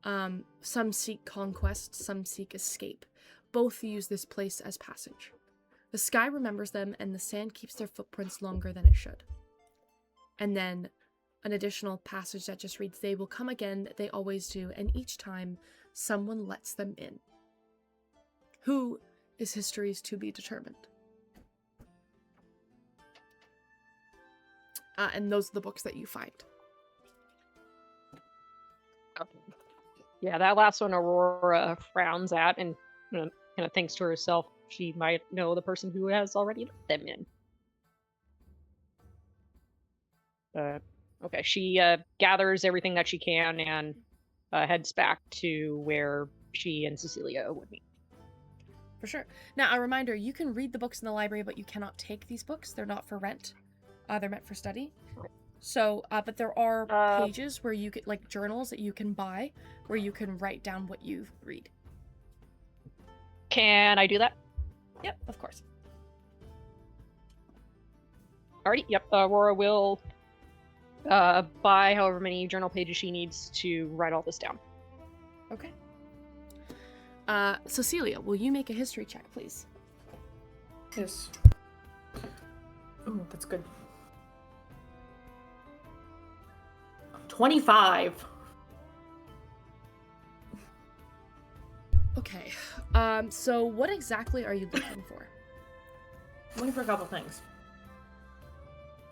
Some seek conquest, some seek escape. Both use this place as passage. The sky remembers them, and the sand keeps their footprints longer than it should. And then an additional passage that just reads, they will come again, they always do, and each time someone lets them in. Who is history's to be determined? And those are the books that you find. Yeah, that last one Aurora frowns at and kind of thinks to herself, she might know the person who has already let them in. Okay, she gathers everything that she can and heads back to where she and Cecilia would meet. For sure. Now, a reminder, you can read the books in the library, but you cannot take these books. They're not for rent. They're meant for study. So, but there are pages where you get, like, journals that you can buy, where you can write down what you read. Can I do that? Yep, of course. Alrighty, yep. Aurora will buy however many journal pages she needs to write all this down. Okay. Cecilia, will you make a history check, please? Yes. Oh, that's good. 25. Okay. So what exactly are you looking for? I'm looking for a couple things.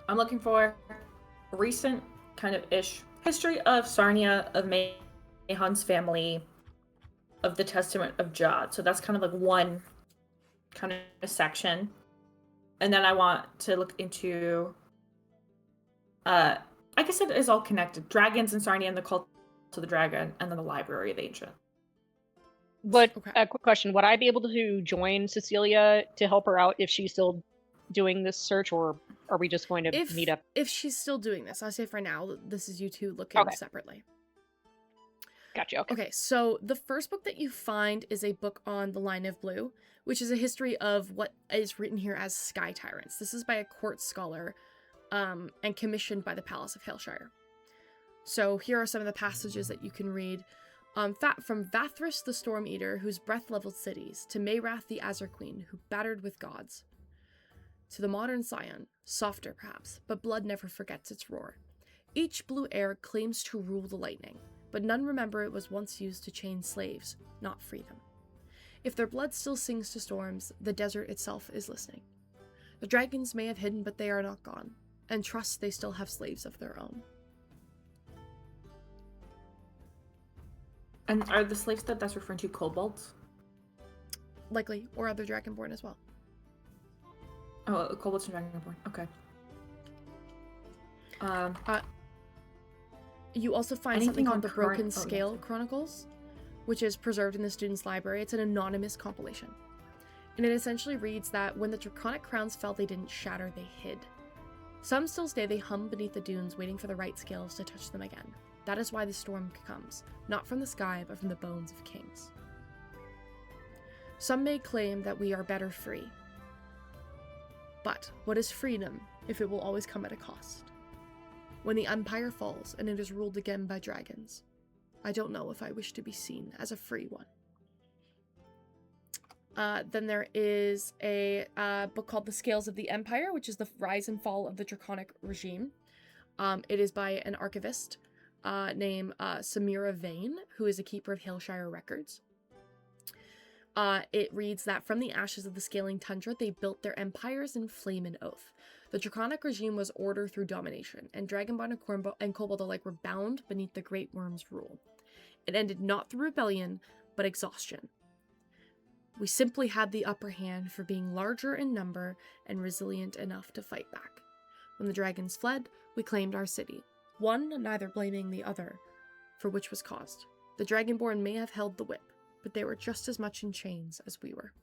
I'm looking for recent kind of ish history of Sarnia, of Mahon's family, of the Testament of Jod. So that's kind of like one kind of section. And then I want to look into I guess it is all connected. Dragons in Sarnia and the cult of the dragon, and then the library of the ancient. But Okay. a quick question: would I be able to join Cecilia to help her out if she's still doing this search, or are we just going to meet up? If she's still doing this, I'll say for now, this is you two looking Okay. separately. Gotcha. Okay. Okay, so the first book that you find is a book on the Line of Blue, which is a history of what is written here as Sky Tyrants. This is by a court scholar, and commissioned by the Palace of Hailshire. So here are some of the passages that you can read. From Vathris the Storm Eater, whose breath leveled cities, to Mayrath the Azure Queen, who battered with gods, to the modern Scion, softer perhaps, but blood never forgets its roar. Each blue air claims to rule the lightning, but none remember it was once used to chain slaves, not free them. If their blood still sings to storms, the desert itself is listening. The dragons may have hidden, but they are not gone, and trust they still have slaves of their own. And are the slaves that's referring to kobolds? Likely, or other dragonborn as well. Oh, kobolds and dragonborn. Okay. You also find Anything something on called the current- Broken oh, Scale yeah. Chronicles, which is preserved in the student's library. It's an anonymous compilation. And it essentially reads that when the draconic crowns fell, they didn't shatter, they hid. Some still stay, they hum beneath the dunes, waiting for the right scales to touch them again. That is why the storm comes, not from the sky, but from the bones of kings. Some may claim that we are better free. But what is freedom if it will always come at a cost? When the empire falls and it is ruled again by dragons, I don't know if I wish to be seen as a free one. Then there is a book called The Scales of the Empire, which is the rise and fall of the Draconic regime. It is by an archivist named Samira Vane, who is a keeper of Hailshire records. It reads that from the ashes of the scaling tundra, they built their empires in flame and oath. The Draconic regime was order through domination, and Dragonborn and Kobold alike were bound beneath the Great Worm's rule. It ended not through rebellion, but exhaustion. We simply had the upper hand for being larger in number and resilient enough to fight back. When the dragons fled, we claimed our city, one neither blaming the other for which was caused. The Dragonborn may have held the whip, but they were just as much in chains as we were.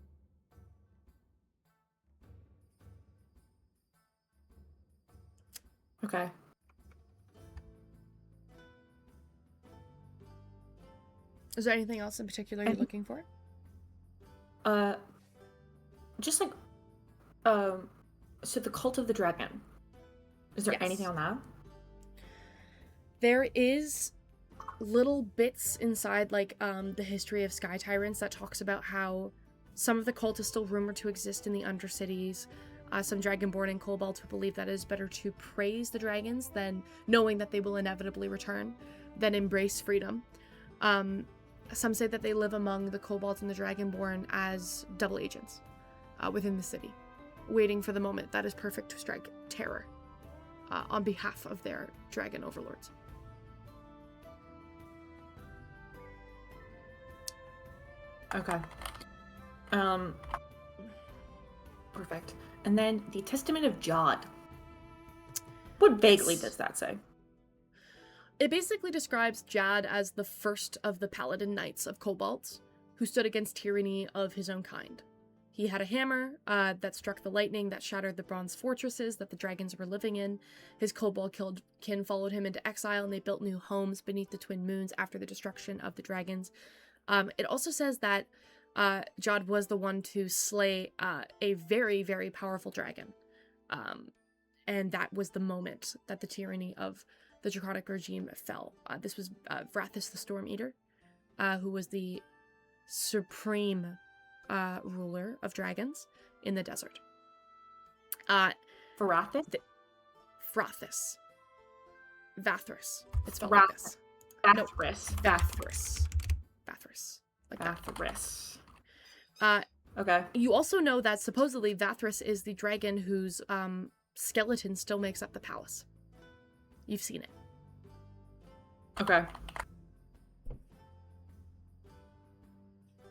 Okay. Is there anything else in particular you're looking for? Just like, so the Cult of the Dragon. Is there Yes. anything on that? There is little bits inside, like, the history of Sky Tyrants that talks about how some of the cult is still rumored to exist in the Undercities. Some Dragonborn and Kobolds who believe that it is better to praise the dragons than knowing that they will inevitably return, than embrace freedom. Some say that they live among the Kobolds and the Dragonborn as double agents within the city, waiting for the moment that is perfect to strike terror on behalf of their dragon overlords. Okay. Perfect. And then the Testament of Jod. What vaguely does that say? It basically describes Jad as the first of the Paladin Knights of Kobolds, who stood against tyranny of his own kind. He had a hammer that struck the lightning that shattered the bronze fortresses that the dragons were living in. His kobold kin followed him into exile, and they built new homes beneath the Twin Moons after the destruction of the dragons. It also says that Jod was the one to slay a very, very powerful dragon. And that was the moment that the tyranny of the Draconic regime fell. This was Vrathis the Storm Eater, who was the supreme ruler of dragons in the desert. Varathis? Vrathis. Vathris. It's spelled Vrath- like this. Vathris. Vathris. Vathris. Like that. Vathris. Uh, Okay. You also know that supposedly Vathris is the dragon whose skeleton still makes up the palace. You've seen it. Okay.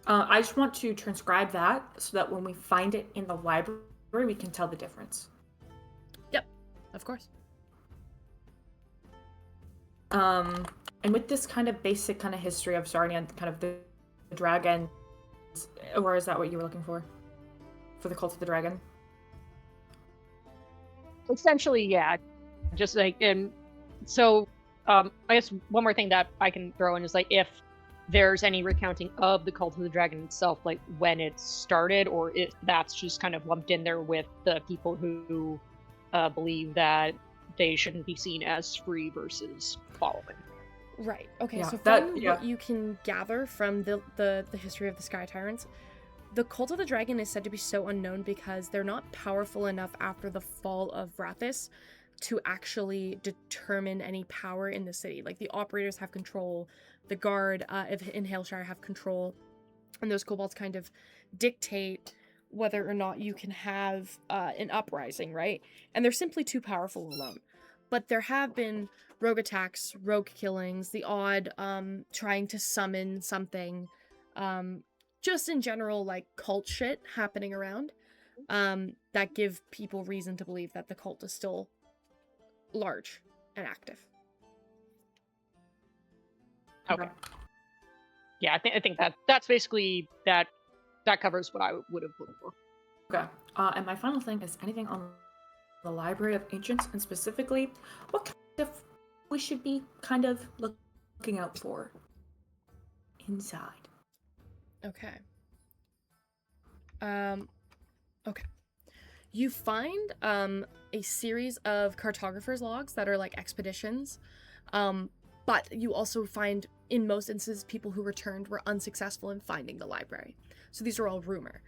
I just want to transcribe that so that when we find it in the library, we can tell the difference. Yep, of course. And with this kind of basic kind of history of Sarnia, kind of the dragon, or is that what you were looking for the Cult of the Dragon? Essentially, yeah. Just like, and so I guess one more thing that I can throw in is like if there's any recounting of the Cult of the Dragon itself, like when it started, or if that's just kind of lumped in there with the people who believe that they shouldn't be seen as free versus following. Right. Okay. Yeah, So that- from yeah. what you can gather from the history of the Sky Tyrants, the Cult of the Dragon is said to be so unknown because they're not powerful enough after the fall of Vrathis to actually determine any power in the city. Like the operators have control, the guard in Hailshire have control, and those kobolds kind of dictate whether or not you can have an uprising, right? And they're simply too powerful alone. But there have been rogue attacks, rogue killings, the odd trying to summon something, just in general, like cult shit happening around, that give people reason to believe that the cult is still large and active. Okay. Yeah, I think that's basically that covers what I would have looked for. Okay. And my final thing is anything on the Library of Ancients, and specifically, what kind of we should be kind of looking out for inside. Okay. Okay. You find a series of cartographers' logs that are like expeditions, but you also find, in most instances, people who returned were unsuccessful in finding the library. So these are all rumor.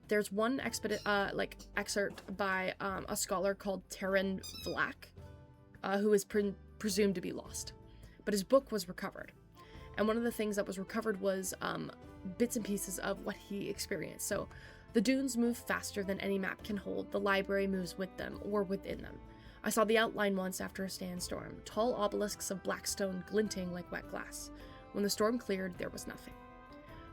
There's one excerpt by a scholar called Terran Vlack, who is presumed to be lost. But his book was recovered. And one of the things that was recovered was bits and pieces of what he experienced. So the dunes move faster than any map can hold. The library moves with them, or within them. I saw the outline once after a sandstorm, tall obelisks of black stone glinting like wet glass. When the storm cleared, there was nothing.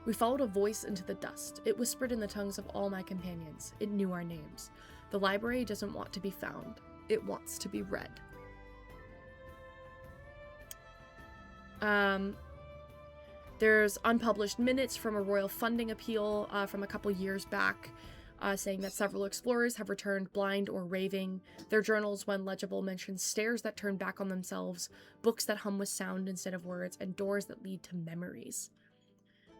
We followed a voice into the dust. It whispered in the tongues of all my companions. It knew our names. The library doesn't want to be found. It wants to be read. There's unpublished minutes from a royal funding appeal from a couple years back, saying that several explorers have returned blind or raving. Their journals, when legible, mention stairs that turn back on themselves, books that hum with sound instead of words, and doors that lead to memories.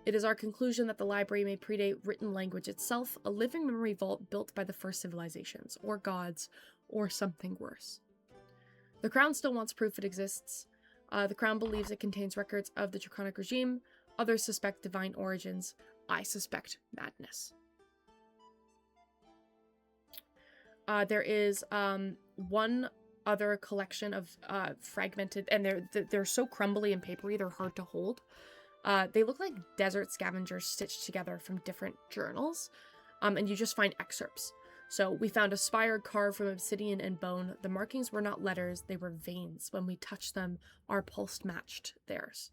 It is our conclusion that the library may predate written language itself, a living memory vault built by the first civilizations, or gods, or something worse. The Crown still wants proof it exists. The Crown believes it contains records of the Draconic regime. Others suspect divine origins. I suspect madness. There is one other collection of fragmented, and they're so crumbly and papery, they're hard to hold. They look like desert scavengers stitched together from different journals, and you just find excerpts. So we found a spire carved from obsidian and bone. The markings were not letters, they were veins. When we touched them, our pulse matched theirs.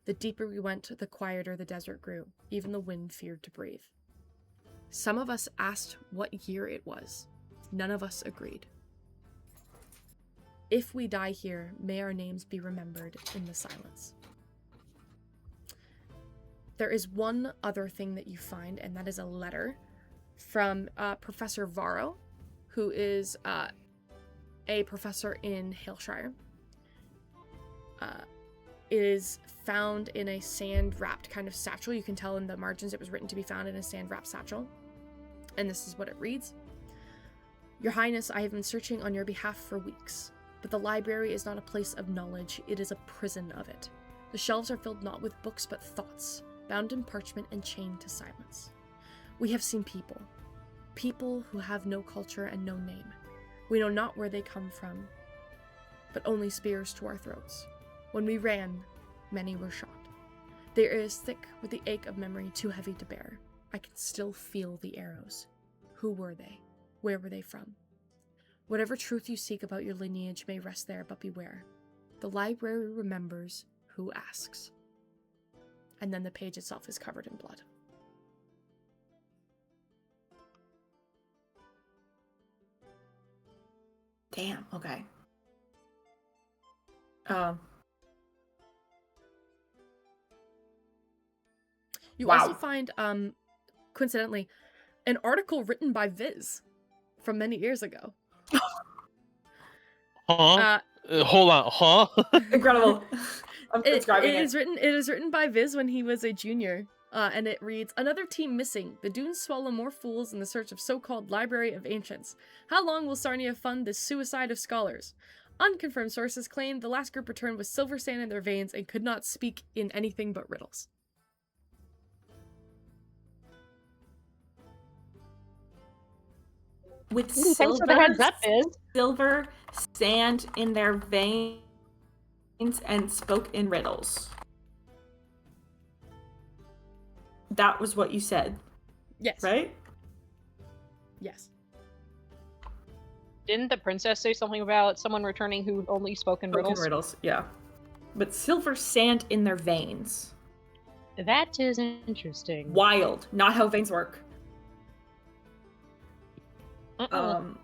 The deeper we went, the quieter the desert grew. Even the wind feared to breathe. Some of us asked what year it was. None of us agreed. If we die here, may our names be remembered in the silence. There is one other thing that you find, and that is a letter from Professor Varro, who is a professor in Haleshire. It is found in a sand-wrapped kind of satchel. You can tell in the margins it was written to be found in a sand-wrapped satchel. And this is what it reads. Your Highness, I have been searching on your behalf for weeks, but the library is not a place of knowledge, it is a prison of it. The shelves are filled not with books but thoughts, bound in parchment and chained to silence. We have seen people who have no culture and no name. We know not where they come from, but only spears to our throats. When we ran, many were shot. The air is thick with the ache of memory too heavy to bear. I can still feel the arrows. Who were they? Where were they from? Whatever truth you seek about your lineage may rest there, but beware. The library remembers who asks. And then the page itself is covered in blood. Damn, okay. You Wow. also find, coincidentally, an article written by Viz from many years ago. Huh? Hold on, huh? Incredible. I'm It subscribing is written by Viz when he was a junior. And it reads, another team missing. The dunes swallow more fools in the search of so-called Library of Ancients. How long will Sarnia fund this suicide of scholars? Unconfirmed sources claim the last group returned with silver sand in their veins and could not speak in anything but riddles. With Ooh, thanks for the heads up, Biz. silver sand in their veins and spoke in riddles. That was what you said, Yes. right? Yes. Didn't the princess say something about someone returning who only spoke in riddles? Riddles, yeah. But silver sand in their veins. That is interesting. Wild. Not how veins work. Wow.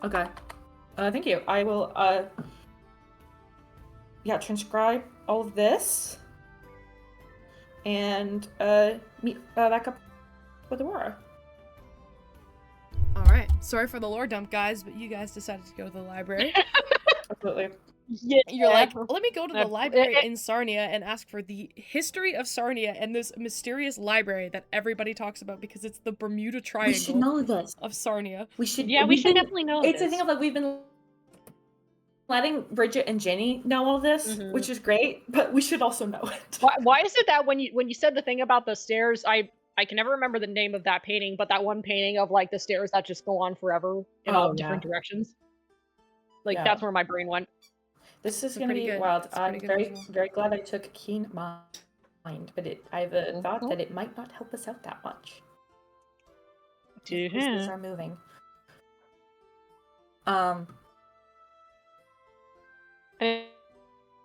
Okay. Thank you. I will, transcribe all of this. And, meet back up with Aurora. Alright. Sorry for the lore dump, guys, but you guys decided to go to the library. Absolutely. Yeah. You're like, let me go to the library in Sarnia and ask for the history of Sarnia and this mysterious library that everybody talks about because it's the Bermuda Triangle We should know this. of Sarnia. We should. Yeah, we should definitely know It's this. a thing of like we've been letting Bridget and Jenny know all this, Mhm. which is great, but we should also know it. Why is it that when you said the thing about the stairs, I can never remember the name of that painting, but that one painting of like the stairs that just go on forever in all different directions. Like Yeah. that's where my brain went. This is It's going to pretty be good. wild. It's pretty I'm good very, visual. very glad I took keen mind, but I have a thought Mhm. that it might not help us out that much. If Mhm. pieces are moving. Um, And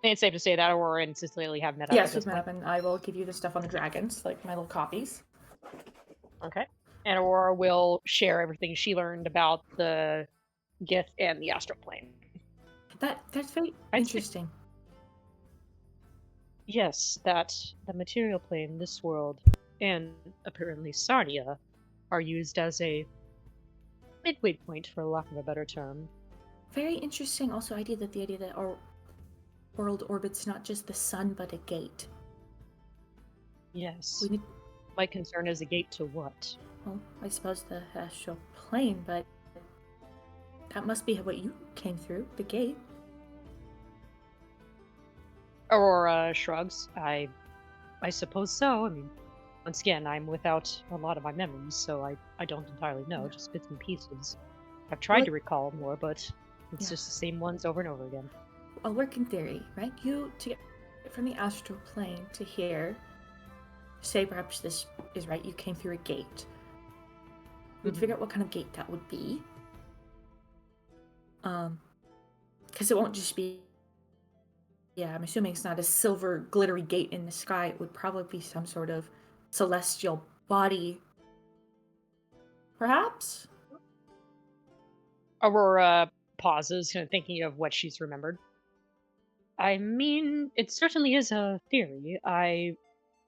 it's safe to say that Aurora and Cecilia have met up yes, at this we've met point. up, and I will give you the stuff on the dragons, like my little copies. Okay. And Aurora will share everything she learned about the Gith and the astral plane. That's very I'd say- interesting. Yes, that the material plane, this world, and apparently Sarnia are used as a midway point, for lack of a better term. Very interesting. Also, the idea that our world orbits not just the sun but a gate. Yes. We need, My concern is a gate to what? well, I suppose the astral plane, but that must be what you came through, the gate. Aurora shrugs. I suppose so. I mean, once again, I'm without a lot of my memories, so I don't entirely know, just bits and pieces. I've tried to recall more, but it's just the same ones over and over again. A working theory, right? You to get from the astral plane to here, say perhaps this is right, you came through a gate. We'd figure out what kind of gate that would be. Because it won't just be, yeah, I'm assuming it's not a silver glittery gate in the sky. It would probably be some sort of celestial body. Perhaps? Aurora pauses, kind of thinking of what she's remembered. I mean, it certainly is a theory.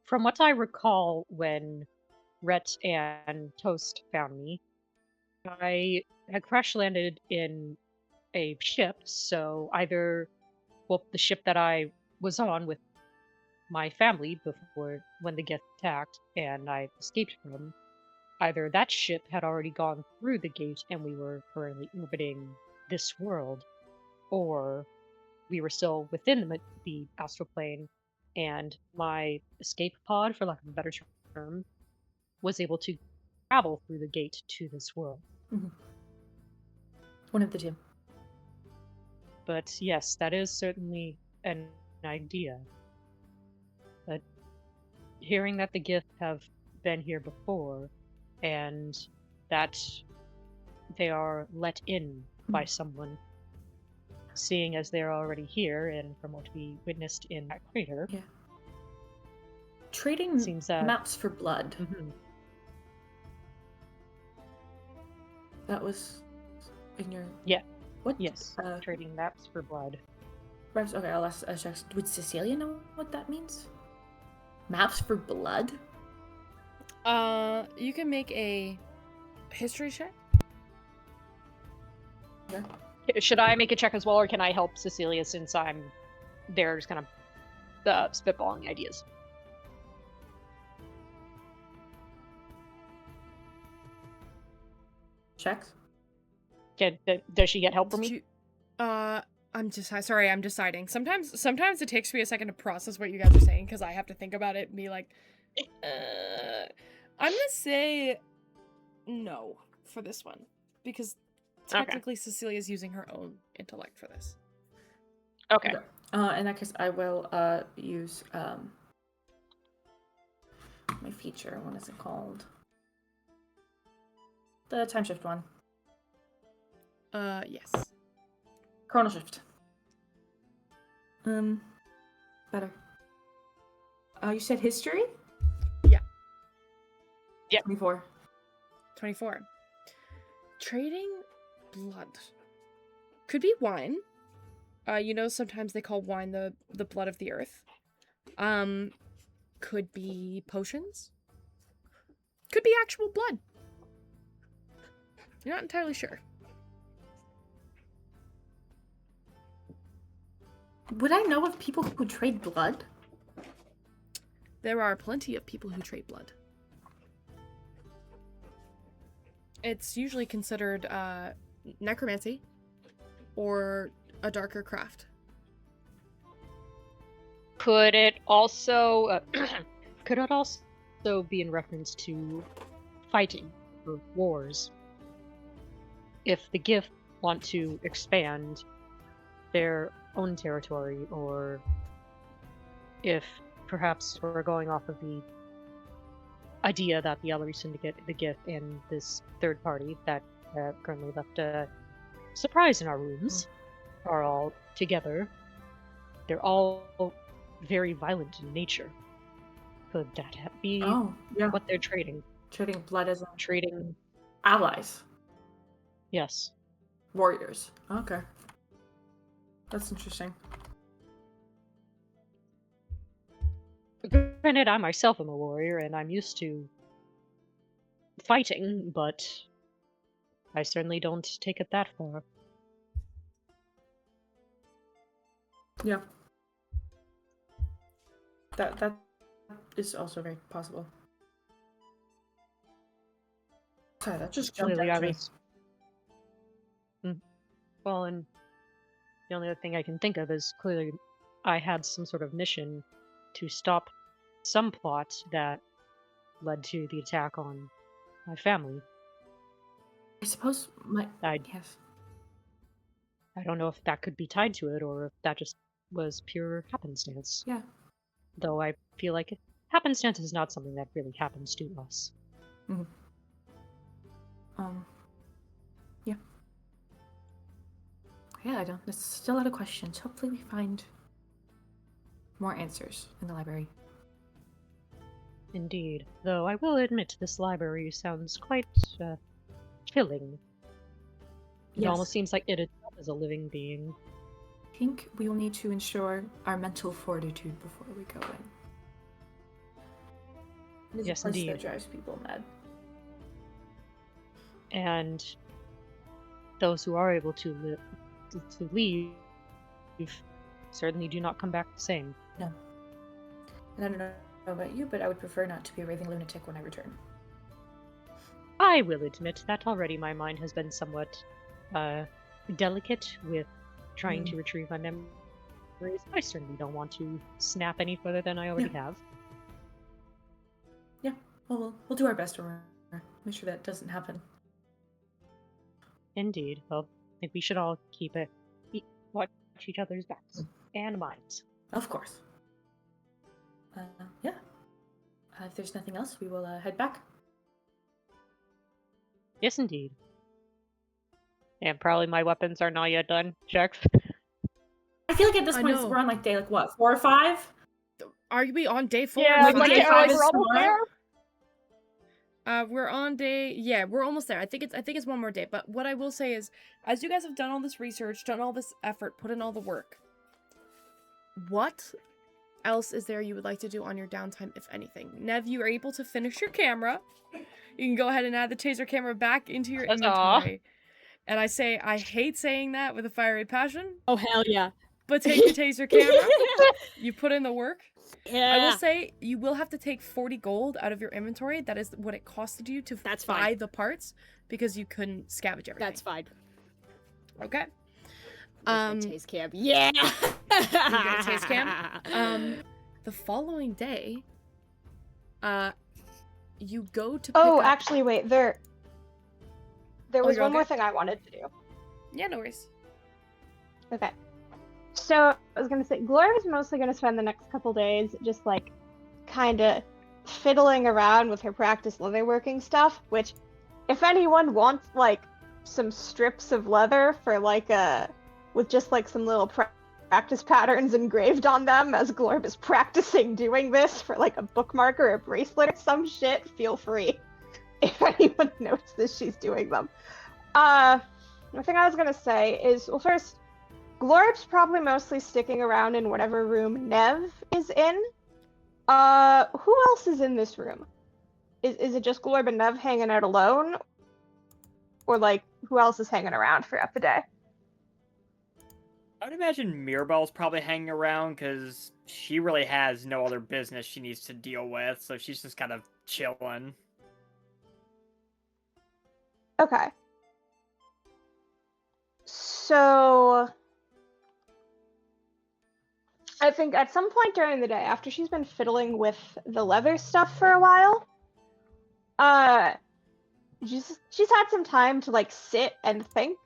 From what I recall when Rhett and Toast found me, I had crash landed in a ship, so either, well, the ship that I was on with my family before when the Geth attacked and I escaped from, either that ship had already gone through the gate and we were currently orbiting this world, or we were still within the astral plane and my escape pod, for lack of a better term, was able to travel through the gate to this world. Mm-hmm. One of the two. But yes, that is certainly an idea. But hearing that the Gith have been here before and that they are let in by someone, seeing as they're already here and from what we witnessed in that crater. Yeah. Trading seems maps for blood. Mm-hmm. That was in your... Yeah. What? Yes. Trading maps for blood. Perhaps, okay, I'll ask would Cecilia know what that means? Maps for blood? You can make a history check. Yeah. Should I make a check as well, or can I help Cecilia since I'm there just kind of spitballing ideas? Checks? Does she get help from me? I'm deciding. Sometimes it takes me a second to process what you guys are saying because I have to think about it and be like, I'm gonna say no for this one because technically Cecilia's using her own intellect for this. Okay. In that case, I will use my feature. What is it called? The time shift one. Yes. Chrono shift. Better. You said history? Yeah. Yeah. 24. 24. Trading blood. Could be wine. Sometimes they call wine the blood of the earth. Could be potions. Could be actual blood. You're not entirely sure. Would I know of people who trade blood? There are plenty of people who trade blood. It's usually considered necromancy or a darker craft. Could it also could it also be in reference to fighting or wars? If the Gift want to expand their own territory, or if perhaps we're going off of the idea that the Ellery Syndicate, the Gift, and this third party that currently left a surprise in our rooms are all together. They're all very violent in nature. Could that be Oh, yeah. what they're trading? Trading blood as Trading, allies, yes. warriors. Okay. That's interesting. Granted, I myself am a warrior, and I'm used to fighting, but I certainly don't take it that far. Yeah. That is also very possible. Sorry, that just jumped Clearly, out I to me. mean, well, and the only other thing I can think of is clearly I had some sort of mission to stop some plot that led to the attack on my family. I suppose my yes. I don't know if that could be tied to it or if that just was pure happenstance. Yeah. Though I feel like happenstance is not something that really happens to us. Mm-hmm. Yeah. Yeah, I don't. There's still a lot of questions. Hopefully, we find more answers in the library. Indeed. Though I will admit this library sounds quite chilling. It Yes. almost seems like it itself is a living being. I think we will need to ensure our mental fortitude before we go in. It is Yes, a place indeed. that drives people mad. And those who are able to leave certainly do not come back the same. No. And I don't know about you, but I would prefer not to be a raving lunatic when I return. I will admit that already my mind has been somewhat delicate with trying to retrieve my memories. I certainly don't want to snap any further than I already have. Yeah, well, we'll do our best to make sure that doesn't happen. Indeed. Well, I think we should all watch each other's backs and minds. Of course. Yeah. If there's nothing else, we will head back. Yes, indeed. And probably my weapons are not yet done. Checks. I feel like at this I point know. we're on like day like what, 4 or 5? Are we on day 4? Yeah, Like, like, day yeah, 5 we're is almost tomorrow? there. We're on day. Yeah, we're almost there. I think it's one more day. But what I will say is, as you guys have done all this research, done all this effort, put in all the work, what else is there you would like to do on your downtime, if anything? Nev, you are able to finish your camera. You can go ahead and add the taser camera back into your inventory. And I hate saying that with a fiery passion, Oh, hell yeah. but take the taser camera. You put in the work. Yeah. I will say you will have to take 40 gold out of your inventory. That is what it costed you to That's buy fine. the parts because you couldn't scavenge everything. That's fine. Okay. Taste cam. Yeah. You get a taste cam. The following day, you go to pick up... actually, wait. There was you're one more okay? thing I wanted to do. Yeah, no worries. Okay. So, I was gonna say, Gloria's mostly gonna spend the next couple days just, like, kinda fiddling around with her practice leatherworking stuff, which, if anyone wants, like, some strips of leather for, like, with just, like, some little practice patterns engraved on them as Glorb is practicing doing this for, like, a bookmark or a bracelet or some shit, feel free. If anyone notices she's doing them. The thing I was gonna say is, well, first, Glorb's probably mostly sticking around in whatever room Nev is in. Who else is in this room? Is it just Glorb and Nev hanging out alone? Or, like, who else is hanging around throughout the day? I would imagine Mirabelle's probably hanging around because she really has no other business she needs to deal with, so she's just kind of chilling. Okay. So, I think at some point during the day, after she's been fiddling with the leather stuff for a while, she's had some time to like sit and think.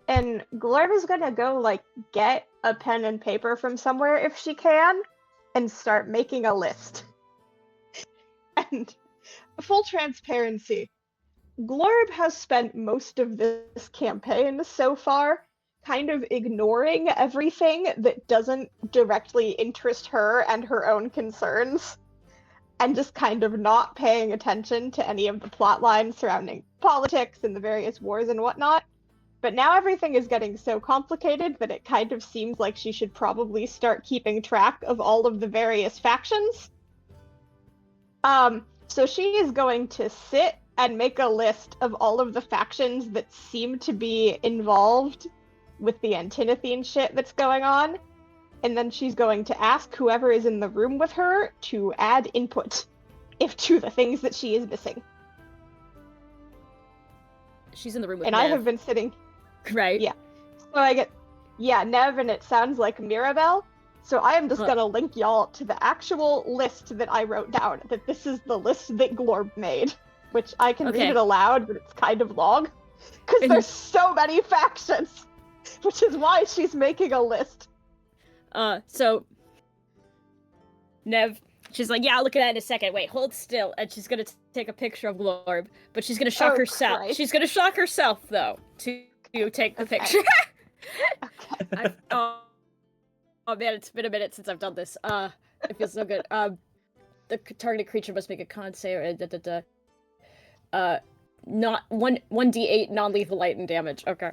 And Glorb is gonna go like get a pen and paper from somewhere if she can, and start making a list. And full transparency, Glorb has spent most of this campaign so far kind of ignoring everything that doesn't directly interest her and her own concerns, and just kind of not paying attention to any of the plot lines surrounding politics and the various wars and whatnot. But now everything is getting so complicated that it kind of seems like she should probably start keeping track of all of the various factions. So she is going to sit and make a list of all of the factions that seem to be involved with the Antinothene shit that's going on, and then she's going to ask whoever is in the room with her to add input to the things that she is missing. She's in the room with And Nev. I have been sitting... Right? Yeah. So I get... Yeah, Nev, and it sounds like Mirabelle. So I am just gonna link y'all to the actual list that I wrote down, that this is the list that Glorb made. Which I can read it aloud, but it's kind of long. Because there's so many factions! Which is why she's making a list. So Nev, she's like, yeah, I'll look at that in a second. Wait, hold still. And she's gonna take a picture of Glorb, but she's gonna shock herself. Christ. She's gonna shock herself, though, to take the picture. Oh man, it's been a minute since I've done this. It feels so good. The targeted creature must make a con save. Not 1d8 non-lethal lightning damage. Okay.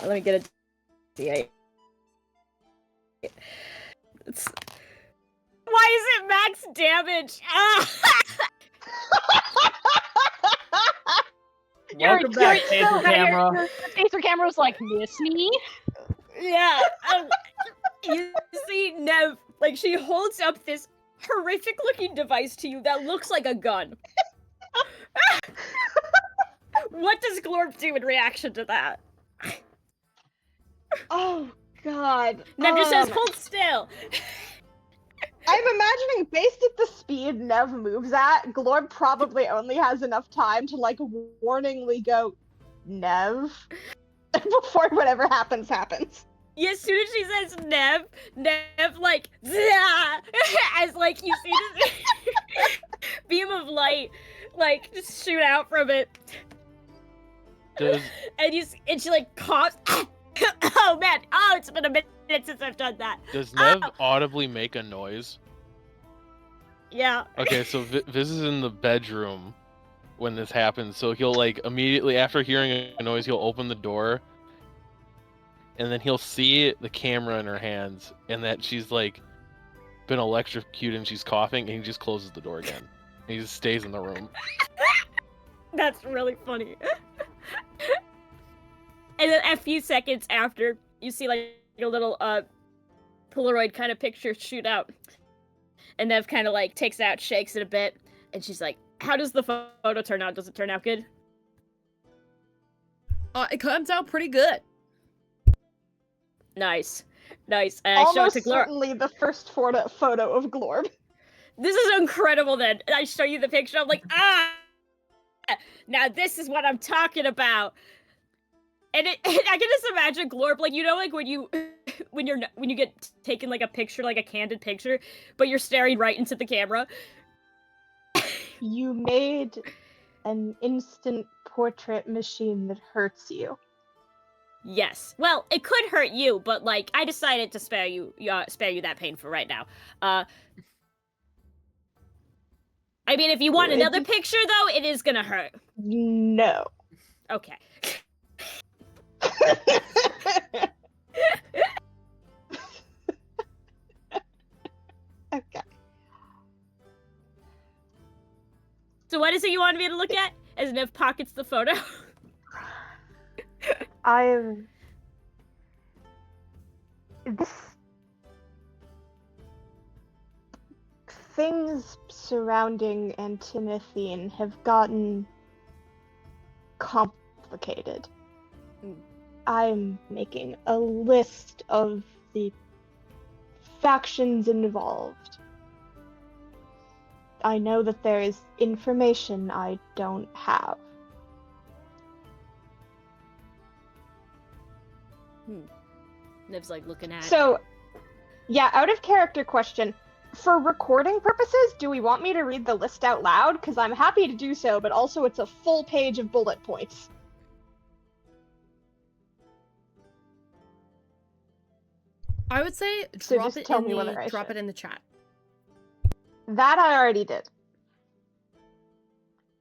Let me get a d8. Why is it max damage? Welcome back, Taser Camera. Your taser camera's like, miss me? Yeah. You see Nev, like, she holds up this horrific-looking device to you that looks like a gun. What does Glorb do in reaction to that? Oh, God. Nev just says, hold still. I'm imagining, based at the speed Nev moves at, Glorb probably only has enough time to, like, warningly go, Nev, before whatever happens. Yeah, as soon as she says Nev, like, Zah! As, like, you see this beam of light, like, just shoot out from it. And she, like, coughs. Oh, man. Oh, it's been a minute since I've done that. Does Nev audibly make a noise? Yeah. Okay, so Viz is in the bedroom when this happens, so he'll, like, immediately after hearing a noise, he'll open the door, and then he'll see the camera in her hands, and that she's, like, been electrocuted and she's coughing, and he just closes the door again. And he just stays in the room. That's really funny. And then a few seconds after, you see, like, a little, Polaroid kind of picture shoot out. And Nev kind of, like, takes it out, shakes it a bit, and she's like, how does the photo turn out? Does it turn out good? It comes out pretty good. Nice. Nice. And I show it Almost to Glorb. certainly the first photo of Glorb. This is incredible, then. I show you the picture, I'm like, now this is what I'm talking about. And I can just imagine Glorb, like, you know, like when you get taken, like, a picture, like a candid picture, but you're staring right into the camera. You made an instant portrait machine that hurts you. Yes. Well, it could hurt you, but, like, I decided to spare you that pain for right now. I mean, if you want another picture, though, it is gonna hurt. No. Okay. Okay. So what is it you want me to look at? As Nev pockets the photo. Things surrounding Antinothene have gotten complicated. I'm making a list of the factions involved. I know that there is information I don't have. Liv's like looking at. So, yeah, out of character question. For recording purposes, do we want me to read the list out loud? Because I'm happy to do so, but also it's a full page of bullet points. I would say So drop just it tell in me whether I drop should. it in the chat. That I already did.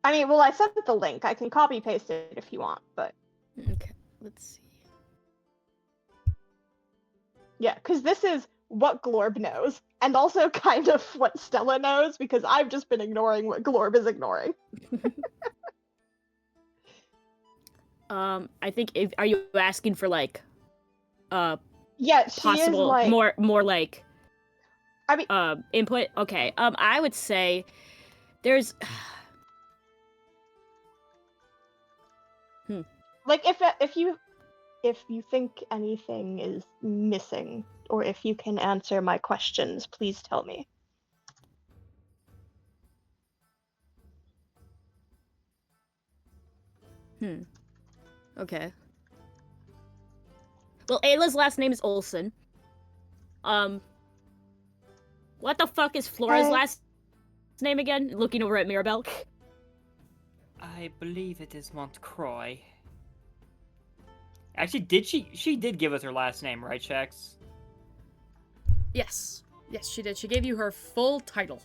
I mean, well, I sent the link. I can copy paste it if you want, but Okay, let's see. yeah, because this is what Glorb knows, and also kind of what Stella knows, because I've just been ignoring what Glorb is ignoring. I think are you asking for like Yeah, she possible is like more like I mean input? Okay. I would say there's like if you think anything is missing, or if you can answer my questions, please tell me. Okay. Well, Ayla's last name is Olsen. What the fuck is Flora's last name again? Looking over at Mirabelle. I believe it is Montcroy. Actually, did she did give us her last name, right, Shax? Yes. Yes, she did. She gave you her full title.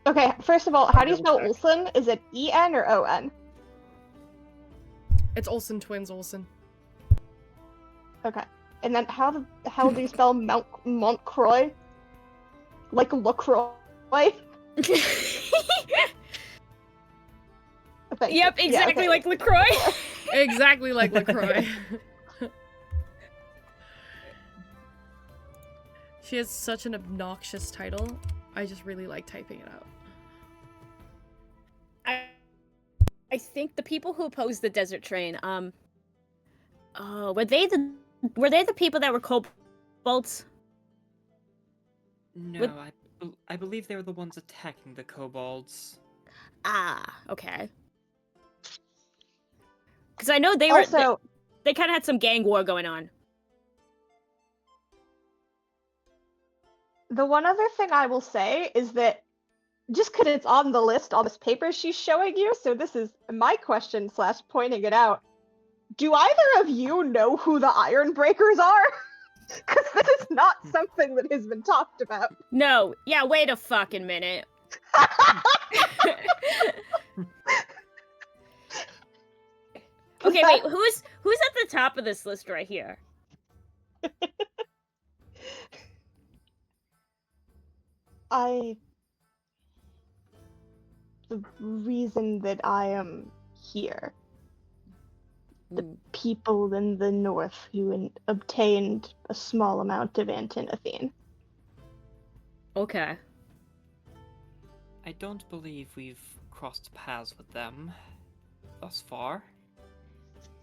Okay, first of all, how do you spell Double check. Olsen? Is it E-N or O-N? It's Olsen twins Olsen. Okay. And then how the hell do you spell Montcroy? Like LaCroix? Thank you. Yep, Yeah, exactly okay. like LaCroix. Exactly like LaCroix. She has such an obnoxious title. I just really like typing it out. I think the people who opposed the desert train, were they the people that were kobolds? No, With- I believe they were the ones attacking the kobolds. Ah, okay. Because I know they Also, they kind of had some gang war going on. the one other thing I will say is that just because it's on the list on this paper she's showing you, so this is my question / pointing it out. Do either of you know who the Iron Breakers are? Because this is not something that has been talked about. No, yeah, wait a fucking minute. Okay, wait, who's at the top of this list right here? The reason that I am here, the people in the north who obtained a small amount of antinothene. Okay. I don't believe we've crossed paths with them thus far.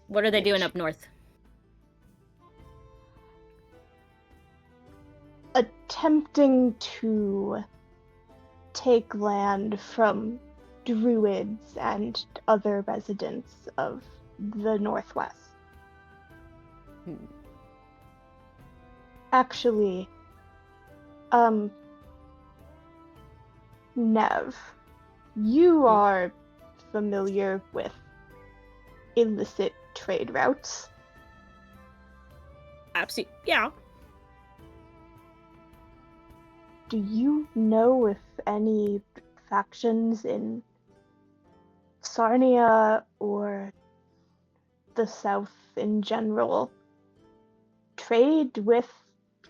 What are they doing up north? Attempting to take land from druids and other residents of the Northwest. Actually, Nev, you are familiar with illicit trade routes? Absolutely, yeah. Do you know if any factions in Sarnia or the South in general trade with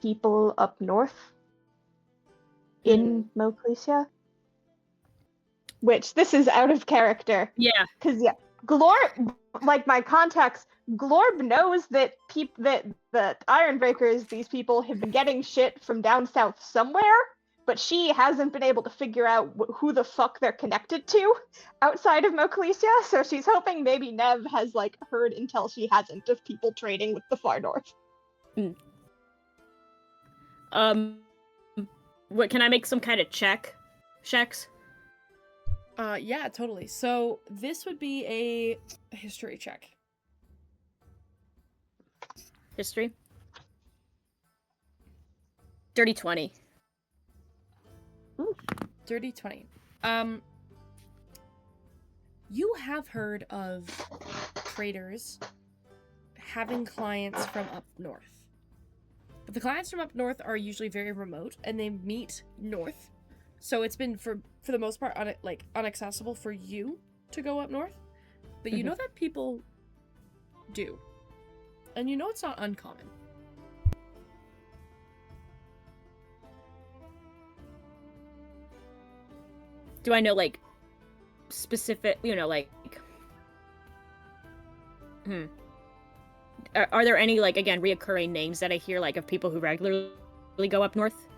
people up north in Moclesia? Which, this is out of character. Yeah. Because, yeah, Glorb, like my context, Glorb knows that that the Ironbreakers, these people, have been getting shit from down south somewhere, but she hasn't been able to figure out who the fuck they're connected to outside of Moclesia, so she's hoping maybe Nev has, like, heard intel she hasn't of people trading with the far north. What can I make some kind of checks? Yeah, totally. So this would be a history check. History. Dirty 20. Dirty 20. You have heard of traders having clients from up north. But the clients from up north are usually very remote and they meet north. So it's been for the most part inaccessible for you to go up north. But you know that people do. And you know it's not uncommon. Do I know, like, specific, Are there any, like, again, reoccurring names that I hear, like, of people who regularly go up north?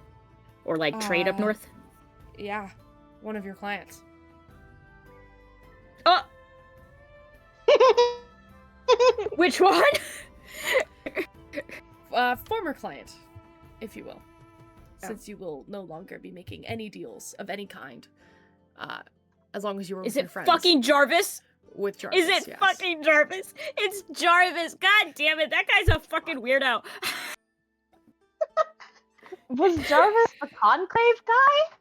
Or, like, trade up north? Yeah, one of your clients. Oh! Which one? Former client, if you will. Since you will no longer be making any deals of any kind. As long as you were with your friends. Is it fucking Jarvis? With Jarvis, Is it yes. fucking Jarvis? It's Jarvis! God damn it, that guy's a fucking weirdo. Was Jarvis the Conclave guy?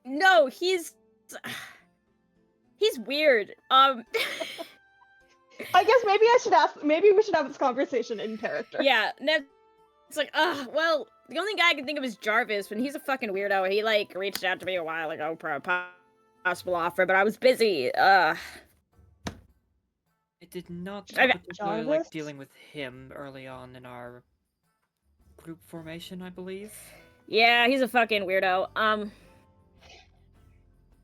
No, he's weird. I guess maybe we should have this conversation in character. Yeah, it's like, well, the only guy I can think of is Jarvis, and he's a fucking weirdo. He, like, reached out to me a while ago for a possible offer, but I was busy. I did not particularly Jarvis? like dealing with him early on in our group formation, I believe. Yeah, he's a fucking weirdo.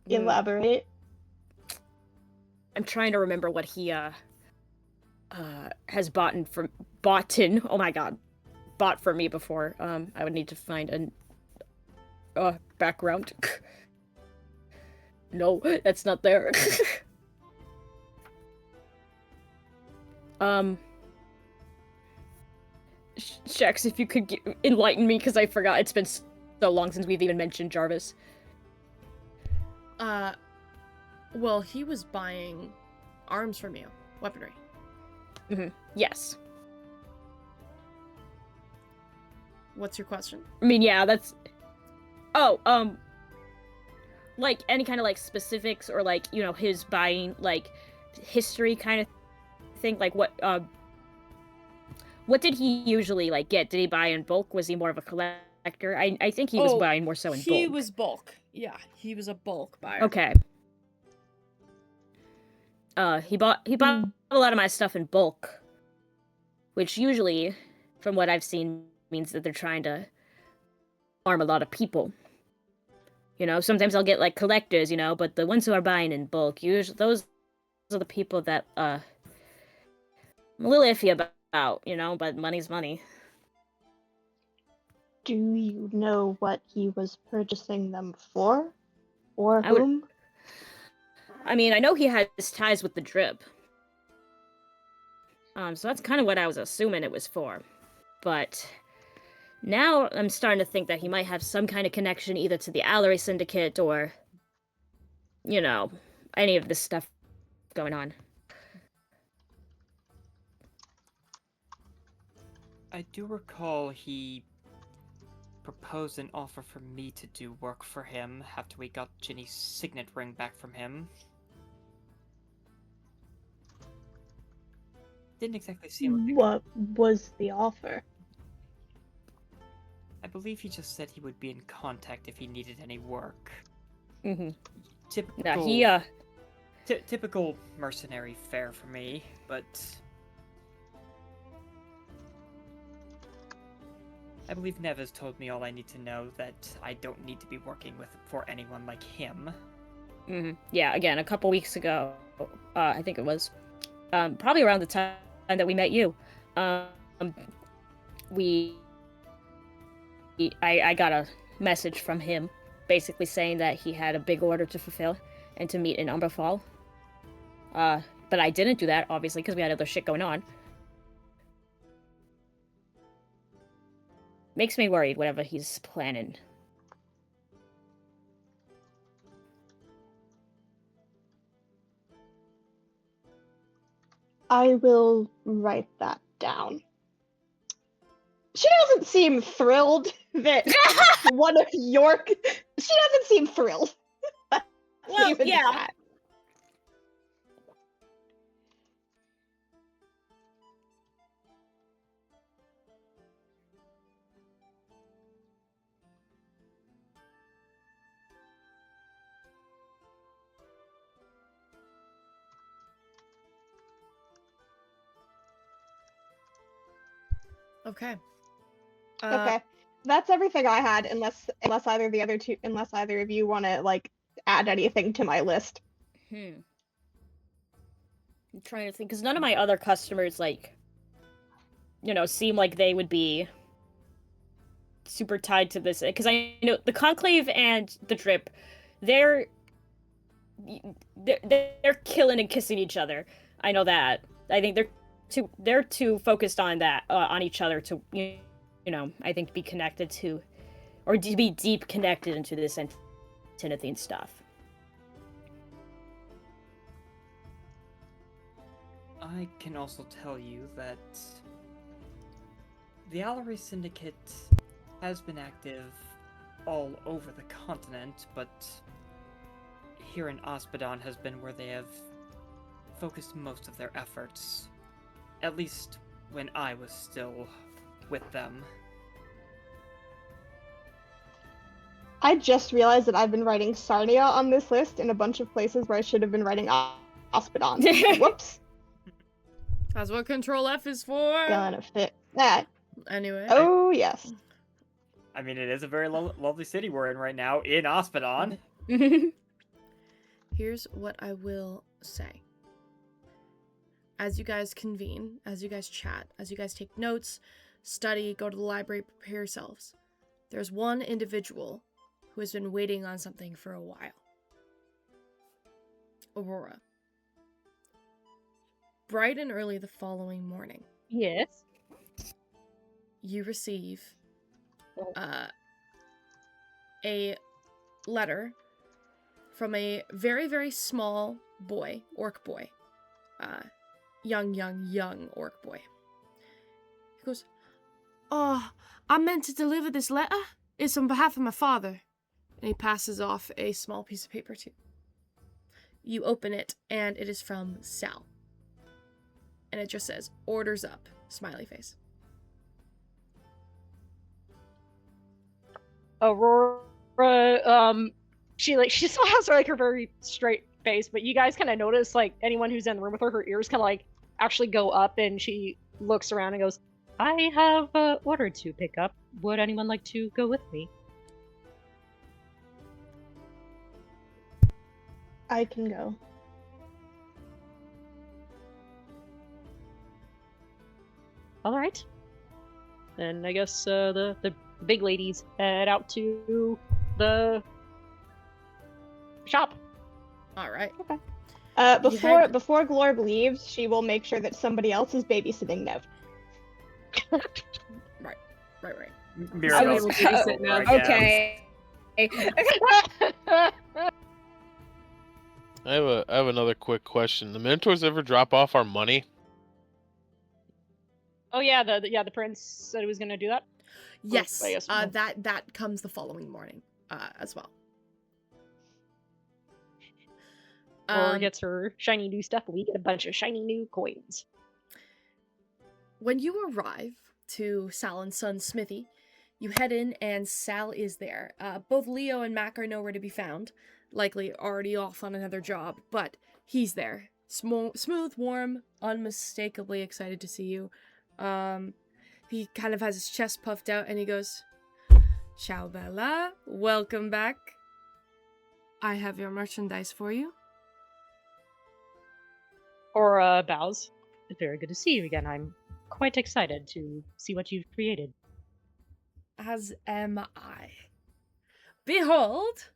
Elaborate. I'm trying to remember what he has bought for me before. I would need to find a background. No, that's not there. Shax, if you could enlighten me, because I forgot. It's been so long since we've even mentioned Jarvis. Well, he was buying arms from you. Weaponry. Yes. What's your question? I mean, yeah, that's... Oh, like, any kind of, like, specifics or, like, his buying, like, history kind of thing? Like, what did he usually, like, get? Did he buy in bulk? Was he more of a collector? I think he was buying more so in bulk. He was bulk. Yeah, he was a bulk buyer. Okay. He bought a lot of my stuff in bulk, which usually, from what I've seen, means that they're trying to harm a lot of people. Sometimes I'll get, like, collectors, but the ones who are buying in bulk, usually those are the people that I'm a little iffy about, but money's money. Do you know what he was purchasing them for? Or whom? I mean, I know he has ties with the Drip. So that's kind of what I was assuming it was for. But now I'm starting to think that he might have some kind of connection either to the Allery Syndicate or, any of this stuff going on. I do recall he proposed an offer for me to do work for him after we got Ginny's signet ring back from him. Didn't exactly seem like... What was the offer? I believe he just said he would be in contact if he needed any work. Typical... typical mercenary fare for me, but... I believe Neves told me all I need to know, that I don't need to be working for anyone like him. Yeah, again, a couple weeks ago, I think it was, probably around the time that we met you, I got a message from him, basically saying that he had a big order to fulfill and to meet in Umberfall. But I didn't do that, obviously, because we had other shit going on. makes me worried, whatever he's planning. I will write that down. She doesn't seem thrilled that one of York. She doesn't seem thrilled. Well, Leave it at yeah. that. Okay. Okay, that's everything I had. Unless either of you want to like add anything to my list. I'm trying to think, because none of my other customers, like, seem like they would be super tied to this. Because I know the Conclave and the Drip, they're killing and kissing each other. I know that. I think they're too focused on that, on each other to, I think be connected to, or to be deep connected into this Antinothene stuff. I can also tell you that the Allery Syndicate has been active all over the continent, but here in Ospedon has been where they have focused most of their efforts. At least when I was still with them. I just realized that I've been writing Sarnia on this list in a bunch of places where I should have been writing Ospedon. Whoops. That's what Control F is for. Gonna fit that. Anyway. Oh, yes. I mean, it is a very lovely city we're in right now, in Ospedon. Here's what I will say. As you guys convene, as you guys chat, as you guys take notes, study, go to the library, prepare yourselves, there's one individual who has been waiting on something for a while. Aurora. Bright and early the following morning, Yes. you receive a letter from a very, very small boy, orc boy. Young orc boy. He goes, "Oh, I meant to deliver this letter. It's on behalf of my father." And he passes off a small piece of paper to you. You open it, and it is from Sal. And it just says, "Orders up," smiley face. Aurora, she still has her very straight face, but you guys kind of notice, anyone who's in the room with her, her ears kind of actually go up, and she looks around and goes, "I have ordered to pick up. Would anyone like to go with me?" I can go. All right. Then I guess the big ladies head out to the shop. All right. Okay. You head- Before Glorb leaves, she will make sure that somebody else is babysitting Nev. Right. Mirabelle's was- babysit now, I guess. Okay. I have another quick question. The Minotaurs ever drop off our money? Oh yeah, the prince said he was gonna do that. Yes. I guess- That comes the following morning, as well. Or gets her shiny new stuff. We get a bunch of shiny new coins. When you arrive to Sal and Son's smithy, you head in and Sal is there. Both Leo and Mac are nowhere to be found, likely already off on another job, but he's there. Smooth, warm, unmistakably excited to see you. He kind of has his chest puffed out and he goes, "Ciao, Bella. Welcome back. I have your merchandise for you." Or bows. Very good to see you again. I'm quite excited to see what you've created. As am I. Behold,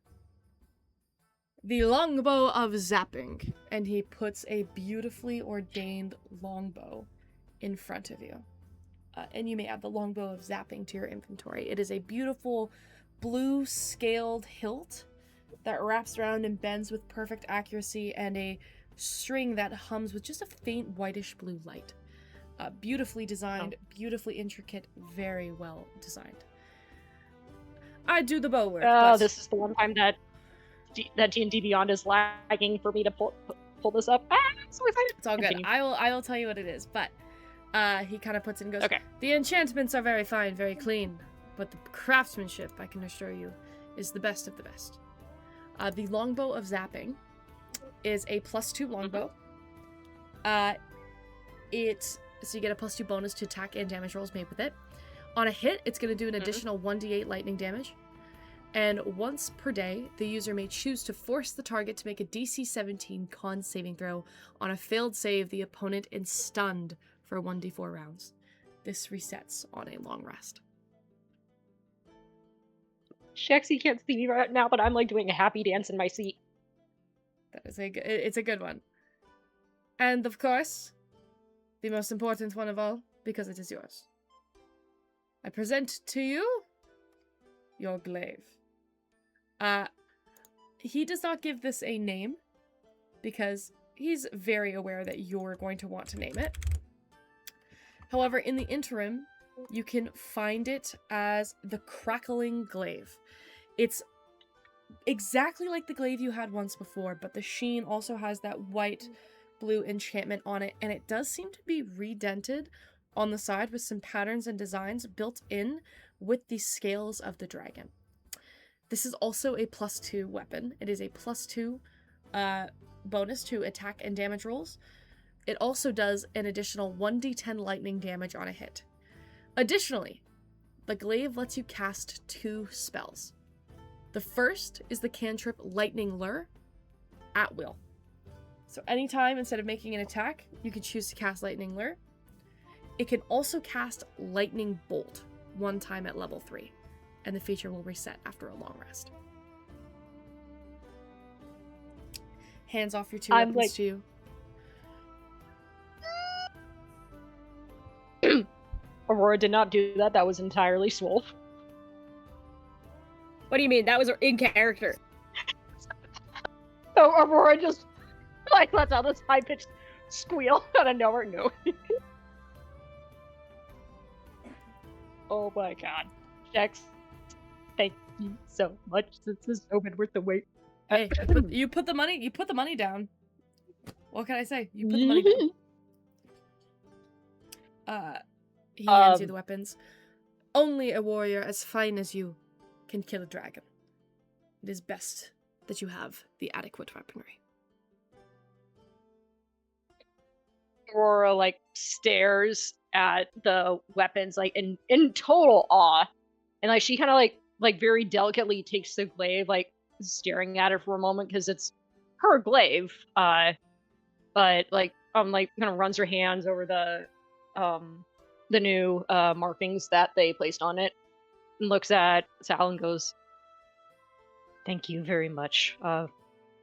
the longbow of zapping. And he puts a beautifully ordained longbow in front of you. and you may add the longbow of zapping to your inventory. It is a beautiful blue scaled hilt that wraps around and bends with perfect accuracy, and a string that hums with just a faint whitish blue light. Beautifully designed, beautifully intricate, very well designed. I do the bow work. Oh, but... this is the one time that D&D Beyond is lagging for me to pull this up. Ah, I'm so excited. It's all good. Continue. I will tell you what it is, but he kind of puts it and goes, Okay. The enchantments are very fine, very clean, but the craftsmanship, I can assure you, is the best of the best. The longbow of zapping is a +2 longbow. So you get a +2 bonus to attack and damage rolls made with it. On a hit, it's going to do an additional 1d8 lightning damage. And once per day, the user may choose to force the target to make a DC 17 con saving throw. On a failed save, the opponent is stunned for 1d4 rounds. This resets on a long rest. Shaxi can't see me right now, but I'm like doing a happy dance in my seat. That is it's a good one. And of course, the most important one of all, because it is yours. I present to you your glaive. He does not give this a name because he's very aware that you're going to want to name it. However, in the interim, you can find it as the Crackling Glaive. It's exactly like the glaive you had once before, but the sheen also has that white blue enchantment on it, and it does seem to be redented on the side with some patterns and designs built in with the scales of the dragon. This is also a +2 weapon. It is a +2 bonus to attack and damage rolls. It also does an additional 1d10 lightning damage on a hit. Additionally, the glaive lets you cast 2 spells. The first is the cantrip Lightning Lure at will. So anytime, instead of making an attack, you can choose to cast Lightning Lure. It can also cast Lightning Bolt 1 time at level 3, and the feature will reset after a long rest. Hands off your 2 weapons to you. Aurora did not do that. That was entirely Swolf. What do you mean? That was in character. So Aurora just like lets out this high-pitched squeal out of nowhere. No. Oh my god. Jax, thank you so much. This has so been worth the wait. Hey, you put the money down. What can I say? You put the money down. He hands you the weapons. Only a warrior as fine as you can kill a dragon. It is best that you have the adequate weaponry. Aurora like stares at the weapons like in total awe, and like she kind of like very delicately takes the glaive, like staring at it for a moment because it's her glaive. But like kind of runs her hands over the new markings that they placed on it, and looks at Sal and goes, "Thank you very much. I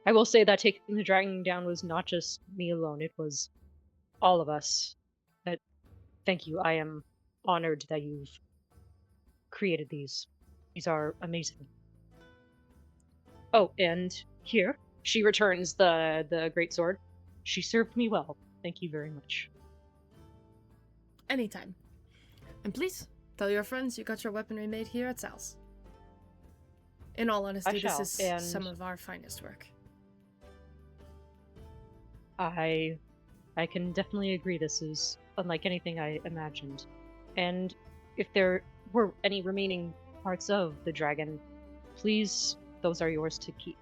will say that taking the dragon down was not just me alone; it was all of us. Thank you. I am honored that you've created these. These are amazing." Oh, and here she returns the greatsword. She served me well. Thank you very much. Anytime. And please, tell your friends you got your weaponry made here at Sal's. In all honesty, this is some of our finest work. I can definitely agree this is unlike anything I imagined. And if there were any remaining parts of the dragon, please, those are yours to keep.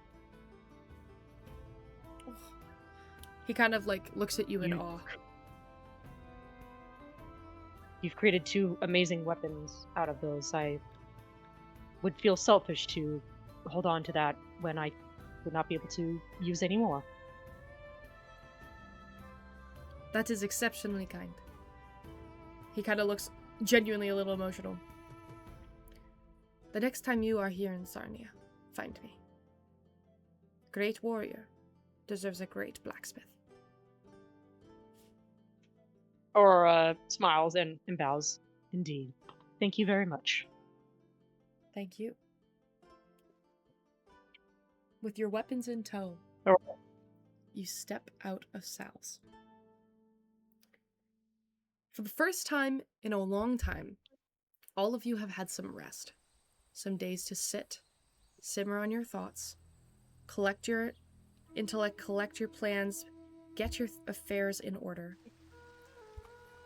He kind of like looks at you in awe. You've created 2 amazing weapons out of those. I would feel selfish to hold on to that when I would not be able to use any more. That is exceptionally kind. He kind of looks genuinely a little emotional. The next time you are here in Sarnia, find me. Great warrior deserves a great blacksmith. Or smiles and bows. Indeed. Thank you very much. Thank you. With your weapons in tow, you step out of Sal's. For the first time in a long time, all of you have had some rest. Some days to sit, simmer on your thoughts, collect your intellect, collect your plans, get your affairs in order.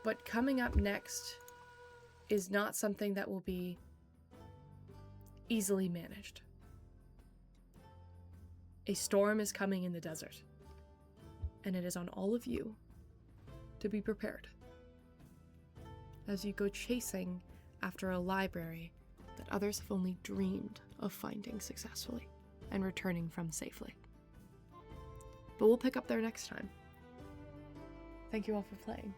But coming up next is not something that will be easily managed. A storm is coming in the desert, and it is on all of you to be prepared as you go chasing after a library that others have only dreamed of finding successfully and returning from safely. But we'll pick up there next time. Thank you all for playing.